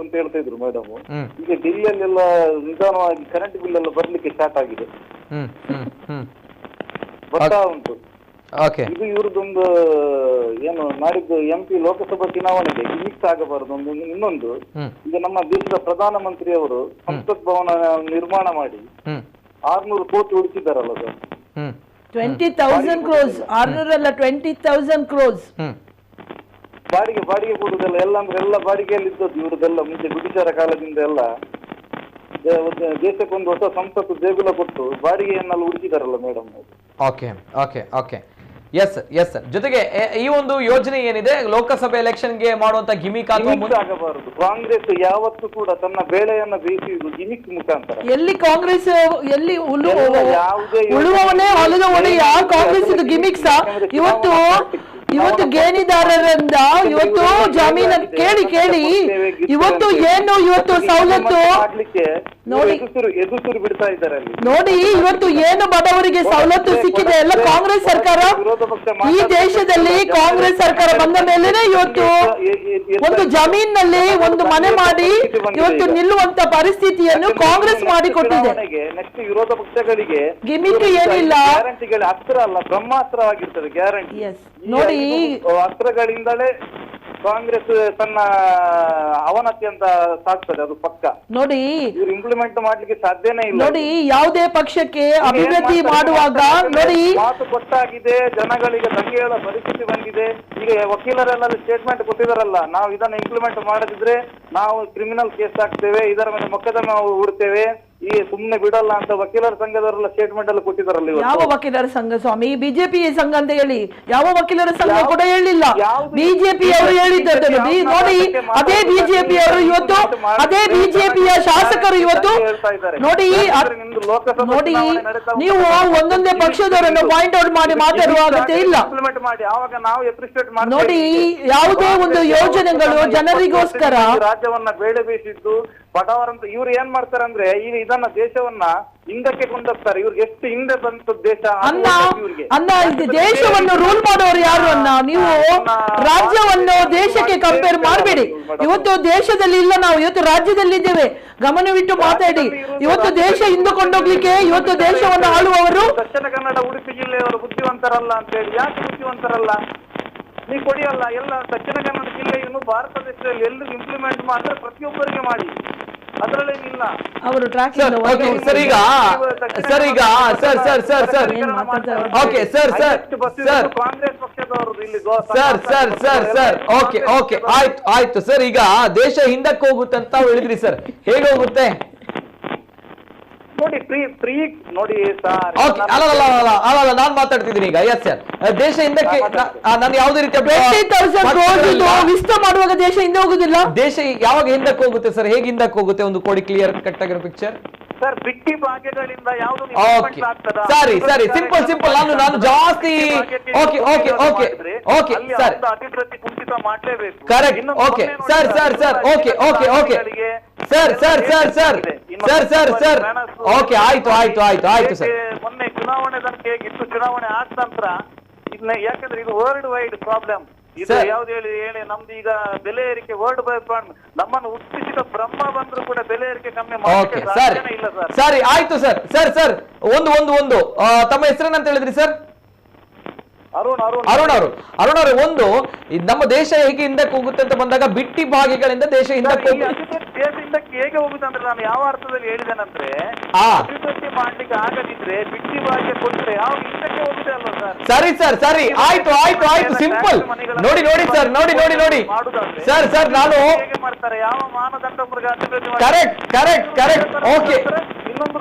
ಅಂತ ಹೇಳ್ತಾ ಇದ್ರು ಮೇಡಮ್. ಈಗ ಡೆಲ್ಲಿಯಲ್ಲೆಲ್ಲ ನಿಧಾನವಾಗಿ ಕರೆಂಟ್ ಬಿಲ್ ಎಲ್ಲ ಬರ್ಲಿಕ್ಕೆ ಸ್ಟಾರ್ಟ್ ಆಗಿದೆ, ಬರ್ತಾ ಉಂಟು. ಇದು ಇವ್ರದ್ದೊಂದು ಏನು ನಾಡಿದ್ದು MP ಲೋಕಸಭಾ ಚುನಾವಣೆಗೆ ಮಿಕ್ಸ್ ಆಗಬಾರದು. ಇನ್ನೊಂದು, ಈಗ ನಮ್ಮ ದೇಶದ ಪ್ರಧಾನ ಮಂತ್ರಿ ಅವರು ಸಂಸತ್ ಭವನ ನಿರ್ಮಾಣ ಮಾಡಿ 600 ಕೋಟಿ ಉಳಿಸಿದಾರಲ್ಲ ಸರ್. 20,000 crores, 600 ಅಲ್ಲ 20,000 crores. ಬಾಡಿಗೆ ಕೊಡುದೆಲ್ಲ ಎಲ್ಲ ಅಂದ್ರೆ ಎಲ್ಲ ಬಾಡಿಗೆಯಲ್ಲಿ ಇದ್ದದ್ದು ಇವ್ರದೆಲ್ಲ. ಮುಂಚೆ ಬ್ರಿಟಿಷರ ಕಾಲದಿಂದ ಎಲ್ಲ ದೇಶಕ್ಕೊಂದು ಹೊಸ ಸಂಸತ್ತು ದೇಗುಲ ಕೊಟ್ಟು ಬಾಡಿಗೆಯನ್ನೆಲ್ಲ ಉಳಿಸಿದಾರಲ್ಲ ಮೇಡಮ್. Yes sir. ಜೊತೆಗೆ ಈ ಒಂದು ಯೋಜನೆ ಏನಿದೆ ಲೋಕಸಭೆ ಎಲೆಕ್ಷನ್ಗೆ ಮಾಡುವಂತ ಗಿಮಿಕ್ ಆಗಬಾರದು. ಕಾಂಗ್ರೆಸ್ ಯಾವತ್ತೂ ಕೂಡ ತನ್ನ ಬೇಳೆಯನ್ನ ಬೇಯಿಸುವುದು ಗಿಮಿಕ್ ಮುಖಾಂತರ. ಎಲ್ಲಿ ಕಾಂಗ್ರೆಸ್ ಎಲ್ಲಿ ಉಳುವವನೇ ಹೊಲದ ಒಡೆಯ ಕಾಂಗ್ರೆಸ್ ಇದು ಗಿಮಿಕ್ಸ್. ಇವತ್ತು ಗೇಣಿದಾರರಿಂದ ಇವತ್ತು ಜಾಮೀನ ಕೇಳಿ ಇವತ್ತು ಏನು ಇವತ್ತು ಸವಲತ್ತು ನೋಡಿ ಇವತ್ತು ಏನು ಬಡವರಿಗೆ ಸವಲತ್ತು ಸಿಕ್ಕಿದೆ ಎಲ್ಲ ಕಾಂಗ್ರೆಸ್ ಸರ್ಕಾರ. ಈ ದೇಶದಲ್ಲಿ ಕಾಂಗ್ರೆಸ್ ಸರ್ಕಾರ ಬಂದ ಮೇಲೆ ಇವತ್ತು ಒಂದು ಜಮೀನಿನಲ್ಲಿ ಒಂದು ಮನೆ ಮಾಡಿ ಇವತ್ತು ನಿಲ್ಲುವಂತ ಪರಿಸ್ಥಿತಿಯನ್ನು ಕಾಂಗ್ರೆಸ್ ಮಾಡಿಕೊಟ್ಟಿದೆ. ನೆಕ್ಸ್ಟ್ ವಿರೋಧ ಪಕ್ಷಗಳಿಗೆ ಗಿಮಿಕ್ ಏನಿಲ್ಲ, ಅಸ್ತ್ರ ಅಲ್ಲ ಬ್ರಹ್ಮಾಸ್ತ್ರವಾಗಿರ್ತದೆ ಗ್ಯಾರಂಟಿ. ನೋಡಿ ಅಸ್ತ್ರಗಳಿಂದಲೇ ಕಾಂಗ್ರೆಸ್ ತನ್ನ ಅವನತಿ ಅಂತ ಸಾಕ್ತದೆ, ಅದು ಪಕ್ಕ. ನೋಡಿ ಇವ್ರು ಇಂಪ್ಲಿಮೆಂಟ್ ಮಾಡ್ಲಿಕ್ಕೆ ಸಾಧ್ಯನೇ ಇಲ್ಲ. ನೋಡಿ ಯಾವುದೇ ಪಕ್ಷಕ್ಕೆ ಅಭಿವೃದ್ಧಿ ಮಾಡುವಾಗ ನೋಡಿ ಮಾತು ಕೊಟ್ಟಾಗಿದೆ, ಜನಗಳಿಗೆ ದಂಗೆಗಳ ಪರಿಸ್ಥಿತಿ ಬಂದಿದೆ. ಈಗ ವಕೀಲರೆಲ್ಲ ಸ್ಟೇಟ್ಮೆಂಟ್ ಕೊಟ್ಟಿದಾರಲ್ಲ, ನಾವು ಇದನ್ನ ಇಂಪ್ಲಿಮೆಂಟ್ ಮಾಡದಿದ್ರೆ ನಾವು ಕ್ರಿಮಿನಲ್ ಕೇಸ್ ಹಾಕ್ತೇವೆ, ಇದರ ಮೇಲೆ ಮೊಕದ್ದಮೆ ಹೂಡ್ತೇವೆ, ಈ ಸುಮ್ನೆ ಬಿಡಲ್ಲ ಅಂತ ವಕೀಲರ ಸಂಘದವರೆಲ್ಲ ಸ್ಟೇಟ್ಮೆಂಟ್ ಎಲ್ಲ ಕೊಟ್ಟಿದಾರಲ್ಲ ಇವತ್ತು. ಯಾವ ವಕೀಲರ ಸಂಘ ಸ್ವಾಮಿ? ಬಿಜೆಪಿ ಸಂಘ ಅಂತ ಹೇಳಿ ಯಾವ ವಕೀಲರ ಸಂಘ ಕೂಡ ಹೇಳಿಲ್ಲ. ಬಿಜೆಪಿ ಅವರು ಹೇಳಿದ್ದನ್ನು ನೋಡಿ. ಅದೇ ಬಿಜೆಪಿ ಅವರು ಇವತ್ತು, ಅದೇ ಬಿಜೆಪಿಯ ಶಾಸಕರು ಇವತ್ತು ನೋಡಿ ನೋಡಿ, ನೀವು ಒಂದೊಂದೇ ಪಕ್ಷದವರನ್ನು ಪಾಯಿಂಟ್ ಔಟ್ ಮಾಡಿ ಮಾತಾಡುವ ಅಗತ್ಯ ಇಲ್ಲ ನೋಡಿ. ಯಾವುದೇ ಒಂದು ಯೋಜನೆಗಳು ಜನರಿಗೋಸ್ಕರ ರಾಜ್ಯವನ್ನ ಬೇಳೆ ಬೇಯಿಸಿದ್ದು ಬಡವರಂತ ಇವ್ರು ಏನ್ ಮಾಡ್ತಾರೆ ಅಂದ್ರೆ ಈಗ ಇದನ್ನ ದೇಶವನ್ನ ಹಿಂದಕ್ಕೆ ಕೊಂಡೋಗ್ತಾರೆ. ಇವ್ರಿಗೆ ಎಷ್ಟು ಹಿಂದೆ ಬಂತು ದೇಶ ಅನ್ನ ಇದು ದೇಶವನ್ನು ರೂಲ್ ಮಾಡೋರು ಯಾರು ಅನ್ನ? ನೀವು ರಾಜ್ಯವನ್ನು ದೇಶಕ್ಕೆ ಕಂಪೇರ್ ಮಾಡಬೇಡಿ. ಇವತ್ತು ದೇಶದಲ್ಲಿ ಇಲ್ಲ, ನಾವು ಇವತ್ತು ರಾಜ್ಯದಲ್ಲಿ ಇದ್ದೇವೆ. ಗಮನವಿಟ್ಟು ಮಾತಾಡಿ. ಇವತ್ತು ದೇಶ ಹಿಂದೆ ಕೊಂಡೋಗ್ಲಿಕ್ಕೆ ಇವತ್ತು ದೇಶವನ್ನು ಆಳುವವರು ದಕ್ಷಿಣ ಕನ್ನಡ ಉಡುಪಿ ಜಿಲ್ಲೆಯವರು ಬುದ್ಧಿವಂತರಲ್ಲ ಅಂತ ಹೇಳಿ. ಯಾಕೆ ಬುದ್ಧಿವಂತರಲ್ಲ? ನೀವು ಕೊಡಿಯಲ್ಲ ಎಲ್ಲ ದಕ್ಷಿಣ ಕನ್ನಡ ಜಿಲ್ಲೆಯನ್ನು ಭಾರತ ದೇಶದಲ್ಲಿ ಎಲ್ಲರೂ ಇಂಪ್ಲಿಮೆಂಟ್ ಮಾಡಿದ್ರೆ ಪ್ರತಿಯೊಬ್ಬರಿಗೆ ಮಾಡಿ, ಅದರಲ್ಲೇನಿಲ್ಲ. ಅವರು ಸರ್ ಈಗ ಸರ್ ಈಗ sir sir sir sir okay sir sir sir Congress ಪಕ್ಷದವರು ಇಲ್ಲಿ sir sir sir sir okay okay ಆಯ್ತು ಆಯ್ತು ಸರ್. ಈಗ ದೇಶ ಹಿಂದಕ್ಕೆ ಹೋಗುತ್ತೆ ಅಂತ ಹೇಳಿದ್ರಿ ಸರ್, ಹೇಗೆ ಹೋಗುತ್ತೆ ನೋಡಿ? ಫ್ರೀ ನೋಡಿ ಸರ್. ಅಲ್ಲ ನಾನು ಮಾತಾಡ್ತಿದ್ದೀನಿ ಈಗ. ಎಸ್ ಸರ್, ದೇಶ ಹಿಂದಕ್ಕೆ ನಾನು ಯಾವುದೇ ರೀತಿಯ ವಿಸ್ತಾರ ಮಾಡುವಾಗ ದೇಶ ಹಿಂದೆ ಹೋಗುದಿಲ್ಲ. ದೇಶ ಯಾವಾಗ ಹಿಂದಕ್ಕೆ ಹೋಗುತ್ತೆ ಸರ್? ಹೇಗೆ ಹಿಂದಕ್ಕೆ ಹೋಗುತ್ತೆ? ಒಂದು ಕೊಡಿ ಕ್ಲಿಯರ್ ಕಟ್ ಆಗಿರೋ ಪಿಕ್ಚರ್. ಸರ್ ಬಿಟ್ಟಿ ಭಾಗ್ಯಗಳಿಂದ ಯಾವುದು ಓಕೆ ಸರಿ ಸರಿ ಸಿಂಪಲ್ ಸಿಂಪಲ್. ನಾನು ಜಾಸ್ತಿ okay okay okay okay sir ಅಭಿವೃದ್ಧಿ ಕುಂಠಿತ ಮಾಡಲೇಬೇಕು. Correct. Okay sir sir sir okay okay okay sir sir sir sir sir sir sir okay ಆಯ್ತು ಆಯ್ತು ಆಯ್ತು ಆಯ್ತು ಸರ್. ಮೊನ್ನೆ ಚುನಾವಣೆ ತನಕ ಹೇಗಿತ್ತು, ಚುನಾವಣೆ ಆದ ನಂತರ ಇದನ್ನ ಯಾಕಂದ್ರೆ ಇದು ವರ್ಲ್ಡ್ ವೈಡ್ ಪ್ರಾಬ್ಲಮ್. ಇದು ಯಾವ್ದು ಹೇಳಿ ನಮ್ದು ಈಗ ಬೆಲೆ ಏರಿಕೆ ವರ್ಲ್ಡ್ ವೈಡ್ ನಮ್ಮನ್ನು ಹುಟ್ಟಿಸಿದ ಬ್ರಹ್ಮ ಬಂದ್ರು ಕೂಡ ಬೆಲೆ ಏರಿಕೆ ಕಮ್ಮಿ ಓಕೆ ಸರಿ ಇಲ್ಲ ಸರ್. ಸರಿ ಆಯ್ತು ಸರ್. ಸರ್ ಸರ್ ಒಂದು ಒಂದು ಒಂದು ತಮ್ಮ ಹೆಸರೇನಂತ ಹೇಳಿದ್ರಿ ಸರ್? ಅರುಣ್ ಅವರು ಒಂದು ನಮ್ಮ ದೇಶ ಹೇಗೆ ಹಿಂದಕ್ಕೆ ಹೋಗುತ್ತೆ ಅಂತ ಬಂದಾಗ ಬಿಟ್ಟಿ ಭಾಗ್ಯಗಳಿಂದ ದೇಶ ಹಿಂದಕ್ಕೆ ದೇಶ ಹಿಂದಕ್ಕೆ ಹೇಗೆ ಹೋಗುತ್ತೆ ಅಂದ್ರೆ ನಾನು ಯಾವ ಅರ್ಥದಲ್ಲಿ ಹೇಳಿದ್ದೇನಂದ್ರೆ ಅಭಿವೃದ್ಧಿ ಮಾಡ್ಲಿಕ್ಕೆ ಆಗದಿದ್ರೆ ಬಿಟ್ಟಿ ಭಾಗ್ಯ ಕೊಟ್ಟರೆ ಯಾವ ಹಿಂದಕ್ಕೆ ಹೋಗುತ್ತೆ ಅಲ್ವಾ ಸರ್? ಸರಿ ಸರ್ ಸರಿ ಆಯ್ತು ಆಯ್ತು ಆಯ್ತು ಸಿಂಪಲ್. ನೋಡಿ ನೋಡಿ ಸರ್ ನೋಡಿ ನೋಡಿ ನೋಡಿ ಸರ್ ಸರ್ ನಾನು ಹೇಗೆ ಮಾಡ್ತಾರೆ ಯಾವ ಮಾನದಂಡ ಕರೆಕ್ಟ್ ಕರೆಕ್ಟ್ ಕರೆಕ್ಟ್ ಓಕೆ. ಇನ್ನೊಂದು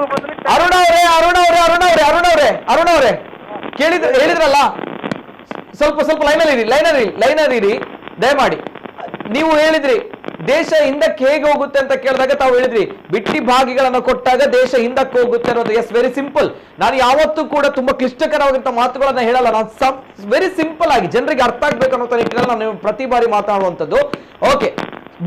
ಅರುಣ್ ಅವರೇ ಹೇಳಿದ್ರಲ್ಲ, ಸ್ವಲ್ಪ ಸ್ವಲ್ಪ ಲೈನರ್ ಇರಿ ದಯಮಾಡಿ. ನೀವು ಹೇಳಿದ್ರಿ ದೇಶ ಹಿಂದಕ್ಕೆ ಹೇಗೆ ಹೋಗುತ್ತೆ ಅಂತ ಕೇಳಿದಾಗ ತಾವು ಹೇಳಿದ್ರಿ ಬಿಟ್ಟಿ ಭಾಗಿಗಳನ್ನು ಕೊಟ್ಟಾಗ ದೇಶ ಹಿಂದಕ್ಕೆ ಹೋಗುತ್ತೆ ಅನ್ನೋದು. Yes, very simple. ನಾನು ಯಾವತ್ತೂ ಕೂಡ ತುಂಬಾ ಕ್ಲಿಷ್ಟಕರವಾಗಿರುವಂತಹ ಮಾತುಗಳನ್ನ ಹೇಳಲ್ಲ. ನಾನು ವೆರಿ ಸಿಂಪಲ್ ಆಗಿ ಜನರಿಗೆ ಅರ್ಥ ಆಗ್ಬೇಕು ಅನ್ನೋ ನಿಟ್ಟಿನಲ್ಲಿ ನಾನು ಪ್ರತಿ ಬಾರಿ ಮಾತಾಡುವಂಥದ್ದು. ಓಕೆ,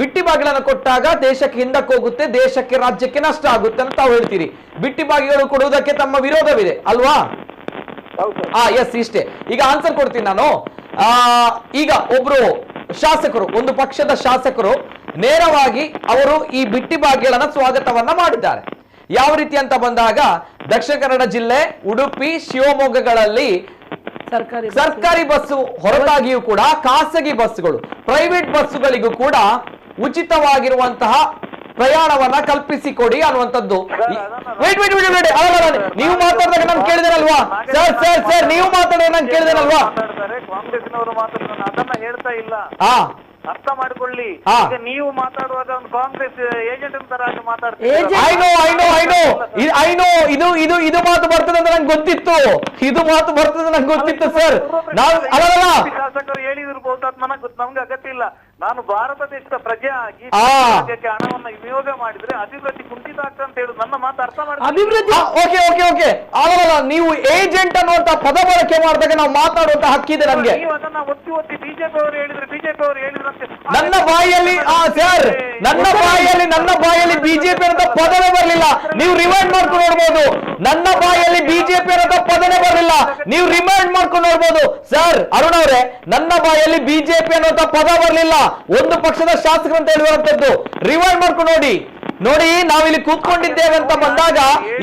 ಬಿಟ್ಟಿ ಬಾಗಿಲನ್ನು ಕೊಟ್ಟಾಗ ದೇಶಕ್ಕೆ ಹಿಂದಕ್ಕೆ ಹೋಗುತ್ತೆ, ದೇಶಕ್ಕೆ ರಾಜ್ಯಕ್ಕೆ ನಷ್ಟ ಆಗುತ್ತೆ ಅಂತ ತಾವು ಹೇಳ್ತೀರಿ. ಬಿಟ್ಟಿ ಬಾಗಿಗಳು ಕೊಡುವುದಕ್ಕೆ ತಮ್ಮ ವಿರೋಧವಿದೆ ಅಲ್ವಾ? ಎಸ್, ಇಷ್ಟೇ. ಈಗ ಆನ್ಸರ್ ಕೊಡ್ತೀನಿ ನಾನು. ಈಗ ಒಬ್ರು ಶಾಸಕರು, ಒಂದು ಪಕ್ಷದ ಶಾಸಕರು ನೇರವಾಗಿ ಅವರು ಈ ಬಿಟ್ಟಿ ಭಾಗ್ಯಗಳನ್ನ ಸ್ವಾಗತವನ್ನ ಮಾಡಿದ್ದಾರೆ. ಯಾವ ರೀತಿ ಅಂತ ಬಂದಾಗ ದಕ್ಷಿಣ ಕನ್ನಡ ಜಿಲ್ಲೆ ಉಡುಪಿ ಶಿವಮೊಗ್ಗಗಳಲ್ಲಿ ಸರ್ಕಾರಿ ಬಸ್ಸು ಹೊರತಾಗಿಯೂ ಕೂಡ ಖಾಸಗಿ ಬಸ್ಸುಗಳು, ಪ್ರೈವೇಟ್ ಬಸ್ಸುಗಳಿಗೂ ಕೂಡ ಉಚಿತವಾಗಿರುವಂತಹ ಪ್ರಯಾಣವನ್ನ ಕಲ್ಪಿಸಿಕೊಡಿ ಅನ್ನುವಂಥದ್ದು. ನೀವು ಮಾತಾಡಿದಾಗ ನಾನು ಕೇಳಿದೇನಲ್ವಾ ಸರ್? ಸರ್ ಸರ್ ನೀವು ಮಾತಾಡಿದಾಗ ನಾನು ಕೇಳಿದೇನಲ್ವಾ? ಕಾಂಗ್ರೆಸ್ನವರು ಮಾತಾಡಿದ ಅದನ್ನ ಹೇಳ್ತಾ ಇಲ್ಲ, ಅರ್ಥ ಮಾಡಿಕೊಳ್ಳಿ. ಈಗ ನೀವು ಮಾತಾಡುವಾಗ ಒಂದು ಕಾಂಗ್ರೆಸ್ ಏಜೆಂಟ್ ತರ ಮಾತಾಡ್ತೀವಿ. ಇದು ಮಾತು ಬರ್ತದೆ ಅಂತ ನಂಗೆ ಗೊತ್ತಿತ್ತು. ಇದು ಮಾತು ಬರ್ತದೆ ನಂಗೆ ಗೊತ್ತಿತ್ತು ಸರ್. ಶಾಸಕರು ಹೇಳಿದಿರ್ಬೋದು, ಅದು ನಮ್ಗೆ ಅಗತ್ಯ ಇಲ್ಲ. ನಾನು ಭಾರತ ದೇಶದ ಪ್ರಜೆ ಆಗಿ ಹಣವನ್ನು ವಿನಿಯೋಗ ಮಾಡಿದ್ರೆ ಅಭಿವೃದ್ಧಿ ಕುಂಠಿತ ಆಗ್ತದೆ ಅಂತ ಹೇಳುದು ನನ್ನ ಮಾತು ಅರ್ಥ ಮಾಡಿ. ಅಭಿವೃದ್ಧಿ ಅಲ್ಲ, ನೀವು ಏಜೆಂಟ್ ಅನ್ನುವಂತ ಪದ ಬಳಕೆ ಮಾಡಿದಾಗ ನಾವು ಮಾತಾಡುವಂತ ಹಕ್ಕಿದೆ ನಮ್ಗೆ. ನೀವು ಅದನ್ನ ಒತ್ತಿ ಒತ್ತಿ ಬಿಜೆಪಿ ಅವರು ಹೇಳಿದ್ರಂತೆ. ನನ್ನ ಬಾಯಲ್ಲಿ ಬಿಜೆಪಿ ಅಂತ ಪದವೇ ಬರಲಿಲ್ಲ. ನೀವು ರಿಮೈಂಡ್ ಮಾಡ್ಕೊಂಡು ನೋಡ್ಬೋದು. ನನ್ನ ಬಾಯಲ್ಲಿ ಬಿಜೆಪಿ ಅನ್ನೋ ಪದನೇ ಬರಲಿಲ್ಲ. ನೀವು ರಿಮೈಂಡ್ ಮಾಡ್ಕೊಂಡು ನೋಡ್ಬೋದು ಸರ್. ಅರುಣ್ ಅವರೇ, ನನ್ನ ಬಾಯಲ್ಲಿ ಬಿಜೆಪಿ ಅನ್ನೋ ಪದ ಬರಲಿಲ್ಲ. ಒಂದು ಪಕ್ಷದ ಶಾಸಕರು ಅಂತ ಹೇಳುವಂತದ್ದು ರಿವೈಂಡ್ ಮಾಡ್ಕೊಂಡು ನೋಡಿ. ನಾವಿಲ್ಲಿ ಕೂತ್ಕೊಂಡಿದ್ದೇವೆ ಅಂತ ಬಂದಾಗ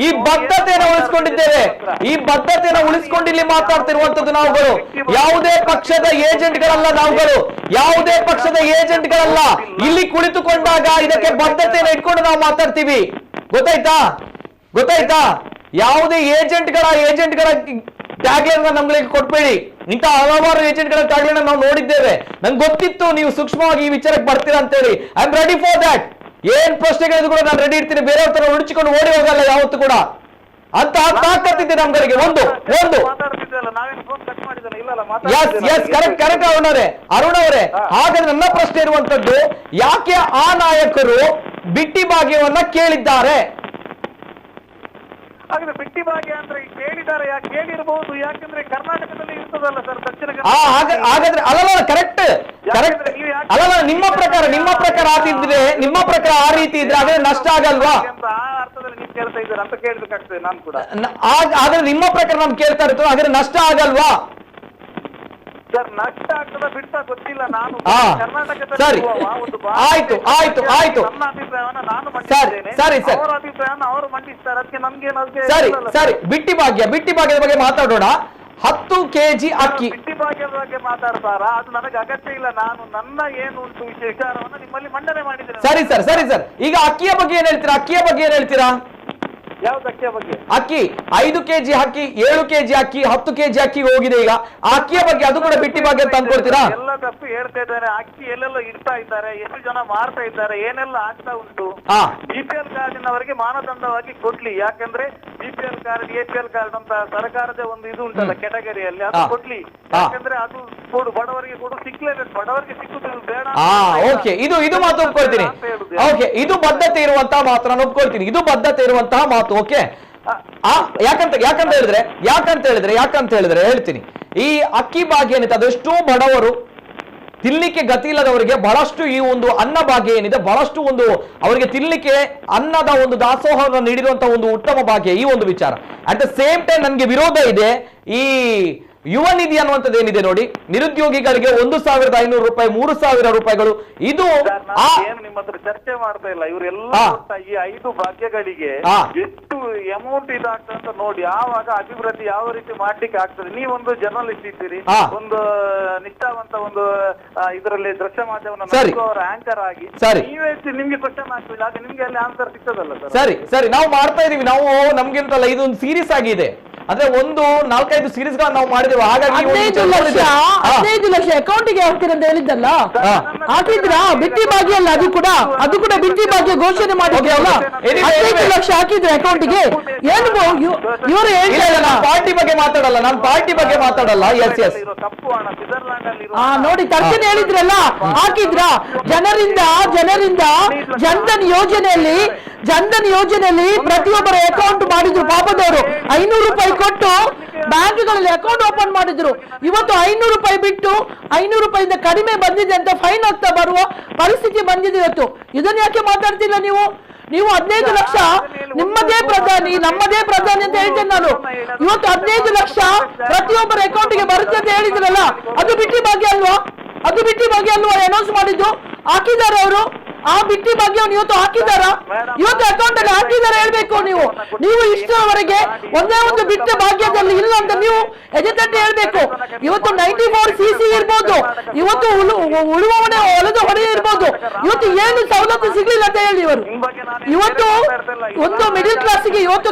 ಈ ಬದ್ಧತೆಯನ್ನು ಉಳಿಸ್ಕೊಂಡಿದ್ದೇವೆ. ಈ ಬದ್ಧತೆಯನ್ನು ಉಳಿಸ್ಕೊಂಡು ಇಲ್ಲಿ ಮಾತಾಡ್ತಿರುವಂತದ್ದು ನಾವುಗಳು. ಯಾವುದೇ ಪಕ್ಷದ ಏಜೆಂಟ್ಗಳಲ್ಲ ನಾವುಗಳು, ಯಾವುದೇ ಪಕ್ಷದ ಏಜೆಂಟ್ಗಳಲ್ಲ. ಇಲ್ಲಿ ಕುಳಿತುಕೊಂಡಾಗ ಇದಕ್ಕೆ ಬದ್ಧತೆಯನ್ನು ಇಟ್ಕೊಂಡು ನಾವು ಮಾತಾಡ್ತೀವಿ. ಗೊತ್ತಾಯ್ತಾ? ಯಾವುದೇ ಏಜೆಂಟ್ಗಳ ಟ್ಯಾಗ್ಲೈನ್ ನಮ್ಗೆ ಕೊಟ್ಬೇಡಿ. ಇಂತಹ ಹಲವಾರು ಏಜೆಂಟ್ಗಳ ಟ್ಯಾಗ್ಲೈನ್ ನಾವು ನೋಡಿದ್ದೇವೆ. ನಂಗೆ ಗೊತ್ತಿತ್ತು ನೀವು ಸೂಕ್ಷ್ಮವಾಗಿ ಈ ವಿಚಾರಕ್ಕೆ ಬರ್ತೀರಾ ಅಂತೇಳಿ. I am ready for that. ಏನ್ ಪ್ರಶ್ನೆಗಳಿದ್ರು ಕೂಡ ನಾನು ರೆಡಿ ಇರ್ತೀನಿ, ಬೇರೆಯವ್ರ ತರ ಉಳಿಸಿಕೊಂಡು ಓಡಿ ಹೋಗಲ್ಲ ಯಾವತ್ತು ಕೂಡ. ಅಂತ ತಾಕತ್ತಿದೆ ನಮ್ಗಳಿಗೆ. ಒಂದು ಕರೆಕ್ಟ್ ಅರುಣ್ ಅವರೇ, ಹಾಗಾದ್ರೆ ನನ್ನ ಪ್ರಶ್ನೆ ಇರುವಂತದ್ದು, ಯಾಕೆ ಆ ನಾಯಕರು ಬಿಟ್ಟಿ ಭಾಗ್ಯವನ್ನ ಕೇಳಿದ್ದಾರೆ? ಹಾಗಾದ್ರೆ ಬಿಟ್ಟಿ ಭಾಗ್ಯ ಅಂದ್ರೆ ಕೇಳಿದ್ದಾರೆ, ಯಾಕೆ ಕೇಳಿರಬಹುದು? ಯಾಕಂದ್ರೆ ಕರ್ನಾಟಕದಲ್ಲಿ ಇರ್ತದಲ್ಲ ಸರ್ ದಕ್ಷಿಣ ಹಾಗಾದ್ರೆ ಅಲ್ಲಲ್ಲ, ಕರೆಕ್ಟ್ ಅಲ್ಲಲ್ಲ, ನಿಮ್ಮ ಪ್ರಕಾರ ಆತಿದ್ರೆ, ನಿಮ್ಮ ಪ್ರಕಾರ ಆ ರೀತಿ ಇದ್ರೆ ಅದೇ ನಷ್ಟ ಆಗಲ್ವಾ? ನೀವು ಕೇಳ್ತಾ ಇದ್ದೀರಾ ಅಂತ ಕೇಳ್ಬೇಕಾಗ್ತದೆ ನಾನು ಕೂಡ. ಆದ್ರೆ ನಿಮ್ಮ ಪ್ರಕಾರ ನಾನು ಕೇಳ್ತಾ ಇರ್ತೀವಿ, ಹಾಗಾದ್ರೆ ನಷ್ಟ ಆಗಲ್ವಾ ಸರ್? ನಷ್ಟ ಆಗ್ತದ ಬಿಟ್ಟ ಗೊತ್ತಿಲ್ಲ. ನಾನು ಸರಿ, ಆಯ್ತು ಆಯ್ತು ಆಯ್ತು, ನನ್ನ ಅಭಿಪ್ರಾಯವನ್ನ ನಾನು ಮಂಡಿಸ್ತೇನೆ, ಅವರ ಅಭಿಪ್ರಾಯವನ್ನ ಅವರು ಮಂಡಿಸ್ತಾರೆ. ಅದಕ್ಕೆ ನಮ್ಗೆ ಸರಿ ಸರಿ. ಬಿಟ್ಟಿ ಭಾಗ್ಯದ ಬಗ್ಗೆ ಮಾತಾಡೋಣ. 10 kg ಅಕ್ಕಿ ಬಿಟ್ಟಿ ಭಾಗ್ಯದ ಬಗ್ಗೆ ಮಾತಾಡ್ತಾರಾ? ಅದು ನನಗೆ ಅಗತ್ಯ ಇಲ್ಲ. ನಾನು ನನ್ನ ಏನು ಉಂಟು ವಿಚಾರವನ್ನ ನಿಮ್ಮಲ್ಲಿ ಮಂಡನೆ ಮಾಡಿದ್ದೇನೆ. ಸರಿ ಸರ್. ಈಗ ಅಕ್ಕಿಯ ಬಗ್ಗೆ ಏನ್ ಹೇಳ್ತೀರಾ? ಯಾವ್ದು ಅಕ್ಕಿಯ ಬಗ್ಗೆ? ಅಕ್ಕಿ 5 kg ಅಕ್ಕಿ, 7 kg ಅಕ್ಕಿ, 10 kg ಅಕ್ಕಿ ಹೋಗಿದೆ. ಈಗ ಆ ಅಕ್ಕಿಯ ಬಗ್ಗೆ ಅದು ಕೂಡ ಬಿಟ್ಟಿ ಭಾಗ್ಯ ಅಂತ ಅನ್ಕೊಳ್ತೀರಾ? ಎಲ್ಲ ತಪ್ಪು ಹೇಳ್ತಾ ಇದ್ದಾರೆ. ಅಕ್ಕಿ ಎಲ್ಲೆಲ್ಲ ಇಡ್ತಾ ಇದ್ದಾರೆ, ಎಷ್ಟು ಜನ ಮಾರ್ತಾ ಇದ್ದಾರೆ, ಏನೆಲ್ಲ ಆಗ್ತಾ ಉಂಟು. ಬಿಪಿಎಲ್ ಕಾರ್ಡಿನವರಿಗೆ ಮಾನದಂಡವಾಗಿ ಕೊಡ್ಲಿ. ಯಾಕಂದ್ರೆ ಬಿಪಿಎಲ್ ಕಾರ್ಡ್, ಎಪಿಎಲ್ ಕಾರ್ಡ್ ಅಂತ ಸರ್ಕಾರದ ಒಂದು ಇದು ಉಂಟಲ್ಲ ಕೆಟಗರಿಯಲ್ಲಿ, ಅದು ಕೊಡ್ಲಿ. ಯಾಕಂದ್ರೆ ಅದು ಬಡವರಿಗೆ ಕೊಡು, ಸಿಕ್ಲೇಬೇಕು. ಬಡವರಿಗೆ ಸಿಕ್ಕುದು ಬೇಡ. ಓಕೆ, ಇದು ಮಾತು ಒಪ್ಕೊಳ್ತೀನಿ. ಓಕೆ, ಇದು ಬದ್ಧತೆ ಇರುವಂತಹ ಮಾತು ನಾನು ಒಪ್ಕೊಳ್ತೀನಿ. ಇದು ಬದ್ಧತೆ ಇರುವಂತಹ ಮಾತು. ಓಕೆ, ಯಾಕಂತ ಹೇಳಿದ್ರೆ ಹೇಳ್ತೀನಿ, ಈ ಅಕ್ಕಿ ಭಾಗ್ಯ ಏನಿದೆ ಅದೆಷ್ಟೋ ಬಡವರು ತಿನ್ಲಿಕ್ಕೆ ಗತಿ ಇಲ್ಲದವರಿಗೆ ಬಹಳಷ್ಟು ಈ ಒಂದು ಅನ್ನ ಭಾಗ್ಯ ಏನಿದೆ, ಬಹಳಷ್ಟು ಒಂದು ಅವರಿಗೆ ತಿನ್ಲಿಕ್ಕೆ ಅನ್ನದ ಒಂದು ದಾಸೋಹವನ್ನು ನೀಡಿರುವಂತಹ ಒಂದು ಉತ್ತಮ ಭಾಗ್ಯ ಈ ಒಂದು ವಿಚಾರ. ಅಟ್ ದ ಸೇಮ್ ಟೈಮ್ ನನಗೆ ವಿರೋಧ ಇದೆ ಈ ಯುವ ನಿಧಿ ಅನ್ನುವಂಥದ್ದು ಏನಿದೆ ನೋಡಿ, ನಿರುದ್ಯೋಗಿಗಳಿಗೆ 1,500 ರೂಪಾಯಿ, 3,000 ರೂಪಾಯಿಗಳು. ಇದು ನಿಮ್ಮ ಹತ್ರ ಚರ್ಚೆ ಮಾಡ್ತಾ ಇಲ್ಲ. ಇವರೆಲ್ಲ ಈ 5 ಭಾಗ್ಯಗಳಿಗೆ ಎಷ್ಟು ಅಮೌಂಟ್ ಇದಾಗ್ತದೆ ಅಂತ ನೋಡಿ, ಆವಾಗ ಅಭಿವೃದ್ಧಿ ಯಾವ ರೀತಿ ಮಾಡ್ಲಿಕ್ಕೆ ಆಗ್ತದೆ. ನೀವೊಂದು ಜರ್ನಲಿಸ್ಟ್ ಇದ್ದೀರಿ, ಒಂದು ನಿಷ್ಠಾವಂತ ಒಂದು ಇದರಲ್ಲಿ ದೃಶ್ಯ ಮಾಧ್ಯಮವನ್ನು ನಡೆಸುವವರ ಆಂಕರ್ ಆಗಿ ನೀವೇ ನಿಮ್ಗೆ ಕ್ವಶನ್ ಆಗ್ತಿಲ್ಲ, ಆಗ ನಿಮ್ಗೆ ಅಲ್ಲಿ ಆನ್ಸರ್ ಸಿಗ್ತದಲ್ಲ ಸರ್? ಸರಿ, ನಾವು ಮಾಡ್ತಾ ಇದೀವಿ. ನಾವು ನಮ್ಗೆಂತಲ್ಲ, ಇದೊಂದು ಸೀರೀಸ್ ಆಗಿದೆ. ಅಂದ್ರೆ 1-4-5 ಸೀರೀಸ್ ಗಳನ್ನ ನಾವು ಮಾಡಿದೆವು. ಹಾಗಾಗಿ 15 ಲಕ್ಷ ಅಕೌಂಟಿಗೆ ಹಾಕ್ತೀರ ಅಂತ ಹೇಳಿದ್ದಲ್ಲ, ಹಾಕಿದ್ರಾ? ಬಿಟ್ಟಿ ಭಾಗ್ಯ ಅಲ್ಲ ಅದು ಕೂಡ ಬಿಟ್ಟಿ ಭಾಗ್ಯ ಘೋಷಣೆ ಮಾಡಿದ್ರಲ್ಲ, 15 ಲಕ್ಷ ಹಾಕಿದ್ರೆ ಅಕೌಂಟಿಗೆ. ಏನು ಇವರು ಹೇಳ್ತಾರಲ್ಲ, ಪಾರ್ಟಿ ಬಗ್ಗೆ ಮಾತಾಡಲ್ಲ, ನಾನು ಪಾರ್ಟಿ ಬಗ್ಗೆ ಮಾತಾಡಲ್ಲ. ಎಸ್ ನೋಡಿ, ತರ್ಜನೆ ಹೇಳಿದ್ರಲ್ಲ, ಹಾಕಿದ್ರಾ? ಜನರಿಂದ ಜನ್ಧನ್ ಯೋಜನೆಯಲ್ಲಿ ಪ್ರತಿಯೊಬ್ಬರ ಅಕೌಂಟ್ ಮಾಡಿದ್ರು. ಪಾಪದವರು 500 ರೂಪಾಯಿ ಕೊಟ್ಟು ಬ್ಯಾಂಕ್ಗಳಲ್ಲಿ ಅಕೌಂಟ್ ಓಪನ್ ಮಾಡಿದ್ರು. ಇವತ್ತು 500 ರೂಪಾಯಿ ಬಿಟ್ಟು 500 ರೂಪಾಯಿಂದ ಕಡಿಮೆ ಬಂದಿದೆ ಅಂತ ಫೈನ್ ಆಗ್ತಾ ಬರುವ ಪರಿಸ್ಥಿತಿ ಬಂದಿದೆ ಇವತ್ತು. ಇದನ್ನ ಯಾಕೆ ಮಾತಾಡ್ತಿಲ್ಲ ನೀವು? 15 ಲಕ್ಷ ನಿಮ್ಮದೇ ಪ್ರಧಾನಿ, ನಮ್ಮದೇ ಪ್ರಧಾನಿ ಅಂತ ಹೇಳ್ತೇನೆ ನಾನು. ಇವತ್ತು 15 ಲಕ್ಷ ಪ್ರತಿಯೊಬ್ಬರ ಅಕೌಂಟ್ಗೆ ಬರುತ್ತೆ ಅಂತ ಹೇಳಿದ್ರಲ್ಲ, ಅದು ಬಿಟ್ಟಿ ಭಾಗ್ಯ ಅಲ್ವಾ? ಅನೌನ್ಸ್ ಮಾಡಿದ್ದು ಹಾಕಿದ್ದಾರೆ ಅವರು. ಆ ಬಿಟ್ಟಿ ಭಾಗ್ಯವನ್ನು ಇವತ್ತು ಹಾಕಿದಾರ? ಇವತ್ತು ಅಕೌಂಟ್ ಅಲ್ಲಿ ಹಾಕಿದಾರ ಹೇಳ್ಬೇಕು ನೀವು ಇಷ್ಟರವರೆಗೆ ಒಂದೇ ಒಂದು ಬಿಟ್ಟ ಭಾಗ್ಯದಲ್ಲಿ ಇಲ್ಲ ಅಂತ ನೀವು ಎಜೆತಟ್ಟೆ ಹೇಳ್ಬೇಕು. ಇವತ್ತು 94cc ಇರ್ಬೋದು, ಇವತ್ತು ಉಳುವವನೇ ಹೊಲದ ಹೊಡೆಯ ಇರ್ಬೋದು, ಇವತ್ತು ಏನು ಸವಲತ್ತು ಸಿಗ್ಲಿಲ್ಲ ಅಂತ ಹೇಳಿ ಇವತ್ತು ಒಂದು ಮಿಡಿಲ್ ಕ್ಲಾಸ್ಗೆ, ಇವತ್ತು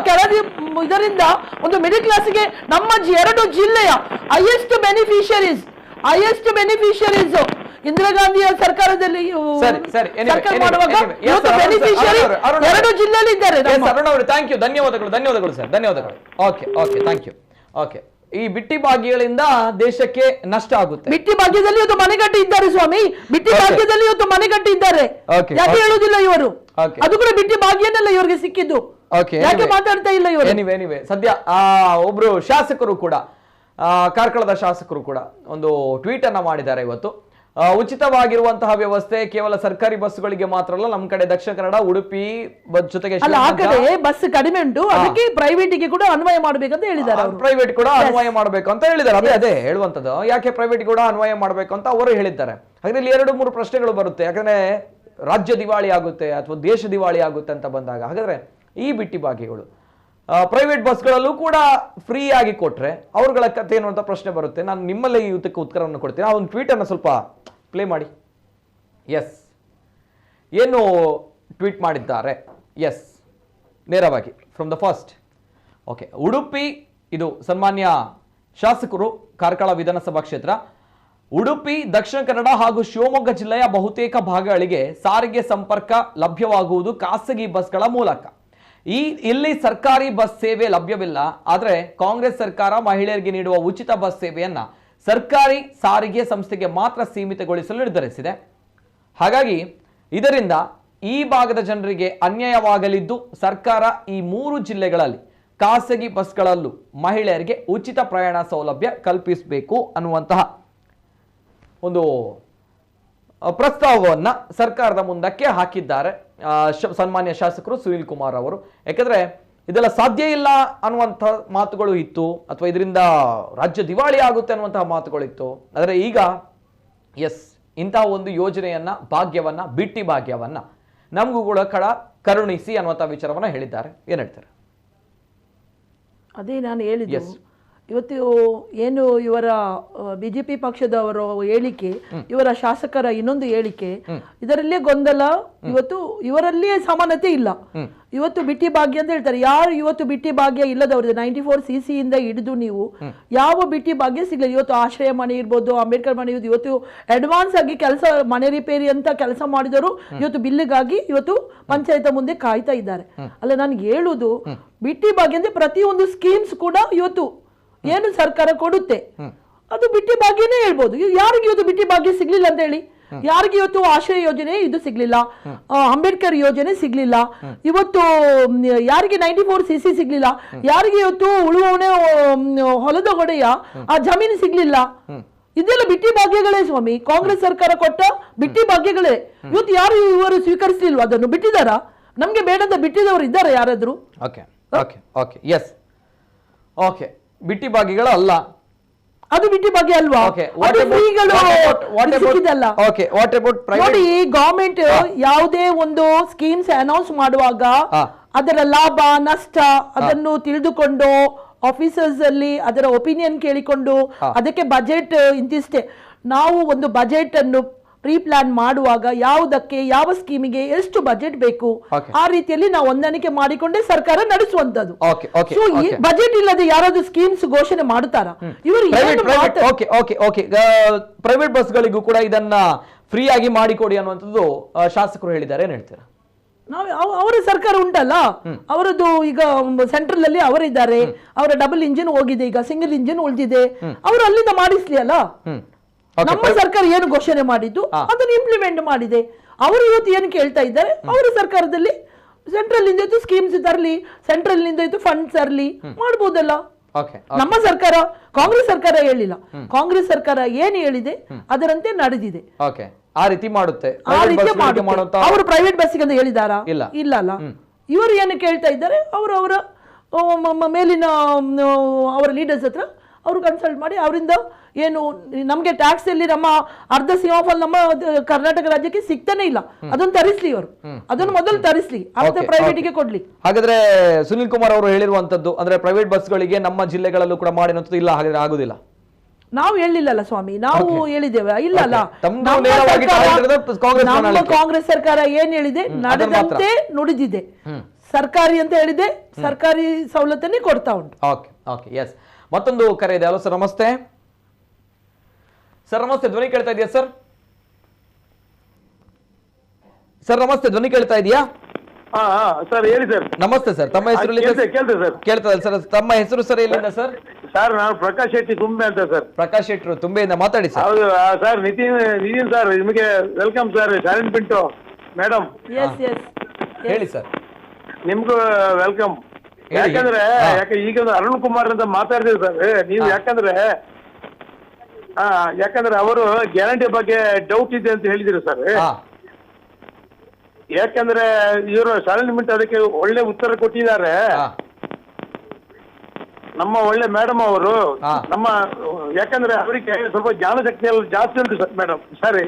ಇದರಿಂದ ಒಂದು ಮಿಡಿಲ್ ಕ್ಲಾಸ್ಗೆ ನಮ್ಮ 2 ಜಿಲ್ಲೆಯ ಹೈಯೆಸ್ಟ್ ಬೆನಿಫಿಷರೀಸ್ ಇಂದಿರಾ ಗಾಂಧಿಯ ಸರ್ಕಾರದಲ್ಲಿ ಮಾಡುವಾಗ ಇವತ್ತು ಬೆನಿಫಿಷಿಯರಿ 2 ಜಿಲ್ಲೆಯಲ್ಲಿ ಇದ್ದಾರೆ. ಥ್ಯಾಂಕ್ ಯು, ಧನ್ಯವಾದಗಳು ಸರ್, ಧನ್ಯವಾದಗಳು. Okay, thank you. ಓಕೆ, ಈ ಬಿಟ್ಟಿ ಭಾಗ್ಯಗಳಿಂದ ದೇಶಕ್ಕೆ ನಷ್ಟ ಆಗುತ್ತೆ. ಬಿಟ್ಟಿ ಭಾಗ್ಯದಲ್ಲಿ ಇವತ್ತು ಮನೆಗಟ್ಟಿ ಇದ್ದಾರೆ ಸ್ವಾಮಿ, ಬಿಟ್ಟಿ ಭಾಗ್ಯದಲ್ಲಿ ಇವತ್ತು ಮನೆಗಟ್ಟಿ ಇದ್ದಾರೆ. ಯಾಕೆ ಹೇಳುದಿಲ್ಲ ಇವರು? ಅದು ಕೂಡ ಬಿಟ್ಟಿ ಭಾಗ್ಯನೆಲ್ಲ ಇವರಿಗೆ ಸಿಕ್ಕಿದ್ದು. ಯಾಕೆ ಮಾತಾಡ್ತಾ ಇಲ್ಲ ಇವರು? ಎನಿವೆ ಸದ್ಯ ಒಬ್ರು ಶಾಸಕರು ಕೂಡ, ಕಾರ್ಕಳದ ಶಾಸಕರು ಕೂಡ ಒಂದು ಟ್ವೀಟ್ ಅನ್ನ ಮಾಡಿದ್ದಾರೆ ಇವತ್ತು. ಉಚಿತವಾಗಿರುವಂತಹ ವ್ಯವಸ್ಥೆ ಕೇವಲ ಸರ್ಕಾರಿ ಬಸ್ಗಳಿಗೆ ಮಾತ್ರ ಅಲ್ಲ, ನಮ್ಮ ಕಡೆ ದಕ್ಷಿಣ ಕನ್ನಡ, ಉಡುಪಿ ಜೊತೆಗೆ ಬಸ್ ಕಡಿಮೆ ಉಂಟು, ಅದಕ್ಕೆ ಪ್ರೈವೇಟ್ ಗೆ ಕೂಡ ಅನ್ವಯ ಮಾಡಬೇಕಂತ ಹೇಳಿದ್ದಾರೆ. ಪ್ರೈವೇಟ್ ಕೂಡ ಅನ್ವಯ ಮಾಡಬೇಕು ಅಂತ ಹೇಳಿದ್ದಾರೆ. ಅದೇ ಹೇಳುವಂತದ್ದು, ಯಾಕೆ ಪ್ರೈವೇಟ್ ಕೂಡ ಅನ್ವಯ ಮಾಡಬೇಕು ಅಂತ ಅವರು ಹೇಳಿದ್ದಾರೆ. ಹಾಗಾದ್ರೆ ಇಲ್ಲಿ 2-3 ಪ್ರಶ್ನೆಗಳು ಬರುತ್ತೆ. ಯಾಕಂದ್ರೆ ರಾಜ್ಯ ದಿವಾಳಿ ಆಗುತ್ತೆ ಅಥವಾ ದೇಶ ದಿವಾಳಿ ಆಗುತ್ತೆ ಅಂತ ಬಂದಾಗ, ಹಾಗಾದ್ರೆ ಈ ಬಿಟ್ಟಿ ಭಾಗ್ಯಗಳು ಪ್ರೈವೇಟ್ ಬಸ್ಗಳಲ್ಲೂ ಕೂಡ ಫ್ರೀ ಆಗಿ ಕೊಟ್ರೆ ಅವ್ರಗಳ ಕಥೆ ಏನು ಅಂತ ಪ್ರಶ್ನೆ ಬರುತ್ತೆ. ನಾನು ನಿಮ್ಮಲ್ಲೇ ಈ ಉತ್ತರಕ್ಕೆ ಉತ್ತರವನ್ನು ಕೊಡ್ತೀನಿ. ಆ ಒಂದು ಟ್ವೀಟ್ ಅನ್ನು ಸ್ವಲ್ಪ ಪ್ಲೇ ಮಾಡಿ. ಏನು ಟ್ವೀಟ್ ಮಾಡಿದ್ದಾರೆ? ನೇರವಾಗಿ from the first. Okay, Udupi, ಇದು ಸನ್ಮಾನ್ಯ ಶಾಸಕರು, ಕಾರ್ಕಳ ವಿಧಾನಸಭಾ ಕ್ಷೇತ್ರ. ಉಡುಪಿ, ದಕ್ಷಿಣ ಕನ್ನಡ ಹಾಗೂ ಶಿವಮೊಗ್ಗ ಜಿಲ್ಲೆಯ ಬಹುತೇಕ ಭಾಗಗಳಿಗೆ ಸಾರಿಗೆ ಸಂಪರ್ಕ ಲಭ್ಯವಾಗುವುದು ಖಾಸಗಿ ಬಸ್ಗಳ ಮೂಲಕ. ಇಲ್ಲಿ ಸರ್ಕಾರಿ ಬಸ್ ಸೇವೆ ಲಭ್ಯವಿಲ್ಲ. ಆದರೆ ಕಾಂಗ್ರೆಸ್ ಸರ್ಕಾರ ಮಹಿಳೆಯರಿಗೆ ನೀಡುವ ಉಚಿತ ಬಸ್ ಸೇವೆಯನ್ನ ಸರ್ಕಾರಿ ಸಾರಿಗೆ ಸಂಸ್ಥೆಗೆ ಮಾತ್ರ ಸೀಮಿತಗೊಳಿಸಲು ನಿರ್ಧರಿಸಿದೆ. ಹಾಗಾಗಿ ಇದರಿಂದ ಈ ಭಾಗದ ಜನರಿಗೆ ಅನ್ಯಾಯವಾಗಲಿದ್ದು ಸರ್ಕಾರ ಈ 3 ಜಿಲ್ಲೆಗಳಲ್ಲಿ ಖಾಸಗಿ ಬಸ್ಗಳಲ್ಲೂ ಮಹಿಳೆಯರಿಗೆ ಉಚಿತ ಪ್ರಯಾಣ ಸೌಲಭ್ಯ ಕಲ್ಪಿಸಬೇಕು ಅನ್ನುವಂತಹ ಒಂದು ಪ್ರಸ್ತಾವವನ್ನು ಸರ್ಕಾರದ ಮುಂದಕ್ಕೆ ಹಾಕಿದ್ದಾರೆ ಸನ್ಮಾನ್ಯ ಶಾಸಕರು ಸುನೀಲ್ ಕುಮಾರ್ ಅವರು. ಯಾಕಂದ್ರೆ ಇದೆಲ್ಲ ಸಾಧ್ಯ ಇಲ್ಲ ಅನ್ನುವಂಥ ಮಾತುಗಳು ಇತ್ತು, ಅಥವಾ ಇದರಿಂದ ರಾಜ್ಯ ದಿವಾಳಿ ಆಗುತ್ತೆ ಅನ್ನುವಂತಹ ಮಾತುಗಳು ಇತ್ತು. ಆದರೆ ಈಗ ಇಂತಹ ಒಂದು ಯೋಜನೆಯನ್ನ, ಭಾಗ್ಯವನ್ನ, ಬಿಟ್ಟಿ ಭಾಗ್ಯವನ್ನ ನಮಗೂ ಕೂಡ ಕರುಣಿಸಿ ಅನ್ನುವಂಥ ವಿಚಾರವನ್ನ ಹೇಳಿದ್ದಾರೆ. ಏನ್ ಹೇಳ್ತಾರೆ? ಅದೇ ನಾನು ಹೇಳಿದ್ದು, ಇವತ್ತು ಏನು ಇವರ ಬಿಜೆಪಿ ಪಕ್ಷದವರ ಹೇಳಿಕೆ, ಇವರ ಶಾಸಕರ ಇನ್ನೊಂದು ಹೇಳಿಕೆ, ಇದರಲ್ಲೇ ಗೊಂದಲ. ಇವತ್ತು ಇವರಲ್ಲಿಯೇ ಸಮಾನತೆ ಇಲ್ಲ. ಇವತ್ತು ಬಿಟ್ಟಿ ಭಾಗ್ಯ ಅಂತ ಹೇಳ್ತಾರೆ. ಯಾರು ಇವತ್ತು ಬಿಟ್ಟಿ ಭಾಗ್ಯ ಇಲ್ಲದವ್ರದ್ದು 94 CC ಇಂದ ಹಿಡಿದು ನೀವು ಯಾವ ಬಿಟ್ಟಿ ಭಾಗ್ಯ ಸಿಗಲಿಲ್ಲ. ಇವತ್ತು ಆಶ್ರಯ ಮನೆ ಇರ್ಬೋದು, ಅಂಬೇಡ್ಕರ್ ಮನೆ ಇರ್ಬೋದು, ಇವತ್ತು ಅಡ್ವಾನ್ಸ್ ಆಗಿ ಕೆಲಸ, ಮನೆ ರಿಪೇರಿ ಅಂತ ಕೆಲಸ ಮಾಡಿದವರು ಇವತ್ತು ಬಿಲ್ಲಿಗಾಗಿ ಇವತ್ತು ಪಂಚಾಯತ್ ಮುಂದೆ ಕಾಯ್ತಾ ಇದ್ದಾರೆ. ಅಲ್ಲ, ನನ್ಗೆ ಹೇಳುದು ಬಿಟ್ಟಿ ಭಾಗ್ಯ ಅಂದ್ರೆ ಪ್ರತಿಯೊಂದು ಸ್ಕೀಮ್ಸ್ ಕೂಡ ಇವತ್ತು ಏನು ಸರ್ಕಾರ ಕೊಡುತ್ತೆ ಅದು ಬಿಟ್ಟಿ ಭಾಗ್ಯನೇ ಹೇಳ್ಬೋದು. ಯಾರಿಗೆ ಇವತ್ತು ಬಿಟ್ಟಿ ಭಾಗ್ಯ ಸಿಗ್ಲಿಲ್ಲ ಅಂತ ಹೇಳಿ? ಯಾರಿಗೆ ಇವತ್ತು ಆಶ್ರಯ ಯೋಜನೆ ಇದು ಸಿಗ್ಲಿಲ್ಲ, ಅಂಬೇಡ್ಕರ್ ಯೋಜನೆ ಸಿಗ್ಲಿಲ್ಲ, ಇವತ್ತು ಯಾರಿಗೆ 94 CC ಸಿಗ್ಲಿಲ್ಲ, ಯಾರಿಗೆ ಇವತ್ತು ಉಳುವವನೇ ಹೊಲದ ಹೊಡೆಯ ಆ ಜಮೀನು ಸಿಗ್ಲಿಲ್ಲ? ಇದೆಲ್ಲ ಬಿಟ್ಟಿ ಭಾಗ್ಯಗಳೇ ಸ್ವಾಮಿ. ಕಾಂಗ್ರೆಸ್ ಸರ್ಕಾರ ಕೊಟ್ಟ ಬಿಟ್ಟಿ ಭಾಗ್ಯಗಳೇ. ಇವತ್ತು ಯಾರು ಇವರು ಸ್ವೀಕರಿಸಲಿಲ್ವ? ಅದನ್ನು ಬಿಟ್ಟಿದಾರ? ನಮ್ಗೆ ಬೇಡಂತ ಬಿಟ್ಟಿದವರು ಇದ್ದಾರೆ ಯಾರಾದ್ರೂ? ಬಿಟ್ಟಿ ಭಾಗ್ಯಗಳು ಅಲ್ಲ, ಅದು ಬಿಟ್ಟಿ ಭಾಗ್ಯ ಅಲ್ವಾ? ನೋಡಿ, ಗವರ್ಮೆಂಟ್ ಯಾವುದೇ ಒಂದು ಸ್ಕೀಮ್ಸ್ ಅನೌನ್ಸ್ ಮಾಡುವಾಗ ಅದರ ಲಾಭ ನಷ್ಟ ಅದನ್ನು ತಿಳಿದುಕೊಂಡು ಆಫೀಸರ್ಸ್ ಅಲ್ಲಿ ಅದರ ಒಪಿನಿಯನ್ ಕೇಳಿಕೊಂಡು ಅದಕ್ಕೆ ಬಜೆಟ್ ಇಂತಿಷ್ಟೇ. ನಾವು ಒಂದು ಬಜೆಟ್ ಅನ್ನು ಪ್ರೀ ಪ್ಲಾನ್ ಮಾಡುವಾಗ ಯಾವುದಕ್ಕೆ ಯಾವ ಸ್ಕೀಮಿಗೆ ಎಷ್ಟು ಬಜೆಟ್ ಬೇಕು ಆ ರೀತಿಯಲ್ಲಿ ನಾವು ಹೊಂದಾಣಿಕೆ ಮಾಡಿಕೊಂಡೇ ಸರ್ಕಾರ ನಡೆಸುವಂತದ್ದು. ಬಜೆಟ್ ಇಲ್ಲದೆ ಯಾರಾದ್ರೂ ಸ್ಕೀಮ್ಸ್ ಘೋಷಣೆ ಮಾಡುತ್ತಾರಾ? ಇವರು ಪ್ರೈವೇಟ್ ಬಸ್ಗಳಿಗೂ ಕೂಡ ಇದನ್ನ ಫ್ರೀ ಆಗಿ ಮಾಡಿಕೊಡಿ ಅನ್ನುವಂಥದ್ದು ಶಾಸಕರು ಹೇಳಿದ್ದಾರೆ. ಏನ್ ಹೇಳ್ತೀರಾ? ಅವರ ಸರ್ಕಾರ ಉಂಟಲ್ಲ, ಅವರದ್ದು ಈಗ ಸೆಂಟ್ರಲ್ ಅಲ್ಲಿ ಅವರಿದ್ದಾರೆ, ಅವರ ಡಬಲ್ ಇಂಜಿನ್ ಹೋಗಿದೆ, ಈಗ ಸಿಂಗಲ್ ಇಂಜಿನ್ ಉಳಿದಿದೆ, ಅವರು ಅಲ್ಲಿಂದ ಮಾಡಿಸ್ಲಿ ಅಲ್ಲ. ನಮ್ಮ ಸರ್ಕಾರ ಏನು ಘೋಷಣೆ ಮಾಡಿದ್ದು ಅದನ್ನು ಇಂಪ್ಲಿಮೆಂಟ್ ಮಾಡಿದೆ. ಅವರು ಇವತ್ತು ಏನು ಕೇಳ್ತಾ ಇದ್ದಾರೆ, ಅವರ ಸರ್ಕಾರದಲ್ಲಿ ಸೆಂಟ್ರಲ್ ಇಂದ ಇತ್ತು ಸ್ಕೀಮ್ಸ್ ತರಲಿ, ಸೆಂಟ್ರಲ್ ನಿಂದ ಇತ್ತು ಫಂಡ್ಸ್ ತರಲಿ, ಮಾಡ್ಬೋದಲ್ಲ. ನಮ್ಮ ಸರ್ಕಾರ, ಕಾಂಗ್ರೆಸ್ ಸರ್ಕಾರ ಹೇಳಿಲ್ಲ. ಕಾಂಗ್ರೆಸ್ ಸರ್ಕಾರ ಏನು ಹೇಳಿದೆ ಅದರಂತೆ ನಡೆದಿದೆ. ಆ ರೀತಿ ಮಾಡುತ್ತೆ. ಅವರು ಪ್ರೈವೇಟ್ ಬಸ್ಸಿಗೆ ಅಂತ ಹೇಳಿದಾರಾ? ಇಲ್ಲ ಅಲ್ಲ. ಇವರು ಏನು ಕೇಳ್ತಾ ಇದ್ದಾರೆ, ಅವರ ಮೇಲಿನ ಅವರ ಲೀಡರ್ಸ್ ಹತ್ರ ಅವರು ಕನ್ಸಲ್ಟ್ ಮಾಡಿ ಅವರಿಂದ ಏನು ನಮ್ಗೆ ಟ್ಯಾಕ್ಸ್ ಅಲ್ಲಿ ನಮ್ಮ ಅರ್ಧ ಸಿಂಹಫಲ್ ನಮ್ಮ ಕರ್ನಾಟಕ ರಾಜ್ಯಕ್ಕೆ ಸಿಗ್ತಾನೆ ಇಲ್ಲ, ಅದನ್ನು ತರಿಸ್ಲಿ, ಅವರು ಅದನ್ನು ಮೊದಲು ತರಿಸ್ಲಿ, ಅರ್ಧ ಪ್ರೈವೇಟ್ಗೆ ಕೊಡ್ಲಿ. ಹಾಗಾದ್ರೆ ಸುನೀಲ್ ಕುಮಾರ್ ಅವರು ಹೇಳಿರುವಂತದ್ದು ಅಂದ್ರೆ ಪ್ರೈವೇಟ್ ಬಸ್ಗಳಿಗೆ ನಮ್ಮ ಜಿಲ್ಲೆಗಳಲ್ಲೂ ಕೂಡ ಮಾಡಿರುವಂತದ್ದು ಇಲ್ಲ, ಹಾಗಾದ್ರೆ ಆಗುದಿಲ್ಲ. ನಾವು ಹೇಳಿಲ್ಲಲ್ಲ ಸ್ವಾಮಿ, ನಾವು ಹೇಳಿದ್ದೇವೆ ಇಲ್ಲ ಅಲ್ಲ. ನಮ್ಮ ಕಾಂಗ್ರೆಸ್ ಸರ್ಕಾರ ಏನ್ ಹೇಳಿದೆ ನಡೆದಂತೆ ನುಡಿದಿದೆ. ಸರ್ಕಾರಿ ಅಂತ ಹೇಳಿದೆ, ಸರ್ಕಾರಿ ಸವಲತ್ತನ್ನೇ ಕೊಡ್ತಾ ಉಂಟು. ಮತ್ತೊಂದು ಕರೆ ಇದೆ. ಹಲೋ ಸರ್, ನಮಸ್ತೆ. ಸರ್ ನಮಸ್ತೆ, ಧ್ವನಿ ಕೇಳ್ತಾ ಇದೆಯಾ ಸರ್? ಸರ್ ನಮಸ್ತೆ, ಧ್ವನಿ ಕೇಳ್ತಾ ಇದೆಯಾ? ಸರ್ ಹೇಳಿ ಸರ್. ನಮಸ್ತೆ ಸರ್, ತಮ್ಮ ಹೆಸರು ಕೇಳ್ತದೆ ಸರ್? ತಮ್ಮ ಹೆಸರು ಸರ್ ಎಲ್ಲಿಂದ ಸರ್? ಸರ್ ನಾನು ಪ್ರಕಾಶ್ ಶೆಟ್ಟಿ ತುಂಬೆ ಅಂತ ಸರ್. ಪ್ರಕಾಶ್ ಶೆಟ್ರು ತುಂಬೆಯಿಂದ ಮಾತಾಡಿ ಸರ್. ಹೌದು ಸರ್, ನಿತಿನ್ ಸರ್ ನಿಮಗೆ welcome sir. Shalin Pintu madam ಹೇಳಿ ಸರ್. ನಿಮ್ಗೂ ವೆಲ್ಕಮ್. ಯಾಕಂದ್ರೆ ಈಗ ಅರುಣ್ ಕುಮಾರ್ ಅಂತ ಮಾತಾಡ್ತೀವಿ ಸರ್ ನೀವು. ಯಾಕಂದ್ರೆ ಅವರು ಗ್ಯಾರಂಟಿ ಬಗ್ಗೆ ಡೌಟ್ ಇದೆ ಅಂತ ಹೇಳಿದಿರಿ ಸರ್. ಯಾಕಂದ್ರೆ ಇವರು ಶಾಲಿನ್ ಮಿಂಟ್ ಅದಕ್ಕೆ ಒಳ್ಳೆ ಉತ್ತರ ಕೊಟ್ಟಿದ್ದಾರೆ. ನಮ್ಮ ಒಳ್ಳೆ ಮೇಡಮ್ ಅವರು ನಮ್ಮ, ಯಾಕಂದ್ರೆ ಅವರಿಗೆ ಸ್ವಲ್ಪ ಜ್ಞಾನಶಕ್ತಿ ಎಲ್ಲ ಜಾಸ್ತಿ ಉಂಟು ಸರ್ ಮೇಡಮ್. ಸರಿ,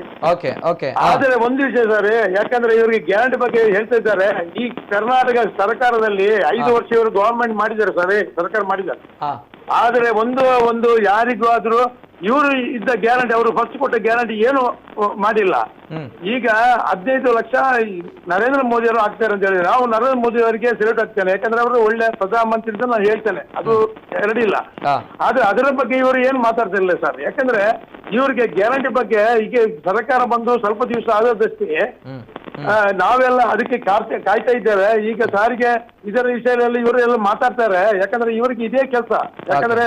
ಆದ್ರೆ ಒಂದು ವಿಷಯ ಸರ್, ಯಾಕಂದ್ರೆ ಇವರಿಗೆ ಗ್ಯಾರಂಟಿ ಬಗ್ಗೆ ಹೇಳ್ತಾ ಇದ್ದಾರೆ. ಈ ಕರ್ನಾಟಕ ಸರ್ಕಾರದಲ್ಲಿ 5 ವರ್ಷ ಇವರು ಗವರ್ಮೆಂಟ್ ಮಾಡಿದ್ದಾರೆ ಸರ್, ಸರ್ಕಾರ ಮಾಡಿದ್ದಾರೆ. ಆದ್ರೆ ಒಂದು ಯಾರಿಗೂ ಆದ್ರೂ ಇವರು ಇದ್ದ ಗ್ಯಾರಂಟಿ, ಅವರು ಫಸ್ಟ್ ಕೊಟ್ಟ ಗ್ಯಾರಂಟಿ ಏನು ಮಾಡಿಲ್ಲ. ಈಗ 15 ಲಕ್ಷ ನರೇಂದ್ರ ಮೋದಿ ಅವರು ಆಗ್ತಾರೆ ಅಂತ ಹೇಳಿದ್ರೆ ನಾವು ನರೇಂದ್ರ ಮೋದಿ ಅವರಿಗೆ ಸೆಲ್ಯೂಟ್ ಆಗ್ತೇನೆ. ಯಾಕಂದ್ರೆ ಅವರು ಒಳ್ಳೆ ಪ್ರಧಾನಮಂತ್ರಿ ಅಂತ ನಾನು ಹೇಳ್ತೇನೆ, ಅದು ಎರಡಿಲ್ಲ. ಆದ್ರೆ ಅದರ ಬಗ್ಗೆ ಇವರು ಏನು ಮಾತಾಡ್ತಿಲ್ಲ ಸರ್. ಯಾಕಂದ್ರೆ ಇವರಿಗೆ ಗ್ಯಾರಂಟಿ ಬಗ್ಗೆ ಈಗ ಸರ್ಕಾರ ಬಂದು ಸ್ವಲ್ಪ ದಿವಸ ಆದದಷ್ಟೇ ನಾವೆಲ್ಲ ಅದಕ್ಕೆ ಕಾಯ್ತಾ ಇದ್ದೇವೆ. ಈಗ ಸಾರಿಗೆ ಇದರ ವಿಷಯದಲ್ಲಿ ಇವರು ಎಲ್ಲ ಮಾತಾಡ್ತಾರೆ. ಯಾಕಂದ್ರೆ ಇವರಿಗೆ ಇದೇ ಕೆಲಸ, ಯಾಕಂದ್ರೆ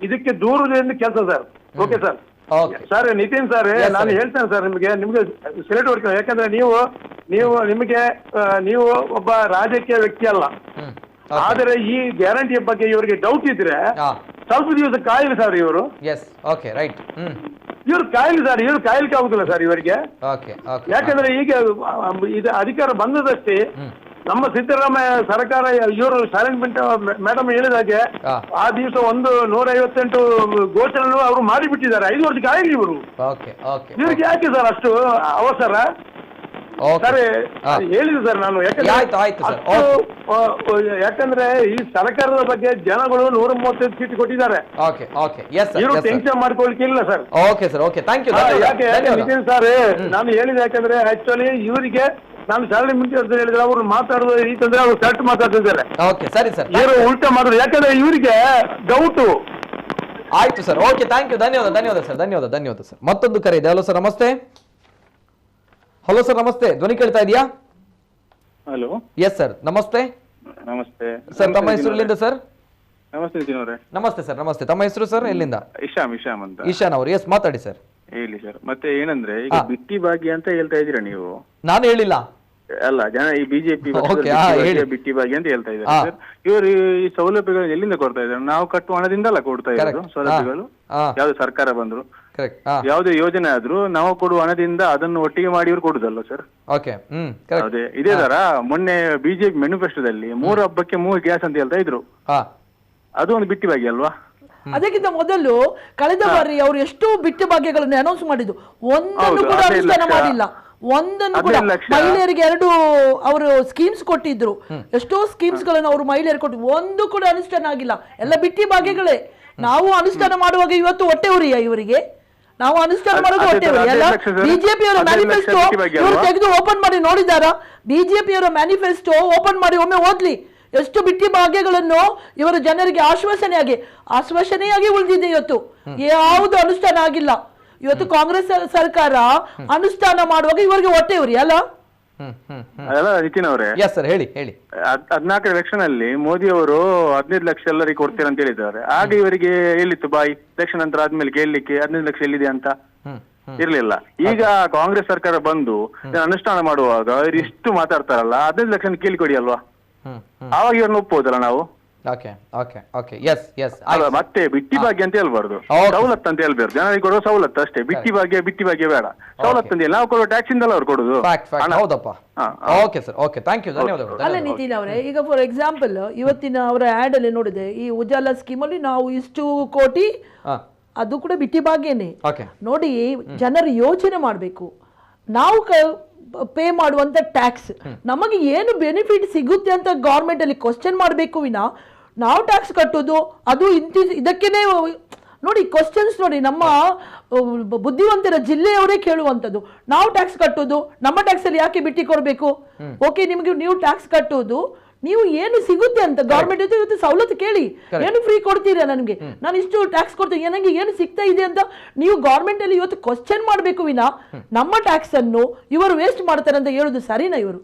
ಇದಕ್ಕೆ ದೂರದಿಂದ ಕೆಲಸ sir. Okay sir. Sir Nitin sir, ನಾನು ಹೇಳ್ತೇನೆ ಸರ್, ನಿಮ್ಗೆ ಸೆಲೆಕ್ಟ್ ಮಾಡ್ತೀನಿ. ಯಾಕಂದ್ರೆ ನೀವು ಒಬ್ಬ ರಾಜಕೀಯ ವ್ಯಕ್ತಿ ಅಲ್ಲ. ಆದರೆ ಈ ಗ್ಯಾರಂಟಿಯ ಬಗ್ಗೆ ಇವರಿಗೆ ಡೌಟ್ ಇದ್ರೆ ಸ್ವಲ್ಪ ದಿವಸ ಕಾಯಿಲೆ ಸರ್. ಇವರು ಇವ್ರು ಕಾಯಿಲೆ ಸರ್, ಇವ್ರು ಕಾಯಿಲಿಕ್ಕೆ ಆಗುದಿಲ್ಲ ಸರ್ ಇವರಿಗೆ. ಯಾಕಂದ್ರೆ ಈಗ ಇದು ಅಧಿಕಾರ ಬಂದದಷ್ಟೇ ನಮ್ಮ ಸಿದ್ದರಾಮಯ್ಯ ಸರ್ಕಾರ ಇವರು ಸೈಲೆಂಟ್ ಮೇಡಮ್ ಹೇಳಿದಾಗೆ ಆ ದಿವಸ 158 ಘೋಷಣೆ ಅವರು ಮಾಡಿಬಿಟ್ಟಿದ್ದಾರೆ. 5 ವರ್ಷಕ್ಕೆ ಆಗಿಲ್ಲ ಇವರು. ಇವ್ರಿಗೆ ಯಾಕೆ ಸರ್ ಅಷ್ಟು ಅವಸರ? ಸರ್ ಹೇಳಿದೆ ಸರ್ ನಾನು. ಯಾಕಂದ್ರೆ ಈ ಸರ್ಕಾರದ ಬಗ್ಗೆ ಜನಗಳು 135 ಸೀಟ್ ಕೊಟ್ಟಿದ್ದಾರೆ. ಇವರು ಟೆನ್ಷನ್ ಮಾಡ್ಕೊಳ್ಲಿಕ್ಕೆ ಇಲ್ಲ ಸರ್. ಯಾಕೆ ನಿತಿನ್ ಸರ್ ನಾನು ಹೇಳಿದೆ, ಯಾಕಂದ್ರೆ ಆಕ್ಚುಲಿ ಇವರಿಗೆ ನಾನು ಶಾಲೆ ಮುಂಚೆ ಅಂತ ಹೇಳಿದ್ರೆ ಅವರು ಮಾತಾಡೋದು ರೀತಂದ್ರೆ ಅವರು ಕರೆಕ್ಟ್ ಮಾತಾಡ್ತಿದ್ದಾರೆ. ಇವರು ಉಲ್ಟಾ ಮಾಡಿದ್ರು. ಯಾಕಂದ್ರೆ ಇವರಿಗೆ ಡೌಟು. ಆಯ್ತು ಸರ್, ಓಕೆ, ಥ್ಯಾಂಕ್ ಯು, ಧನ್ಯವಾದ ಸರ್. ಮತ್ತೊಂದು ಕರೆ ಇದೆ. ಹಲೋ ಸರ್, ನಮಸ್ತೆ. ಹಲೋ ಸರ್, ನಮಸ್ತೆ. ಧ್ವನಿ ಕೇಳ್ತಾ ಇದೆಯಾ? ಹಲೋ, ಎಸ್ ಸರ್, ನಮಸ್ತೆ. ನಮಸ್ತೆ ಸರ್, ತಮ್ಮ ಹೆಸರು ಎಲ್ಲಿಂದ ಸರ್? ನಮಸ್ತೆ ನಿತಿನ್ ಅವರೇ. ನಮಸ್ತೆ ಸರ್, ನಮಸ್ತೆ. ತಮ್ಮ ಹೆಸರು ಸರ್, ಎಲ್ಲಿಂದ? ಇಶಾಮ್ ಅಂತ. ಇಶಾನ್ ಅವರು, ಎಸ್, ಮಾತಾಡಿ ಸರ್. ಹೇಳಿ ಸರ್. ಮತ್ತೆ ಏನಂದ್ರೆ ಈಗ ಬಿಟ್ಟಿ ಭಾಗ್ಯ ಅಂತ ಹೇಳ್ತಾ ಇದೀರಾ ನೀವು? ನಾನು ಹೇಳಿಲ್ಲ. ಅಲ್ಲ, ಜನ ಈ ಬಿಜೆಪಿ ಬಿಟ್ಟಿ ಭಾಗ್ಯ ಅಂತ ಹೇಳ್ತಾ ಇದ್ದಾರೆ ಸರ್. ಇವರು ಈ ಸೌಲಭ್ಯಗಳು ಎಲ್ಲಿಂದ ಕೊಡ್ತಾ ಇದ್ದಾರೆ? ನಾವು ಕಟ್ಟುವ ಹಣದಿಂದಲ್ಲ ಕೊಡ್ತಾ ಇರೋದು ಸೌಲಭ್ಯಗಳು. ಯಾವ್ದು ಸರ್ಕಾರ ಬಂದ್ರು, ಯಾವುದೇ ಯೋಜನೆ ಆದ್ರೂ ನಾವು ಕೊಡುವ ಹಣದಿಂದ ಅದನ್ನು ಒಟ್ಟಿಗೆ ಮಾಡಿ ಇವ್ರು ಕೊಡುದಲ್ಲ ಸರ್. ಅದೇ ಇದೇ ತರ ಮೊನ್ನೆ ಬಿಜೆಪಿ ಮ್ಯಾನಿಫೆಸ್ಟೋದಲ್ಲಿ 3 ಹಬ್ಬಕ್ಕೆ 3 ಗ್ಯಾಸ್ ಅಂತ ಹೇಳ್ತಾ ಇದ್ರು. ಅದು ಒಂದು ಬಿಟ್ಟಿ ಭಾಗ್ಯ ಅಲ್ವಾ? ಅದಕ್ಕಿಂತ ಮೊದಲು ಕಳೆದ ಬಾರಿ ಅವರು ಎಷ್ಟು ಬಿಟ್ಟಿ ಭಾಗ್ಯಗಳನ್ನು ಅನೌನ್ಸ್ ಮಾಡಿದ್ದು, ಒಂದನ್ನು ಕೂಡ ಅನುಷ್ಠಾನ ಮಾಡಿಲ್ಲ. ಒಂದನ್ನು ಕೂಡ ಮಹಿಳೆಯರಿಗೆ 2 ಅವರು ಸ್ಕೀಮ್ಸ್ ಕೊಟ್ಟಿದ್ರು. ಎಷ್ಟೋ ಸ್ಕೀಮ್ಸ್ ಗಳನ್ನು ಅವರು ಮಹಿಳೆಯರಿಗೆ ಕೊಟ್ಟು ಒಂದು ಕೂಡ ಅನುಷ್ಠಾನ ಆಗಿಲ್ಲ. ಎಲ್ಲ ಬಿಟ್ಟಿ ಭಾಗ್ಯಗಳೇ. ನಾವು ಅನುಷ್ಠಾನ ಮಾಡುವಾಗ ಇವತ್ತು ಹೊಟ್ಟೆ ಉರಿಯ ಇವರಿಗೆ? ನಾವು ಅನುಷ್ಠಾನ ಮಾಡುವಾಗ ಹೊಟ್ಟೆ ಉರಿ ಅಲ್ಲ? ಬಿಜೆಪಿಯವರ ಮ್ಯಾನಿಫೆಸ್ಟೋ ಇವರು ತೆಗೆದು ಓಪನ್ ಮಾಡಿ ನೋಡಿದಾರಾ? ಬಿಜೆಪಿಯವರ ಮ್ಯಾನಿಫೆಸ್ಟೋ ಓಪನ್ ಮಾಡಿ ಒಮ್ಮೆ ಓದ್ಲಿ. ಎಷ್ಟು ಬಿಟ್ಟಿ ಭಾಗ್ಯಗಳನ್ನು ಇವರು ಜನರಿಗೆ ಆಶ್ವಾಸನೆಯಾಗಿ ಉಳಿದಿದೆ. ಇವತ್ತು ಯಾವುದು ಅನುಷ್ಠಾನ ಆಗಿಲ್ಲ. ಇವತ್ತು ಕಾಂಗ್ರೆಸ್ ಸರ್ಕಾರ ಅನುಷ್ಠಾನ ಮಾಡುವಾಗ ಇವರಿಗೆ ಹೊಟ್ಟೆ ಉರಿ ಅಲ್ಲ? ಅಲ್ಲ ನಿತಿನ್ ಅವರೇ, ಹೇಳಿ. 14 ಎಲೆಕ್ಷನ್ ಅಲ್ಲಿ ಮೋದಿ ಅವರು 15 ಲಕ್ಷ ಎಲ್ಲರಿಗೆ ಕೊಡ್ತೀರ ಅಂತ ಹೇಳಿದ್ದಾರೆ. ಆಗ ಇವರಿಗೆ ಎಲ್ಲಿತ್ತು ಬಾಯಿ? ಎಲೆಕ್ಷನ್ ನಂತರ ಆದ್ಮೇಲೆ ಕೇಳಲಿಕ್ಕೆ 15 ಲಕ್ಷ ಎಲ್ಲಿದೆ ಅಂತ ಇರ್ಲಿಲ್ಲ. ಈಗ ಕಾಂಗ್ರೆಸ್ ಸರ್ಕಾರ ಬಂದು ಅನುಷ್ಠಾನ ಮಾಡುವಾಗ ಇವರು ಇಷ್ಟು ಮಾತಾಡ್ತಾರಲ್ಲ, 15 ಲಕ್ಷ ಕೇಳಿಕೊಡಿ ಅಲ್ವಾ? ಆವಾಗ ಇವ್ರನ್ನ ಒಪ್ಪಬಹುದಲ್ಲ ನಾವು? ಮತ್ತೆ ಬಿಟ್ಟಿ ಭಾಗ್ಯ ಅಂತ ಹೇಳ್ಬಾರ್ದು, ಸವಲತ್ತು ಅಂತ ಹೇಳ್ಬಾರ್ದು. ಜನರಿಗೆ ಕೊಡುವ ಸವಲತ್ತು ಅಷ್ಟೇ. ಬಿಟ್ಟಿ ಭಾಗ್ಯ ಬೇಡ, ಸವಲತ್ತು ಅಂತ ನಾವು ಕೊಡುವ ಟ್ಯಾಕ್ಸ್ ಇಂದಲ್ಲ ಅವ್ರು ಕೊಡುದು. ಅಲ್ಲ ನಿತಿನ್ ಅವರೇ, ಈಗ ಫಾರ್ ಎಕ್ಸಾಂಪಲ್ ಇವತ್ತಿನ ಅವರ ಆಡ್ ಅಲ್ಲಿ ನೋಡಿದೆ, ಈ ಉಜಾಲ ಸ್ಕೀಮ್ ಅಲ್ಲಿ ನಾವು ಇಷ್ಟು ಕೋಟಿ, ಅದು ಕೂಡ ಬಿಟ್ಟಿ ಭಾಗ್ಯನೇ. ನೋಡಿ, ಜನರು ಯೋಚನೆ ಮಾಡಬೇಕು. ನಾವು ಪೇ ಮಾಡುವಂತ ಟ್ಯಾಕ್ಸ್ ನಮಗೆ ಏನು ಬೆನಿಫಿಟ್ ಸಿಗುತ್ತೆ ಅಂತ ಗೌರ್ಮೆಂಟ್ ಅಲ್ಲಿ ಕ್ವಶನ್ ಮಾಡಬೇಕು ವಿನಾ ನಾವು ಟ್ಯಾಕ್ಸ್ ಕಟ್ಟೋದು ಅದು ಇದಕ್ಕೇನೆ ನೋಡಿ ಕ್ವಶನ್ಸ್ ನೋಡಿ. ನಮ್ಮ ಬುದ್ಧಿವಂತರ ಜಿಲ್ಲೆಯವರೇ ಕೇಳುವಂಥದ್ದು, ನಾವು ಟ್ಯಾಕ್ಸ್ ಕಟ್ಟೋದು, ನಮ್ಮ ಟ್ಯಾಕ್ಸ್ ಅಲ್ಲಿ ಯಾಕೆ ಬಿಟ್ಟಿ ಕೊಡಬೇಕು? ಓಕೆ, ನಿಮಗೆ ನೀವು ಟ್ಯಾಕ್ಸ್ ಕಟ್ಟೋದು, ನೀವು ಏನು ಸಿಗುತ್ತೆ ಅಂತ ಗೌರ್ಮೆಂಟ್ ಇವತ್ತು ಸವಲತ್ತು ಕೇಳಿ, ಏನು ಫ್ರೀ ಕೊಡ್ತೀರಾ ನನಗೆ, ನಾನು ಇಷ್ಟು ಟ್ಯಾಕ್ಸ್ ಕೊಡ್ತೀನಿ, ನನಗೆ ಏನು ಸಿಗ್ತಾ ಇದೆ ಅಂತ ನೀವು ಗೌರ್ಮೆಂಟ್ ಅಲ್ಲಿ ಇವತ್ತು ಕ್ವಶನ್ ಮಾಡಬೇಕು ವಿನಾ ನಮ್ಮ ಟ್ಯಾಕ್ಸ್ ಅನ್ನು ಇವರು ವೇಸ್ಟ್ ಮಾಡ್ತಾರೆ ಅಂತ ಹೇಳುದು ಸರಿನಾ? ಇವರು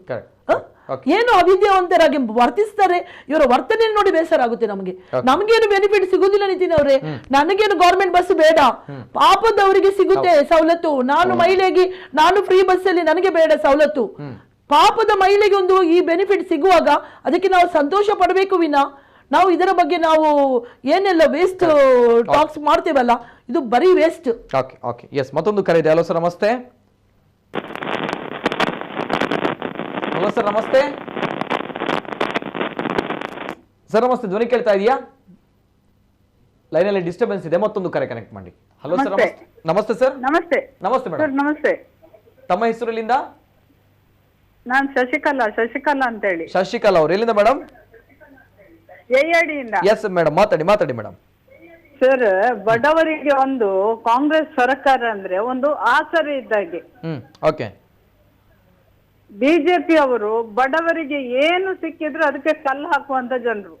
ಏನು ಅವಿದ್ಯಾವಂತರಾಗಿ ವರ್ತಿಸ್ತಾರೆ. ಇವರ ವರ್ತನೆ ನೋಡಿ ಬೇಸರ ಆಗುತ್ತೆ ನಮಗೆ. ನಮಗೇನು ಬೆನಿಫಿಟ್ ಸಿಗುದಿಲ್ಲ ನಿತಿನ್ ಅವರೇ. ನನಗೇನು ಗೌರ್ಮೆಂಟ್ ಬಸ್ ಬೇಡ, ಪಾಪದವರಿಗೆ ಸಿಗುತ್ತೆ ಸವಲತ್ತು. ನಾನು ಮಹಿಳೆಗೆ ನಾನು ಫ್ರೀ ಬಸ್ ಅಲ್ಲಿ ನನಗೆ ಬೇಡ ಸವಲತ್ತು. ಪಾಪದ ಮಹಿಳೆಗೆ ಒಂದು ಈ ಬೆನಿಫಿಟ್ ಸಿಗುವಾಗ ಅದಕ್ಕೆ ನಾವು ಸಂತೋಷ ಪಡಬೇಕು ವಿನಾ ನಾವು ಇದರ ಬಗ್ಗೆ ನಾವು ಏನೆಲ್ಲ ವೇಸ್ಟ್ ಟಾಕ್ಸ್ ಮಾಡ್ತೇವಲ್ಲ, ಇದು ಬರೀ ವೇಸ್ಟ್. ಮತ್ತೊಂದು ಕರೆ ಇದೆ. ಹಲೋ ಸರ್, ನಮಸ್ತೆ. ಹಲೋ ಸರ್, ನಮಸ್ತೆ. ಸರ್ ನಮಸ್ತೆ, ಧ್ವನಿ ಕೇಳ್ತಾ ಇದೆಯಾ? ಲೈನಲ್ಲಿ ಡಿಸ್ಟರ್ಬೆನ್ಸ್ ಇದೆ, ಮತ್ತೊಂದು ಕರೆ ಕನೆಕ್ಟ್ ಮಾಡಿ. ಹಲೋ ಸರ್, ನಮಸ್ತೆ ಸರ್. ನಮಸ್ತೆ ಮೇಡಮ್. ನಮಸ್ತೆ. ತಮ್ಮ ಹೆಸರು ಎಲ್ಲಿಂದ? ನಾನು ಶಶಿಕಲಾ ಅಂತ ಹೇಳಿ. ಶಶಿಕಲಾ ಅವರು ಎಲ್ಲಿಂದ ಮೇಡಮ್? ಎಐಡಿಯಿಂದ. ಎಸ್ ಮೇಡಮ್, ಮಾತಾಡಿ ಮೇಡಮ್. ಸರ್, ಬಡವರಿಗೆ ಒಂದು ಕಾಂಗ್ರೆಸ್ ಸರ್ಕಾರ ಅಂದ್ರೆ ಒಂದು ಆಸರೆ ಇದ್ದಾಗೆ. ಓಕೆ. ಬಿಜೆಪಿ ಅವರು ಬಡವರಿಗೆ ಏನು ಸಿಕ್ಕಿದ್ರು ಅದಕ್ಕೆ ಕಲ್ಲು ಹಾಕುವಂತ ಜನರು.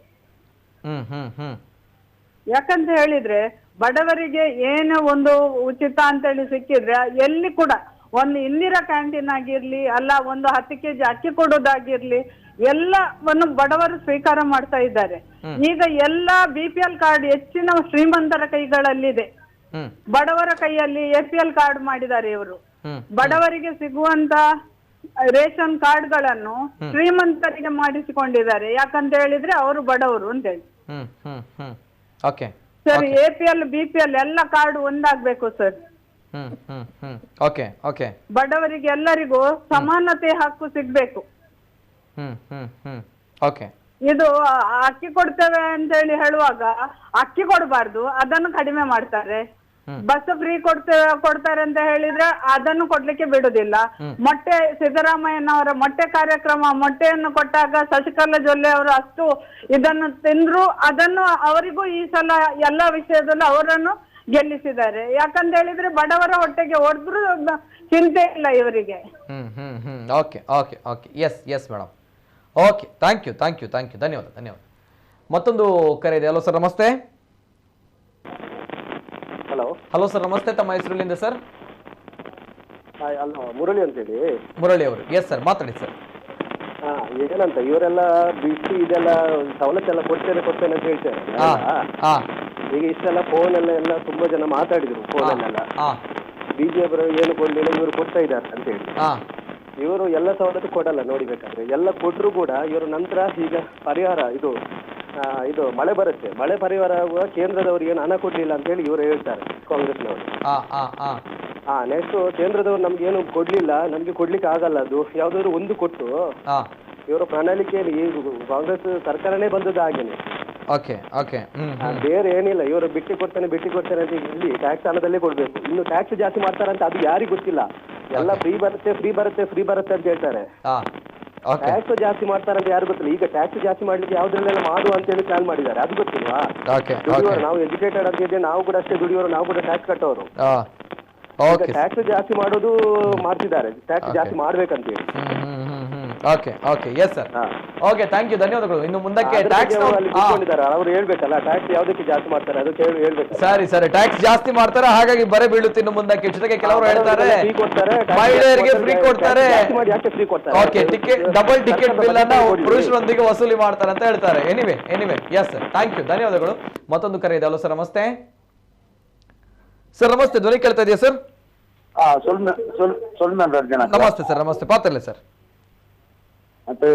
ಯಾಕಂತ ಹೇಳಿದ್ರೆ ಬಡವರಿಗೆ ಏನು ಒಂದು ಉಚಿತ ಅಂತ ಹೇಳಿ ಸಿಕ್ಕಿದ್ರೆ ಎಲ್ಲಿ ಕೂಡ ಒಂದು ಇಂದಿರಾ ಕ್ಯಾಂಟೀನ್ ಆಗಿರ್ಲಿ, ಅಲ್ಲ ಒಂದು 10 kg ಅಕ್ಕಿ ಕೊಡೋದಾಗಿರ್ಲಿ, ಎಲ್ಲವನ್ನು ಬಡವರು ಸ್ವೀಕಾರ ಮಾಡ್ತಾ ಇದ್ದಾರೆ. ಈಗ ಎಲ್ಲಾ BPL ಕಾರ್ಡ್ ಹೆಚ್ಚಿನ ಶ್ರೀಮಂತರ ಕೈಗಳಲ್ಲಿದೆ, ಬಡವರ ಕೈಯಲ್ಲಿ APL ಕಾರ್ಡ್ ಮಾಡಿದ್ದಾರೆ ಇವರು. ಬಡವರಿಗೆ ಸಿಗುವಂತ ರೇಷನ್ ಕಾರ್ಡ್ಗಳನ್ನು ಶ್ರೀಮಂತರಿಗೆ ಮಾಡಿಸಿಕೊಂಡಿದ್ದಾರೆ. ಯಾಕಂತ ಹೇಳಿದ್ರೆ ಅವರು ಬಡವರು ಅಂತ ಹೇಳಿ. ಸರ್, APL BPL ಎಲ್ಲ ಕಾರ್ಡ್ ಒಂದಾಗ್ಬೇಕು ಸರ್. ಬಡವರಿಗೆ ಎಲ್ಲರಿಗೂ ಸಮಾನತೆ ಹಕ್ಕು ಸಿಗ್ಬೇಕು. ಇದು ಅಕ್ಕಿ ಕೊಡ್ತೇವೆ ಅಂತ ಹೇಳಿ ಹೇಳುವಾಗ ಅಕ್ಕಿ ಕೊಡಬಾರ್ದು, ಅದನ್ನು ಕಡಿಮೆ ಮಾಡ್ತಾರೆ. ಬಸ್ ಫ್ರೀ ಕೊಡ್ತಾರೆ ಅಂತ ಹೇಳಿದ್ರೆ ಅದನ್ನು ಕೊಡ್ಲಿಕ್ಕೆ ಬಿಡುದಿಲ್ಲ. ಮೊಟ್ಟೆ, ಸಿದ್ದರಾಮಯ್ಯನವರ ಮೊಟ್ಟೆ ಕಾರ್ಯಕ್ರಮ, ಮೊಟ್ಟೆಯನ್ನು ಕೊಟ್ಟಾಗ ಶಶಿಕಲಾ ಜೊಲ್ಲೆ ಅವರು ಅಷ್ಟು ಇದನ್ನು ತಿಂದ್ರು, ಅದನ್ನು ಅವರಿಗೂ ಈ ಸಲ ಎಲ್ಲಾ ವಿಷಯದಲ್ಲೂ ಅವರನ್ನು ಗೆಲ್ಲಿಸಿದ್ದಾರೆ. ಯಾಕಂತ ಹೇಳಿದ್ರೆ ಬಡವರ ಹೊಟ್ಟೆಗೆ ಹೊಡೆದ್ರು ಚಿಂತೆ ಇಲ್ಲ ಇವರಿಗೆ. Yes madam. Okay, thank you. ಧನ್ಯವಾದ. ಮತ್ತೊಂದು ಕರೆ ಇದೆ. ಹಲೋ ಸರ್, ನಮಸ್ತೆ. ಹಲೋ ಸರ್, ನಮಸ್ತೆ. ತಮ್ಮ ಹೆಸರುಲಿಂದ ಸರ್? ಮುರಳಿ ಅಂತೇಳಿ. ಮುರಳಿ ಅವರು. ಎಸ್ ಸರ್, ಮಾತಾಡಿ ಸರ್. ಏನಂತ ಇವರೆಲ್ಲ ಬಿಸಿ ಇದೆಲ್ಲ ಸವಲತ್ತೆಲ್ಲ ಕೊಡ್ತೇನೆ ಅಂತ ಹೇಳ್ತಾರೆ. ಈಗ ಇಷ್ಟೆಲ್ಲ ಫೋನ್ ಎಲ್ಲ ತುಂಬಾ ಜನ ಮಾತಾಡಿದ್ರು ಫೋನಲ್ಲೆಲ್ಲ. ಬಿಜೆಪಿ ಏನು ಕೊಡ್ಲಿಲ್ಲ, ಇವರು ಕೊಡ್ತಾ ಇದ್ದಾರೆ ಅಂತ ಹೇಳಿ. ಇವರು ಎಲ್ಲ ಸವಲತ್ತು ಕೊಡಲ್ಲ ನೋಡಿಬೇಕಾದ್ರೆ. ಎಲ್ಲ ಕೊಟ್ಟರು ಕೂಡ ಇವರು ನಂತರ ಈಗ ಪರಿಹಾರ ಇದು ಮಳೆ ಬರುತ್ತೆ, ಮಳೆ ಪರಿಹಾರ ಆಗುವ ಕೇಂದ್ರದವ್ರಿಗೆ ಏನು ಹಣ ಕೊಡ್ಲಿಲ್ಲ ಅಂತ ಹೇಳಿ ಇವರು ಹೇಳ್ತಾರೆ, ಕಾಂಗ್ರೆಸ್ನವರು. ನೆಕ್ಸ್ಟ್ ಕೇಂದ್ರದವ್ರು ನಮ್ಗೆ ಏನು ಕೊಡ್ಲಿಲ್ಲ, ನಮ್ಗೆ ಕೊಡ್ಲಿಕ್ಕೆ ಆಗಲ್ಲ, ಅದು ಯಾವ್ದಾದ್ರು ಒಂದು ಕೊಟ್ಟು ಇವರ ಪ್ರಣಾಳಿಕೆಯಲ್ಲಿ ಕಾಂಗ್ರೆಸ್ ಸರ್ಕಾರನೇ ಬಂದದ್ದು ಹಾಗೇನೆ. ಬೇರೆ ಏನಿಲ್ಲ. ಇವರು ಬಿಟ್ಟು ಕೊಡ್ತಾನೆ ಅಂತ ಇಲ್ಲಿ ಟ್ಯಾಕ್ಸ್ ಹಣದಲ್ಲೇ ಕೊಡ್ಬೇಕು. ಇನ್ನು ಟ್ಯಾಕ್ಸ್ ಜಾಸ್ತಿ ಮಾಡ್ತಾರಂತ ಅದು ಯಾರಿಗೂ ಗೊತ್ತಿಲ್ಲ. ಎಲ್ಲ ಫ್ರೀ ಬರುತ್ತೆ ಅಂತ ಹೇಳ್ತಾರೆ. ಟ್ಯಾಕ್ಸ್ ಜಾಸ್ತಿ ಮಾಡ್ತಾರಂತ ಯಾರು ಗೊತ್ತಿಲ್ಲ. ಈಗ ಟ್ಯಾಕ್ಸ್ ಜಾಸ್ತಿ ಮಾಡ್ಲಿಕ್ಕೆ ಯಾವ್ದ್ರಲ್ಲೆಲ್ಲ ಮಾಡುವ ಅಂತ ಹೇಳಿ ಪ್ಲಾನ್ ಮಾಡಿದ್ದಾರೆ, ಅದು ಗೊತ್ತಿಲ್ವಾ? ದುಡಿಯೋರು ನಾವು ಎಜುಕೇಟೆಡ್ ಅಂತ ಇದ್ದೇವೆ, ನಾವು ಕೂಡ ಅಷ್ಟೇ ದುಡಿಯೋರು, ನಾವು ಕೂಡ ಟ್ಯಾಕ್ಸ್ ಕಟ್ಟೋರು. ಟ್ಯಾಕ್ಸ್ ಜಾಸ್ತಿ ಮಾಡೋದು ಮಾಡ್ತಿದ್ದಾರೆ, ಟ್ಯಾಕ್ಸ್ ಜಾಸ್ತಿ ಮಾಡ್ಬೇಕಂತ ಹೇಳಿ. Yes sir. Okay, thank you, ಧನ್ಯವಾದಗಳು. ಇನ್ನು ಮುಂದಕ್ಕೆ ಟ್ಯಾಕ್ಸ್ ಅವ್ರು ಹೇಳ್ಬೇಕಲ್ಲ ಟ್ಯಾಕ್ಸ್ ಯಾವ್ದಕ್ಕೆ ಜಾಸ್ತಿ ಮಾಡ್ತಾರೆ ಅದಕ್ಕೆ ಹೇಳ್ಬೇಕು. ಸರಿ, ಟ್ಯಾಕ್ಸ್ ಜಾಸ್ತಿ ಮಾಡ್ತಾರೆ, ಹಾಗಾಗಿ ಬರೆ ಬೀಳುತ್ತೆ ಇನ್ನು ಮುಂದಕ್ಕೆ. ಜೊತೆಗೆ ಕೆಲವರು ಹೇಳ್ತಾರೆ ಮಹಿಳೆಯರಿಗೆ ಫ್ರೀ ಕೊಡ್ತಾರೆ, ಡಬಲ್ ಟಿಕೆಟ್ ಬಿಲ್ ಅನ್ನ ಪುರುಷರೊಂದಿಗೆ ವಸೂಲಿ ಮಾಡ್ತಾರೆ ಅಂತ ಹೇಳ್ತಾರೆ. Anyway yes sir, thank you, ಧನ್ಯವಾದಗಳು. ಮತ್ತೊಂದು ಕರೆ ಇದೆ. ಹಲೋ ಸರ್, ನಮಸ್ತೆ. ಸರ್ ನಮಸ್ತೆ, ಧ್ವನಿ ಕೇಳ್ತಾ ಇದೆಯಾ ಸರ್? ನಮಸ್ತೆ ಸರ್, ನಮಸ್ತೆ. ಪಾತ್ರಲ್ಲ ಸರ್. ಮತ್ತೆ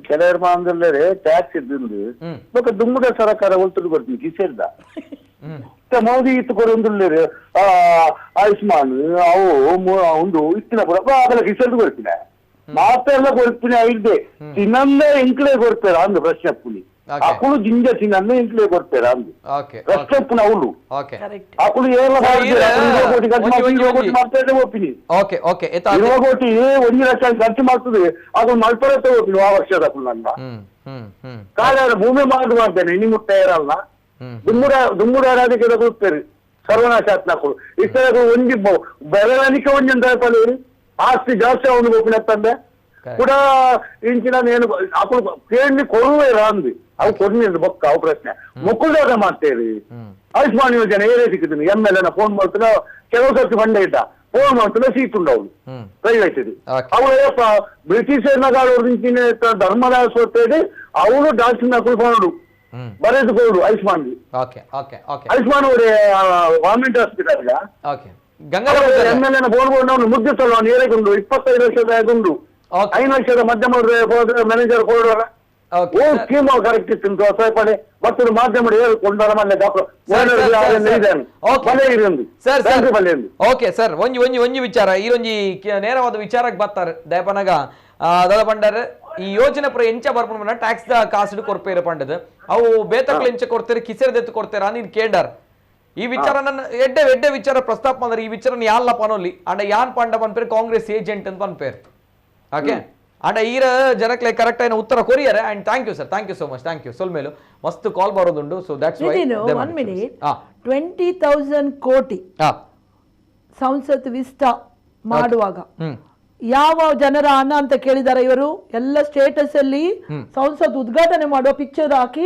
ಕೆಲವರು ಮಾಂದ್ರೆ ಟ್ಯಾಕ್ಸ್ ಇದ್ದಂದು ಬೊಕ್ಕ ದುಮ್ಮುಡ ಸರ್ಕಾರ ಒಲ್ತುಡು ಕೊಡ್ತೀನಿ ಕಿಸೆರ್ದ ಮೋದಿ ಇತ್ತು ಕೊಡೊಂದುಲ್ಲೇರು ಆಯುಷ್ಮಾನ್ ಅವು ಒಂದು ಇತ್ತಿನ ಅದೆಲ್ಲ ಕಿಸೆರ್ದು ಕೊಡ್ತೀನಿ ಮಾತೆಲ್ಲ ಕೊಡ್ತೀನಿ ಐದೆ ತಿನ್ನಂದೇ ಎಂಕ್ಲೇ ಕೊಡ್ತಾರ ಅಂದು ಪ್ರಶ್ನೆ ಪುಲಿ ಅಕ್ಕಳು ಜಿಂಜ ತಿನ್ನಂದೇ ಎಂಕ್ಲೇ ಕೊಡ್ತಾರ ಅಂದು ಪ್ರಶ್ನೆ ಪುನ ಅವಳು ಅಕ್ಕಳು ಏನೆಲ್ಲ ಮಾಡ್ತಾರೆ ಒಪ್ಪಿನಿ ಕೋಟಿ 1 ಲಕ್ಷ ಖರ್ಚು ಮಾಡ್ತದೆ ಅದು ಮಲ್ಪರತ್ತೆ ಒಪ್ಪಿನಿ ಆ ವರ್ಷದ ಅಕ್ಕಳು ನನ್ನ ಕಾಲ ಭೂಮಿ ಮಾಡು ಮಾಡ್ತೇನೆ ನಿಮ್ಮ ತಯಾರಲ್ಲ ದುಮ್ಮುಡ ಕೊಡ್ತಾರೆ ಸರ್ವನಾಶ ಆತ್ಮಕ್ಕಳು ಇಷ್ಟ ಒಂಜಿ ಬೆಳವಣಿಗೆ ಒಂಜಂತ ಆಸ್ತಿ ಜಾಸ್ತಿ ಅವನು ಒಪ್ಪಿನತ್ತಂದೆ ಕೂಡ ಇಂಚಿನ ಏನು ಅಕ್ಕಳು ಕೇಳಿ ಕೊಡುವೆ ಅಂದು ಅವು ಕೊಡ್ನಿಲ್ಲ ಬೊಕ್ಕ ಅವು ಪ್ರಶ್ನೆ ಮುಕ್ಕುಳಾಗ ಮಾಡ್ತೇವೆ ಆಯುಷ್ಮಾನ್ ಯೋಜನೆ ಏನೇ ಸಿಕ್ಕಿದ್ದೀನಿ MLA ಫೋನ್ ಮಾಡ್ತಾನೆ ಕೆಲವು ಸರ್ತಿ ಫಂಡ ಇದ್ದ ಫೋನ್ ಮಾಡ್ತಾನೆ ಸೀಟ್ ಉಂಡು ಅವಳು ಪ್ರೈವೇಟ್ ಅವಳು ಬ್ರಿಟಿಷ್ ಇಂಚಿನ ಧರ್ಮರಾಜ ಸೋತೇಳಿ ಅವಳು ಡಾಕ್ಟರ್ ಅಕ್ಕಳು ಫೋನ್ ಬರೆದುಕೊಳ್ಳು ಆಯುಷ್ಮಾನ್ ಆಯುಷ್ಮಾನ್ ಅವರೇ ಗವರ್ಮೆಂಟ್ ಹಾಸ್ಪಿಟಲ್ MLA ಫೋನ್ ಕೊಂಡು ಮುದ್ದೆ ಸಲ ನೇರೆಗೊಂಡು 25 ಲಕ್ಷದ ಗುಂಡು 5 ಲಕ್ಷದ ಮಧ್ಯಮ ಮ್ಯಾನೇಜರ್ ಕೊಡುವಾಗ ಸ್ಕೀಮ್ ಕರೆಕ್ಟ್ ಇತ್ತು ಪಡೆ ಮತ್ತು ಮಾಧ್ಯಮ ಹೇಳ್ಕೊಂಡಾರ ಮನೆ ಓಕೆ ಸರ್ ಒಂಜಿ ವಿಚಾರ ಈರೊಂಜಿ ನೇರವಾದ ವಿಚಾರಕ್ಕೆ ಬರ್ತಾರೆ ದಯಪನಗ ದದ ಪಂಡರ್ ಈ ಯೋಜನೆ ಪುರ ಎಂಚ ಬರ್ಪಣ ಟ್ಯಾಕ್ಸ್ ಕಾಸು ಕೊರ್ಪೇರ ಪಂಡದು ಅವು ಬೇತಕ್ಲು ಎಂಚ ಕೊಡ್ತೇರೆ ಕಿಸೆರ್ದೆತ್ತು ಕೊಡ್ತೇರ ನೀನ್ ಕೇಂಡಾರ್ ಈ ವಿಚಾರ ನನ್ನ ಎಡ್ಡೆ ವಿಚಾರ ಪ್ರಸ್ತಾಪ ಅಂದ್ರೆ ಈ ವಿಚಾರ ಯಾನ್ಲ ಪನೋಲಿ ಅಂಡ ಯಾನ್ ಪಂಡ ಪನ್ಪೇರು ಕಾಂಗ್ರೆಸ್ ಏಜೆಂಟ್ ಅಂತ ಪನ್ಪೇರು ಓಕೆ ಅಂಡ ಈರ ಜನಕ್ಕೆ ಕರೆಕ್ಟ್ ಆಗಿ ಉತ್ತರ ಕೊರಿಯರೆ and thank you sir, thank you so much, thank you. ಸೊಲ್ಮೇಲು ಮಸ್ತ್ ಕಾಲ್ ಬರೋದುಂಡು, ಸೊ ದಟ್ಸ್ ವೈ 20,000 ಕೋಟಿ ಸಂಸತ್ ವಿಸ್ತಾ ಮಾಡುವಾಗ ಯಾವ ಜನರ ಹಣ ಅಂತ ಕೇಳಿದಾರೆ ಇವರು? ಎಲ್ಲ ಸ್ಟೇಟಸ್ ಅಲ್ಲಿ ಸಂಸತ್ ಉದ್ಘಾಟನೆ ಮಾಡುವ ಪಿಕ್ಚರ್ ಹಾಕಿ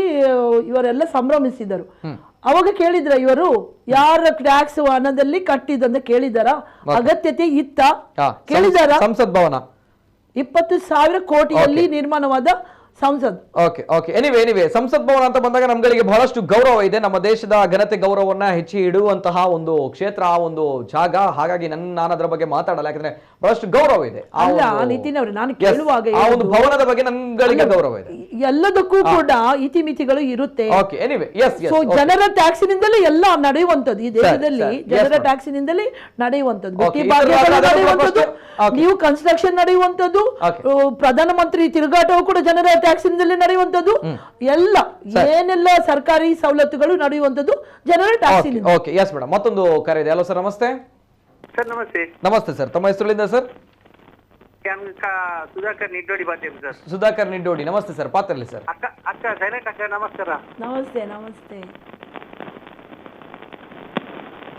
ಇವರೆಲ್ಲ ಸಂಭ್ರಮಿಸಿದರು. ಅವಾಗ ಕೇಳಿದ್ರ ಇವರು ಯಾರ ಟ್ಯಾಕ್ಸ್ ಹಣದಲ್ಲಿ ಕಟ್ಟಿದಂತ ಕೇಳಿದಾರ? ಅಗತ್ಯತೆ ಇತ್ತ? ಕೇಳಿದಾರ? ಸಂಸತ್ ಭವನ 20,000 ಕೋಟಿಯಲ್ಲಿ ನಿರ್ಮಾಣವಾದ ಸಂಸತ್. ಓಕೆ ಓಕೆ ಎನಿವೆ ಸಂಸತ್ ಭವನ ಅಂತ ಬಂದಾಗ ನಮ್ಗಳಿಗೆ ಬಹಳಷ್ಟು ಗೌರವ ಇದೆ. ನಮ್ಮ ದೇಶದ ಘನತೆ ಗೌರವವನ್ನ ಹೆಚ್ಚಿ ಇಡುವಂತಹ ಒಂದು ಕ್ಷೇತ್ರ, ಆ ಒಂದು ಜಾಗ. ಹಾಗಾಗಿ ನಾನು ಅದರ ಬಗ್ಗೆ ಮಾತಾಡಲ್ಲ, ಯಾಕಂದ್ರೆ ಬಹಳಷ್ಟು ಗೌರವ ಇದೆ. ಅಲ್ಲ ನಿತಿನ್ ಅವ್ರೆ, ನಾನು ಕೇಳುವಾಗ ಆ ಒಂದು ಭವನದ ಬಗ್ಗೆ ನಮ್ಗಳಿಗೆ ಗೌರವ ಇದೆ. ಎಲ್ಲದಕ್ಕೂ ಕೂಡ ಇತಿಮಿತಿಗಳು ಇರುತ್ತೆ. ಓಕೆ ಎನಿವೆ ಸೊ ಜನರ ಟ್ಯಾಕ್ಸಿನಿಂದಲೇ ಎಲ್ಲ ನಡೆಯುವಂತದ್ದು ಈ ದೇಶದಲ್ಲಿ. ಜನರ ಟ್ಯಾಕ್ಸಿನಿಂದಲೇ ನಡೆಯುವಂತದ್ದು, ನಡೆಯುವಂತದ್ದು, ನೀವು ಕನ್ಸ್ಟ್ರಕ್ಷನ್ ನಡೆಯುವಂತದ್ದು, ಪ್ರಧಾನಮಂತ್ರಿ ತಿರುಗಾಟವು ಕೂಡ ಜನರ ಟ್ಯಾಕ್ಸಿನಿಂದಲೇ ನಡೆಯುವಂತದ್ದು. ಎಲ್ಲ ಏನೆಲ್ಲ ಸರ್ಕಾರಿ ಸವಲತ್ತುಗಳು ನಡೆಯುವಂತದ್ದು ಜನರ ಟ್ಯಾಕ್ಸಿನಿಂದ. ಓಕೆ ಎಸ್ ಮೇಡಮ್, ಮತ್ತೊಂದು ಕರೆ ಇದೆ. ಹಲೋ ಸರ್, ನಮಸ್ತೆ. ಸರ್ ನಮಸ್ತೆ. ನಮಸ್ತೆ ಸರ್, ತಮ್ಮ ಹೆಸರುಗಳಿಂದ ಸರ್? ಸುಧಾಕರ್ ನಿಡ್ಡೋಡಿ ಬಾತೇವೆ ಸರ್. ಸುಧಾಕರ್ ನಿಡ್ಡೋಡಿ, ನಮಸ್ತೆ ಸರ್. ಪಾತ್ರಲಿ ಸರ್. ಅಕ್ಕ ಸೈನಕ್ ಅಕ್ಕ ನಮಸ್ಕಾರ. ನಮಸ್ತೆ ನಮಸ್ತೆ.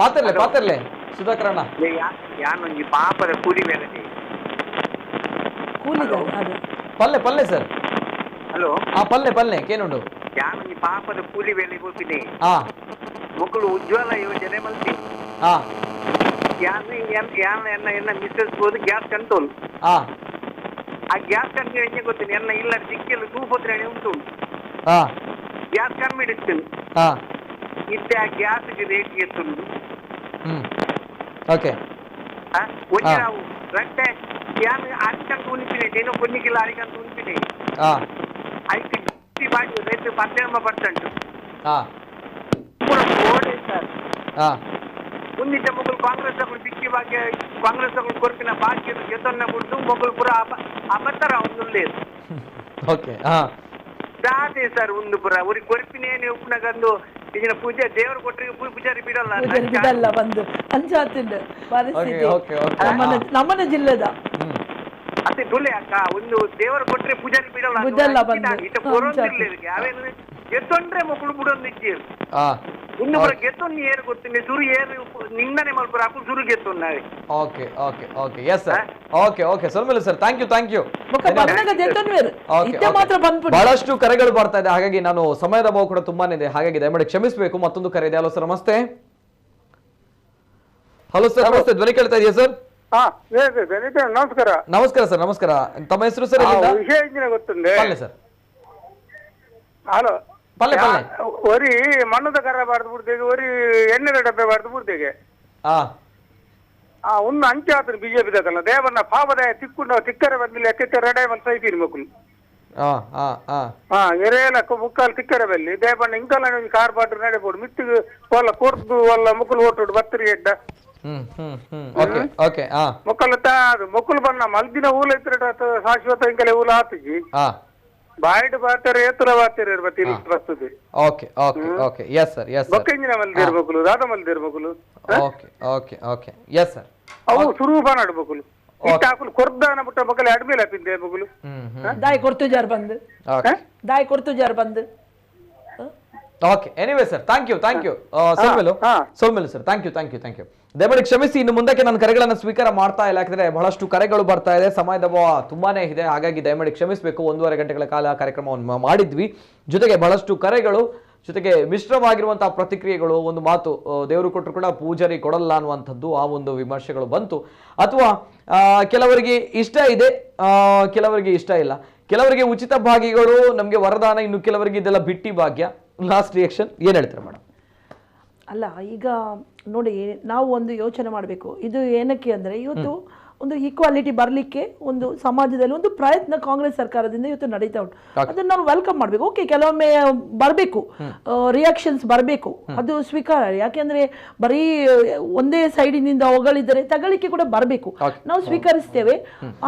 ಪಾತ್ರಲೆ ಸುಧಾಕರ್ ಅಣ್ಣ. ಯಾನೊಂದು ಪಾಪದ ಕೂಲಿ ಮೇಲೆ ಪಲ್ಲೆ ಸರ್. ಹಲೋ ಪಲ್ಲೆ ಕೇನುಂಡು? ಯಾನೊಂದು ಪಾಪದ ಕೂಲಿ ಮೇಲೆ ಹೋಗ್ತೀನಿ. ಮಕ್ಕಳು ಉಜ್ವಲ ಯೋಜನೆ ಮಲ್ತಿ ಎನ್ನ ಮಿಸ್ಸಸ್ ಹೋದ ಗ್ಯಾಸ್ ಕಂಟ್ರೋಲ್. ಆ ಗ್ಯಾಸ್ ಕಂಟ್ರೋಲ್ ಹೆಂಗೆ ಗೊತ್ತೀನಿ, ಎಲ್ಲ ಇಲ್ಲ ದಿಕ್ಕೆಲ್ಲ ತೂಪತ್ರಾಣಿ ಉಂಟು. ಗ್ಯಾಸ್ ಕಮ್ಮಿ ಇಡಿಸ್ತೀನಿ ಇತ್ತೆ. ಆ ಗ್ಯಾಸ್ಗೆ ರೇಟ್ ಎತ್ತುಂಡು. ಓಕೆ ನಾವು ರಟ್ಟೆ ಯಾನ್ ಅರಿಕಂತ ಉಣಿಪಿನಿ ಕೊನ್ನಿಗಿಲ್ಲ ಅರಿಕಂತ ಉಣಿಪಿನಿ. ಅದಕ್ಕೆ ಬಾಡಿ ರೇಟ್ 19% ಓಡೆ ಸರ್. ಉನ್ನಿತ ಮೊಗಲು ಕಾಂಗ್ರೆಸ್ ತಗೊಂಡು ಬಿಕ್ಕಿ ಭಾಗ್ಯ ಕಾಂಗ್ರೆಸ್ ತಗೊಂಡು ಕೊರ್ಪಿನ ಬಾಕಿ ಗೆದ್ದನ್ನ ಬಿಟ್ಟು ಮೊಗಲು ಪುರ ಅಬತ್ತರ ಒಂದು లేదు. ಓಕೆ ದಾದೆ ಸರ್ ಒಂದು ಪುರ ಅವ್ರಿಗೆ ಕೊರ್ಪಿನೇನು ಉಪ್ಪನಗಂದು ಈಗಿನ ಪೂಜೆ ದೇವರು ಕೊಟ್ಟರೆ ಪೂಜಾರಿ ಬಿಡಲ್ಲ ಬಂದು ಅಂಚಾತಿಂದ ಪರಿಸ್ಥಿತಿ ನಮ್ಮನೆ ಜಿಲ್ಲೆದ ಅದೇ ದುಲೆ ಅಕ್ಕ. ಒಂದು ದೇವರು ಕೊಟ್ಟರೆ ಪೂಜಾರಿ ಬಿಡಲ್ಲ. ಯಾವೇನು ಗೆತ್ತೊಂಡ್ರೆ ಮಕ್ಕಳು ಬಿಡೋದು ನಿಜ್ಜೇರು ಇನ್ನು ಪುರ ಗೆತ್ತೊಂದು ಏರು ಗೊತ್ತಿಲ್ಲ ಸುರು ಏರು ನಿಂದನೆ ಮಲ್ಪುರ ಅಪ್ಪು ಸುರು ಗೆತ್ತೊಂದು ನಾವೇ. Okay yes sir. ಓಕೆ ಸೊಲ್ಮೇಲೆ ಸರ್, ಥ್ಯಾಂಕ್ ಯು. ಬಹಳಷ್ಟು ಕರೆಗಳು ಬರ್ತಾ ಇದೆ, ಹಾಗಾಗಿ ನಾನು ಸಮಯದ ಅಭಾವ ಕೂಡ ತುಂಬಾನೇ ಇದೆ, ಹಾಗಾಗಿ ದಯಮಾಡಿ ಕ್ಷಮಿಸಬೇಕು. ಮತ್ತೊಂದು ಕರೆ ಇದೆ. ಹಲೋ ಸರ್, ನಮಸ್ತೆ. ಹಲೋ ಸರ್, ನಮಸ್ತೆ. ಧ್ವನಿ ಕೇಳ್ತಾ ಇದೆಯಾ ಸರ್? ನಮಸ್ಕಾರ. ನಮಸ್ಕಾರ ಸರ್, ನಮಸ್ಕಾರ. ತಮ್ಮ ಹೆಸರು ಸರ್? ವಿಷಯ ಗೊತ್ತುಂಡೆ ಸರ್. ಹಲೋ ಒರಿ ಮಣ್ಣದ ಕರ ಬಾರ್ದು ಬಿಡ್ತೇವೆ, ಒರಿ ಎಣ್ಣೆ ಡಬ್ಬೆ ಬಾರ್ದು ಬಿಡ್ತೇವೆ. ಒಂದು ಅಂಚೆ ಆತನು ಬಿಜೆಪಿ ದಲ್ಲ ದೇವನ್ನ ಪಾಪದ ತಿಕ್ಕೊಂಡು ತಿಕ್ಕರೆ ಬಂದಿಲ್ಲ ಎಕ್ಕೆ ರೆಡೆ ಒಂದು ಸೈಫಿನ್ ಮಕ್ಕಳು ಎರೆಯಲ್ಲ ಮುಕ್ಕಾಲು ತಿಕ್ಕರೆ ಬಲ್ಲಿ ದೇವಣ್ಣ ಇಂಕಲ್ಲ ಕಾರ್ ಬಾಟ್ರು ನಡೆಬೋದು ಮಿತ್ತಿಗೆ ಒಲ್ಲ ಕೊರ್ದು ಒಲ್ಲ ಮುಕ್ಕಳು ಓಟು ಬತ್ತರಿ ಎಡ್ಡ ಮೊಕ್ಕಲು ಮೊಕ್ಕಲು ಬಣ್ಣ ಮಲ್ದಿನ ಊಲ ಇತ್ರ ಶಾಶ್ವತ ಇಂಕಲೆ ಊಲ ಆತಿಜಿ ಬಾಯ್ಡ್ ಬಾತಾರೆ ಏತುಲ ಬಾತಾರೆ ಬರ್ತದೆ. Okay yes sir. ಬೊಕ್ಕೆಂಜಿನ ಮಲ್ದಿರ್ಬೇಕು, ರಾಧ ಮಲ್ದಿರ್ಬೇಕು. Okay yes sir. ಅವು ಸುರೂಪ ನಡ್ಬೇಕು. ಇಟ್ಟಾಕಲು ಕೊರ್ದಾನ ಬಿಟ್ಟ ಮಕ್ಕಳು ಅಡ್ಮೇಲೆ ಹಾಕಿದ್ದೆ ಮಕ್ಕಳು ದಾಯಿ ಕೊಡ್ತು ಜಾರ್ ಬಂದು. Okay anyway sir, thank you ಸೋಲ್ಮೇಲು ಸರ್, ಥ್ಯಾಂಕ್ ಯು. ದಯಮಾಡಿ ಕ್ಷಮಿಸಿ, ಇನ್ನು ಮುಂದಕ್ಕೆ ನಾನು ಕರೆಗಳನ್ನು ಸ್ವೀಕಾರ ಮಾಡ್ತಾ ಇಲ್ಲ, ಯಾಕಂದ್ರೆ ಬಹಳಷ್ಟು ಕರೆಗಳು ಬರ್ತಾ ಇದೆ, ಸಮಯದ ಅಭಾವ ತುಂಬಾನೇ ಇದೆ, ಹಾಗಾಗಿ ದಯಮಾಡಿ ಕ್ಷಮಿಸಬೇಕು. 1.5 ಗಂಟೆಗಳ ಕಾಲ ಕಾರ್ಯಕ್ರಮವನ್ನು ಮಾಡಿದ್ವಿ, ಜೊತೆಗೆ ಬಹಳಷ್ಟು ಕರೆಗಳು, ಜೊತೆಗೆ ಮಿಶ್ರವಾಗಿರುವಂತಹ ಪ್ರತಿಕ್ರಿಯೆಗಳು. ಒಂದು ಮಾತು, ದೇವರು ಕೊಟ್ಟರು ಕೂಡ ಪೂಜಾರಿ ಕೊಡಲ್ಲ ಅನ್ನುವಂಥದ್ದು, ಆ ಒಂದು ವಿಮರ್ಶೆಗಳು ಬಂತು. ಅಥವಾ ಕೆಲವರಿಗೆ ಇಷ್ಟ ಇದೆ, ಕೆಲವರಿಗೆ ಇಷ್ಟ ಇಲ್ಲ. ಕೆಲವರಿಗೆ ಉಚಿತ ಭಾಗಿಗಳು ನಮಗೆ ವರದಾನ, ಇನ್ನು ಕೆಲವರಿಗೆ ಇದೆಲ್ಲ ಬಿಟ್ಟಿ ಭಾಗ್ಯ. ಲಾಸ್ಟ್ ರಿಯಾಕ್ಷನ್ ಏನ್ ಹೇಳ್ತಾರೆ ಮೇಡಮ್? ಅಲ್ಲ, ಈಗ ನೋಡಿ, ನಾವು ಒಂದು ಯೋಚನೆ ಮಾಡಬೇಕು. ಇದು ಏನಕ್ಕೆ ಅಂದರೆ, ಇವತ್ತು ಒಂದು ಈಕ್ವಾಲಿಟಿ ಬರಲಿಕ್ಕೆ ಒಂದು ಸಮಾಜದಲ್ಲಿ ಒಂದು ಪ್ರಯತ್ನ ಕಾಂಗ್ರೆಸ್ ಸರ್ಕಾರದಿಂದ ಇವತ್ತು ನಡೀತಾ ಉಂಟು. ಅದನ್ನ ನಾವು ವೆಲ್ಕಮ್ ಮಾಡಬೇಕು. ಓಕೆ, ಕೆಲವೊಮ್ಮೆ ಬರಬೇಕು, ರಿಯಾಕ್ಷನ್ಸ್ ಬರಬೇಕು, ಅದು ಸ್ವೀಕಾರ. ಯಾಕೆಂದ್ರೆ ಬರೀ ಒಂದೇ ಸೈಡಿನಿಂದ ಹೊಗಳಿದರೆ ತಗಳಿಕೆ ಕೂಡ ಬರಬೇಕು. ನಾವು ಸ್ವೀಕರಿಸ್ತೇವೆ,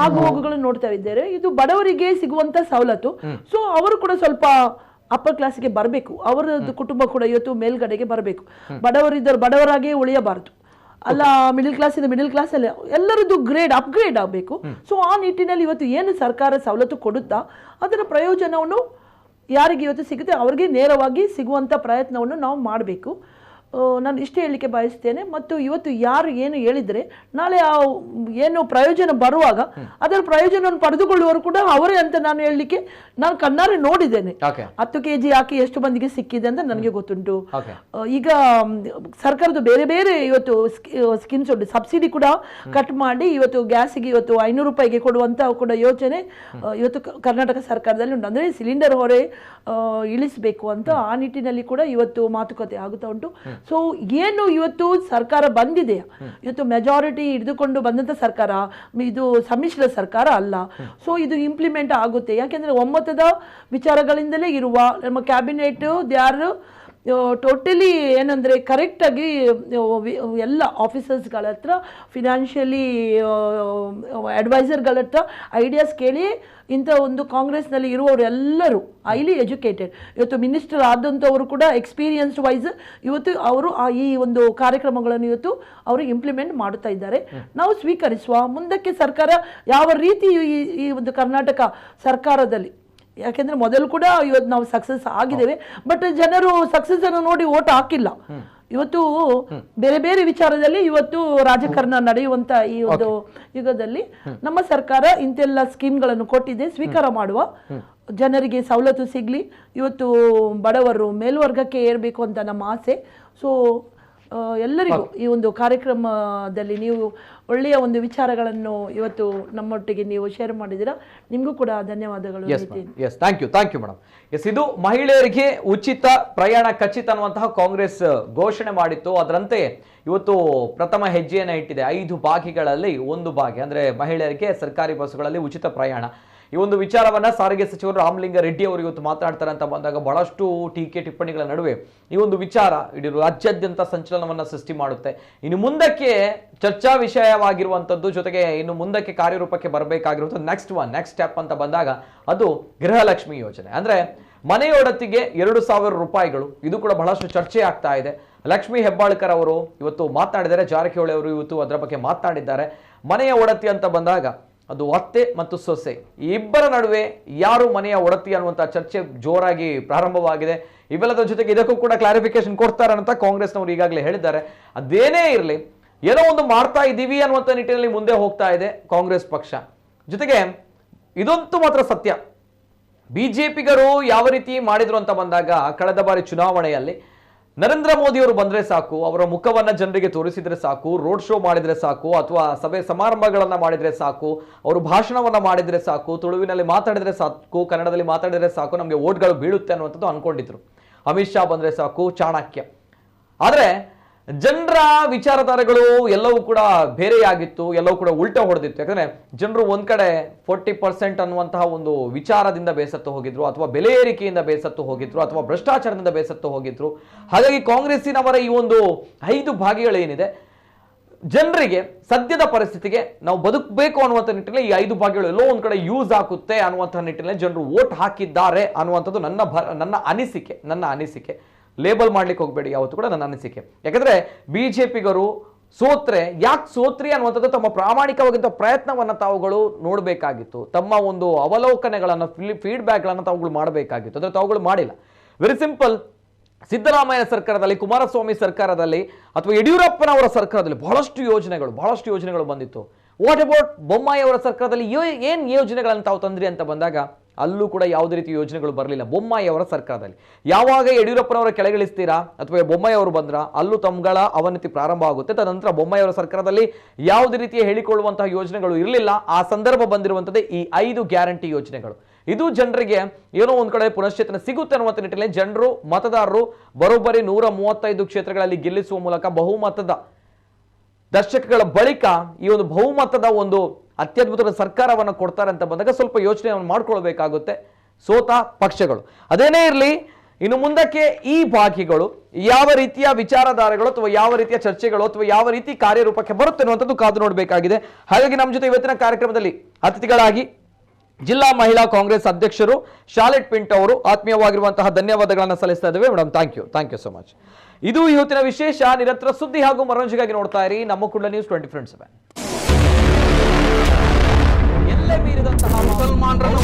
ಆಗು ಹೋಗುಗಳನ್ನು ನೋಡ್ತಾ ಇದ್ದೇವೆ. ಇದು ಬಡವರಿಗೆ ಸಿಗುವಂತ ಸವಲತ್ತು. ಸೊ ಅವರು ಕೂಡ ಸ್ವಲ್ಪ ಅಪ್ಪರ್ ಕ್ಲಾಸ್ಗೆ ಬರಬೇಕು. ಅವರದ್ದು ಕುಟುಂಬ ಕೂಡ ಇವತ್ತು ಮೇಲ್ಗಡೆಗೆ ಬರಬೇಕು. ಬಡವರಿದ್ದರು ಬಡವರಾಗಿಯೇ ಉಳಿಯಬಾರದು. ಅಲ್ಲ, ಮಿಡಿಲ್ ಕ್ಲಾಸ್ ಇಂದ ಮಿಡಿಲ್ ಕ್ಲಾಸ್ ಅಲ್ಲಿ ಎಲ್ಲರದ್ದು ಅಪ್ಗ್ರೇಡ್ ಆಗಬೇಕು. ಸೊ ಆ ನಿಟ್ಟಿನಲ್ಲಿ ಇವತ್ತು ಏನು ಸರ್ಕಾರ ಸವಲತ್ತು ಕೊಡುತ್ತಾ ಅದರ ಪ್ರಯೋಜನವನ್ನು ಯಾರಿಗೆ ಇವತ್ತು ಸಿಗುತ್ತೆ ಅವರಿಗೆ ನೇರವಾಗಿ ಸಿಗುವಂತ ಪ್ರಯತ್ನವನ್ನು ನಾವು ಮಾಡಬೇಕು. ನಾನು ಇಷ್ಟೇ ಹೇಳಲಿಕ್ಕೆ ಬಯಸ್ತೇನೆ. ಮತ್ತು ಇವತ್ತು ಯಾರು ಏನು ಹೇಳಿದರೆ ನಾಳೆ ಆ ಏನು ಪ್ರಯೋಜನ ಬರುವಾಗ ಅದರ ಪ್ರಯೋಜನವನ್ನು ಪಡೆದುಕೊಳ್ಳುವವರು ಕೂಡ ಅವರೇ ಅಂತ ನಾನು ಹೇಳಲಿಕ್ಕೆ ನಾನು ಕಣ್ಣಾರೆ ನೋಡಿದ್ದೇನೆ. 10 kg ಹಾಕಿ ಎಷ್ಟು ಮಂದಿಗೆ ಸಿಕ್ಕಿದೆ ಅಂತ ನನಗೆ ಗೊತ್ತುಂಟು. ಈಗ ಸರ್ಕಾರದ ಬೇರೆ ಬೇರೆ ಇವತ್ತು ಸ್ಕೀಮ್ಸ್ ಉಂಟು. ಸಬ್ಸಿಡಿ ಕೂಡ ಕಟ್ ಮಾಡಿ ಇವತ್ತು ಗ್ಯಾಸಿಗೆ ಇವತ್ತು 500 ರೂಪಾಯಿಗೆ ಕೊಡುವಂತ ಕೂಡ ಯೋಚನೆ ಇವತ್ತು ಕರ್ನಾಟಕ ಸರ್ಕಾರದಲ್ಲಿ ಉಂಟು. ಅಂದರೆ ಸಿಲಿಂಡರ್ ಹೊರೆ ಇಳಿಸಬೇಕು ಅಂತ ಆ ನಿಟ್ಟಿನಲ್ಲಿ ಕೂಡ ಇವತ್ತು ಮಾತುಕತೆ ಆಗುತ್ತಾ ಉಂಟು. ಸೊ ಏನು ಇವತ್ತು ಸರ್ಕಾರ ಬಂದಿದೆ, ಇವತ್ತು ಮೆಜಾರಿಟಿ ಹಿಡಿದುಕೊಂಡು ಬಂದಂತ ಸರ್ಕಾರ ಇದು ಸಮ್ಮಿಶ್ರ ಸರ್ಕಾರ ಅಲ್ಲ. ಸೊ ಇದು ಇಂಪ್ಲಿಮೆಂಟ್ ಆಗುತ್ತೆ. ಯಾಕೆಂದ್ರೆ ಒಮ್ಮತದ ವಿಚಾರಗಳಿಂದಲೇ ಇರುವ ನಮ್ಮ ಕ್ಯಾಬಿನೆಟ್ ದೇ ಆರ್ ಟೋಟಲಿ ಏನಂದರೆ ಕರೆಕ್ಟಾಗಿ ಎಲ್ಲ ಆಫೀಸರ್ಸ್ಗಳ ಹತ್ರ ಫಿನಾನ್ಷಿಯಲಿ ಅಡ್ವೈಸರ್ಗಳ ಹತ್ರ ಐಡಿಯಾಸ್ ಕೇಳಿ ಇಂಥ ಒಂದು ಕಾಂಗ್ರೆಸ್ನಲ್ಲಿ ಇರುವವರು ಎಲ್ಲರೂ ಹೈಲಿ ಎಜುಕೇಟೆಡ್, ಇವತ್ತು ಮಿನಿಸ್ಟರ್ ಆದಂಥವರು ಕೂಡ ಎಕ್ಸ್ಪೀರಿಯನ್ಸ್ ವೈಸ್ ಇವತ್ತು ಅವರು ಈ ಒಂದು ಕಾರ್ಯಕ್ರಮಗಳನ್ನು ಇವತ್ತು ಅವರು ಇಂಪ್ಲಿಮೆಂಟ್ ಮಾಡುತ್ತಾ ಇದ್ದಾರೆ. ನಾವು ಸ್ವೀಕರಿಸುವ ಮುಂದಕ್ಕೆ ಸರ್ಕಾರ ಯಾವ ರೀತಿ ಈ ಒಂದು ಕರ್ನಾಟಕ ಸರ್ಕಾರದಲ್ಲಿ, ಯಾಕೆಂದ್ರೆ ಮೊದಲು ಕೂಡ ಇವತ್ತು ನಾವು ಸಕ್ಸಸ್ ಆಗಿದ್ದೇವೆ, ಬಟ್ ಜನರು ಸಕ್ಸಸ್ ಅನ್ನು ನೋಡಿ ಓಟ್ ಹಾಕಿಲ್ಲ. ಇವತ್ತು ಬೇರೆ ಬೇರೆ ವಿಚಾರದಲ್ಲಿ ಇವತ್ತು ರಾಜಕಾರಣ ನಡೆಯುವಂತ ಈ ಒಂದು ಯುಗದಲ್ಲಿ ನಮ್ಮ ಸರ್ಕಾರ ಇಂತೆಲ್ಲ ಸ್ಕೀಮ್ಗಳನ್ನು ಕೊಟ್ಟಿದೆ, ಸ್ವೀಕಾರ ಮಾಡುವ, ಜನರಿಗೆ ಸವಲತ್ತು ಸಿಗ್ಲಿ, ಇವತ್ತು ಬಡವರು ಮೇಲ್ವರ್ಗಕ್ಕೆ ಏರಬೇಕು ಅಂತ ನಮ್ಮ ಆಸೆ. ಸೊ ಎಲ್ಲರಿಗೂ ಈ ಒಂದು ಕಾರ್ಯಕ್ರಮದಲ್ಲಿ ನೀವು ಒಳ್ಳೆಯ ಒಂದು ವಿಚಾರಗಳನ್ನು ಇವತ್ತು ನಮ್ಮೊಟ್ಟಿಗೆ ನೀವು ಶೇರ್ ಮಾಡಿದ್ದೀರಾ, ನಿಮಗೂ ಕೂಡ ಧನ್ಯವಾದಗಳು. Thank you madam. ಇದು ಮಹಿಳೆಯರಿಗೆ ಉಚಿತ ಪ್ರಯಾಣ ಖಚಿತ ಅನ್ನುವಂತಹ ಕಾಂಗ್ರೆಸ್ ಘೋಷಣೆ ಮಾಡಿತ್ತು. ಅದರಂತೆ ಇವತ್ತು ಪ್ರಥಮ ಹೆಜ್ಜೆಯನ್ನು ಇಟ್ಟಿದೆ. 5 ಭಾಗಿಗಳಲ್ಲಿ ಒಂದು ಭಾಗಿ ಅಂದ್ರೆ ಮಹಿಳೆಯರಿಗೆ ಸರ್ಕಾರಿ ಬಸ್ಸುಗಳಲ್ಲಿ ಉಚಿತ ಪ್ರಯಾಣ. ಈ ಒಂದು ವಿಚಾರವನ್ನ ಸಾರಿಗೆ ಸಚಿವರು ರಾಮಲಿಂಗಾರೆಡ್ಡಿ ಅವರು ಇವತ್ತು ಮಾತನಾಡ್ತಾರೆ ಅಂತ ಬಂದಾಗ ಬಹಳಷ್ಟು ಟೀಕೆ ಟಿಪ್ಪಣಿಗಳ ನಡುವೆ ಈ ಒಂದು ವಿಚಾರ ಇಡೀ ರಾಜ್ಯಾದ್ಯಂತ ಸಂಚಲನವನ್ನ ಸೃಷ್ಟಿ ಮಾಡುತ್ತೆ. ಇನ್ನು ಮುಂದಕ್ಕೆ ಚರ್ಚಾ ವಿಷಯವಾಗಿರುವಂತದ್ದು, ಜೊತೆಗೆ ಇನ್ನು ಮುಂದಕ್ಕೆ ಕಾರ್ಯರೂಪಕ್ಕೆ ಬರಬೇಕಾಗಿರುವಂಥದ್ದು ನೆಕ್ಸ್ಟ್ ಸ್ಟೆಪ್ ಅಂತ ಬಂದಾಗ ಅದು ಗೃಹಲಕ್ಷ್ಮಿ ಯೋಜನೆ. ಅಂದ್ರೆ ಮನೆಯೊಡತಿಗೆ 2,000 ರೂಪಾಯಿಗಳು. ಇದು ಕೂಡ ಬಹಳಷ್ಟು ಚರ್ಚೆ ಆಗ್ತಾ ಇದೆ. ಲಕ್ಷ್ಮೀ ಹೆಬ್ಬಾಳ್ಕರ್ ಅವರು ಇವತ್ತು ಮಾತನಾಡಿದ್ದಾರೆ, ಜಾರಕಿಹೊಳಿ ಅವರು ಇವತ್ತು ಅದರ ಬಗ್ಗೆ ಮಾತನಾಡಿದ್ದಾರೆ. ಮನೆಯ ಒಡತಿ ಅಂತ ಬಂದಾಗ ಅದು ಅತ್ತೆ ಮತ್ತು ಸೊಸೆ ಈ ಇಬ್ಬರ ನಡುವೆ ಯಾರು ಮನೆಯ ಒಡತಿ ಅನ್ನುವಂಥ ಚರ್ಚೆ ಜೋರಾಗಿ ಪ್ರಾರಂಭವಾಗಿದೆ. ಇವೆಲ್ಲದರ ಜೊತೆಗೆ ಇದಕ್ಕೂ ಕೂಡ ಕ್ಲಾರಿಫಿಕೇಶನ್ ಕೊಡ್ತಾರೆ ಅಂತ ಕಾಂಗ್ರೆಸ್ನವರು ಈಗಾಗಲೇ ಹೇಳಿದ್ದಾರೆ. ಅದೇನೇ ಇರಲಿ, ಏನೋ ಒಂದು ಮಾಡ್ತಾ ಇದ್ದೀವಿ ಅನ್ನುವಂಥ ನಿಟ್ಟಿನಲ್ಲಿ ಮುಂದೆ ಹೋಗ್ತಾ ಇದೆ ಕಾಂಗ್ರೆಸ್ ಪಕ್ಷ. ಜೊತೆಗೆ ಇದಂತೂ ಮಾತ್ರ ಸತ್ಯ, ಬಿಜೆಪಿಗರು ಯಾವ ರೀತಿ ಮಾಡಿದ್ರು ಅಂತ ಬಂದಾಗ ಕಳೆದ ಬಾರಿ ಚುನಾವಣೆಯಲ್ಲಿ ನರೇಂದ್ರ ಮೋದಿ ಅವರು ಬಂದ್ರೆ ಸಾಕು, ಅವರ ಮುಖವನ್ನ ಜನರಿಗೆ ತೋರಿಸಿದ್ರೆ ಸಾಕು, ರೋಡ್ ಶೋ ಮಾಡಿದ್ರೆ ಸಾಕು, ಅಥವಾ ಸಭೆ ಸಮಾರಂಭಗಳನ್ನ ಮಾಡಿದ್ರೆ ಸಾಕು, ಅವರು ಭಾಷಣವನ್ನ ಮಾಡಿದ್ರೆ ಸಾಕು, ತುಳುವಿನಲ್ಲಿ ಮಾತಾಡಿದ್ರೆ ಸಾಕು, ಕನ್ನಡದಲ್ಲಿ ಮಾತಾಡಿದ್ರೆ ಸಾಕು, ನಮಗೆ ಓಟ್ಗಳು ಬೀಳುತ್ತೆ ಅನ್ನುವಂಥದ್ದು ಅನ್ಕೊಂಡಿದ್ರು. ಅಮಿತ್ ಶಾ ಬಂದ್ರೆ ಸಾಕು, ಚಾಣಕ್ಯ. ಆದ್ರೆ ಜನರ ವಿಚಾರಧಾರೆಗಳು ಎಲ್ಲವೂ ಕೂಡ ಬೇರೆಯಾಗಿತ್ತು, ಎಲ್ಲವೂ ಕೂಡ ಉಲ್ಟಾ ಹೊಡೆದಿತ್ತು. ಯಾಕಂದ್ರೆ ಜನರು ಒಂದ್ ಕಡೆ 40% ಅನ್ನುವಂತಹ ಒಂದು ವಿಚಾರದಿಂದ ಬೇಸತ್ತು ಹೋಗಿದ್ರು, ಅಥವಾ ಬೆಲೆ ಏರಿಕೆಯಿಂದ ಬೇಸತ್ತು ಹೋಗಿದ್ರು, ಅಥವಾ ಭ್ರಷ್ಟಾಚಾರದಿಂದ ಬೇಸತ್ತು ಹೋಗಿದ್ರು. ಹಾಗಾಗಿ ಕಾಂಗ್ರೆಸ್ಸಿನವರ ಈ ಒಂದು 5 ಭಾಗಿಗಳೇನಿದೆ, ಜನರಿಗೆ ಸದ್ಯದ ಪರಿಸ್ಥಿತಿಗೆ ನಾವು ಬದುಕಬೇಕು ಅನ್ನುವಂಥ ನಿಟ್ಟಿನಲ್ಲಿ ಈ 5 ಭಾಗಿಗಳು ಎಲ್ಲೋ ಒಂದ್ ಕಡೆ ಯೂಸ್ ಆಗುತ್ತೆ ಅನ್ನುವಂಥ ನಿಟ್ಟಿನಲ್ಲಿ ಜನರು ವೋಟ್ ಹಾಕಿದ್ದಾರೆ ಅನ್ನುವಂಥದ್ದು ನನ್ನ ಅನಿಸಿಕೆ. ಲೇಬಲ್ ಮಾಡ್ಲಿಕ್ಕೆ ಹೋಗಬೇಡಿ ಯಾವತ್ತು ಕೂಡ, ನನ್ನ ಅನಿಸಿಕೆ. ಯಾಕಂದ್ರೆ ಬಿಜೆಪಿಗರು ಯಾಕೆ ಸೋತ್ರಿ ಅನ್ನುವಂಥದ್ದು ತಮ್ಮ ಪ್ರಾಮಾಣಿಕವಾಗಿದ್ದ ಪ್ರಯತ್ನವನ್ನ ತಾವುಗಳು ನೋಡಬೇಕಾಗಿತ್ತು. ತಮ್ಮ ಒಂದು ಅವಲೋಕನೆಗಳನ್ನ ಫೀಡ್ಬ್ಯಾಕ್ಗಳನ್ನು ತಾವುಗಳು ಮಾಡಬೇಕಾಗಿತ್ತು. ಅಂದ್ರೆ ತಾವುಗಳು ಮಾಡಿಲ್ಲ. Very simple. ಸಿದ್ದರಾಮಯ್ಯ ಸರ್ಕಾರದಲ್ಲಿ, ಕುಮಾರಸ್ವಾಮಿ ಸರ್ಕಾರದಲ್ಲಿ, ಅಥವಾ ಯಡಿಯೂರಪ್ಪನವರ ಸರ್ಕಾರದಲ್ಲಿ ಬಹಳಷ್ಟು ಯೋಜನೆಗಳು ಬಂದಿತ್ತು. ವಾಟ್ ಅಬೌಟ್ ಬೊಮ್ಮಾಯಿ ಅವರ ಸರ್ಕಾರದಲ್ಲಿ ಏನ್ ಯೋಜನೆಗಳನ್ನು ತಾವು ತಂದ್ರಿ ಅಂತ ಬಂದಾಗ ಅಲ್ಲೂ ಕೂಡ ಯಾವುದೇ ರೀತಿ ಯೋಜನೆಗಳು ಬರಲಿಲ್ಲ. ಬೊಮ್ಮಾಯಿ ಅವರ ಸರ್ಕಾರದಲ್ಲಿ ಯಾವಾಗ ಯಡಿಯೂರಪ್ಪನವರ ಕೆಳಗಿಳಿಸ್ತೀರಾ ಅಥವಾ ಬೊಮ್ಮಾಯಿ ಅವರು ಬಂದ್ರ ಅಲ್ಲೂ ತಮ್ಗಳ ಅವನತಿ ಪ್ರಾರಂಭ ಆಗುತ್ತೆ. ತದನಂತರ ಬೊಮ್ಮಾಯಿ ಅವರ ಸರ್ಕಾರದಲ್ಲಿ ಯಾವುದೇ ರೀತಿಯ ಹೇಳಿಕೊಳ್ಳುವಂತಹ ಯೋಜನೆಗಳು ಇರಲಿಲ್ಲ. ಆ ಸಂದರ್ಭ ಬಂದಿರುವಂತದ್ದೇ ಈ 5 ಗ್ಯಾರಂಟಿ ಯೋಜನೆಗಳು. ಇದು ಜನರಿಗೆ ಏನೋ ಒಂದ್ ಕಡೆ ಪುನಶ್ಚೇತನ ಸಿಗುತ್ತೆ ಅನ್ನುವಂಥ ನಿಟ್ಟಿನಲ್ಲಿ ಜನರು, ಮತದಾರರು ಬರೋಬ್ಬರಿ 135 ಕ್ಷೇತ್ರಗಳಲ್ಲಿ ಗೆಲ್ಲಿಸುವ ಮೂಲಕ ಬಹುಮತದ ದಶಕಗಳ ಬಳಿಕ ಈ ಒಂದು ಬಹುಮತದ ಒಂದು ಅತ್ಯದ್ಭುತದ ಸರ್ಕಾರವನ್ನು ಕೊಡ್ತಾರೆ ಅಂತ ಬಂದಾಗ ಸ್ವಲ್ಪ ಯೋಚನೆಯನ್ನು ಮಾಡ್ಕೊಳ್ಬೇಕಾಗುತ್ತೆ ಸೋತ ಪಕ್ಷಗಳು. ಅದೇನೇ ಇರಲಿ, ಇನ್ನು ಮುಂದಕ್ಕೆ ಈ ಭಾಗಿಗಳು ಯಾವ ರೀತಿಯ ವಿಚಾರಧಾರೆಗಳು ಅಥವಾ ಯಾವ ರೀತಿಯ ಚರ್ಚೆಗಳು ಅಥವಾ ಯಾವ ರೀತಿ ಕಾರ್ಯರೂಪಕ್ಕೆ ಬರುತ್ತೆ ಅನ್ನುವಂಥದ್ದು ಕಾದು ನೋಡಬೇಕಾಗಿದೆ. ಹಾಗಾಗಿ ನಮ್ಮ ಜೊತೆ ಇವತ್ತಿನ ಕಾರ್ಯಕ್ರಮದಲ್ಲಿ ಅತಿಥಿಗಳಾಗಿ ಜಿಲ್ಲಾ ಮಹಿಳಾ ಕಾಂಗ್ರೆಸ್ ಅಧ್ಯಕ್ಷರು ಶಾಲೆಟ್ ಪಿಂಟ್ ಅವರು ಆತ್ಮೀಯವಾಗಿರುವಂತಹ ಧನ್ಯವಾದಗಳನ್ನು ಸಲ್ಲಿಸ್ತಾ ಇದ್ದೇವೆ. Madam, thank you so much. ಇದು ಇವತ್ತಿನ ವಿಶೇಷ. ನಿರಂತರ ಸುದ್ದಿ ಹಾಗೂ ಮನೋರಂಜನೆಗಾಗಿ ನೋಡ್ತಾ ಇರಿ ನಮ್ಮ ಕುಳ್ಳ ನ್ಯೂಸ್ 24/7. ಎಲ್ಲೇ ಮೀರಿದಂತಹ ಮುಸಲ್ಮಾನರನ್ನು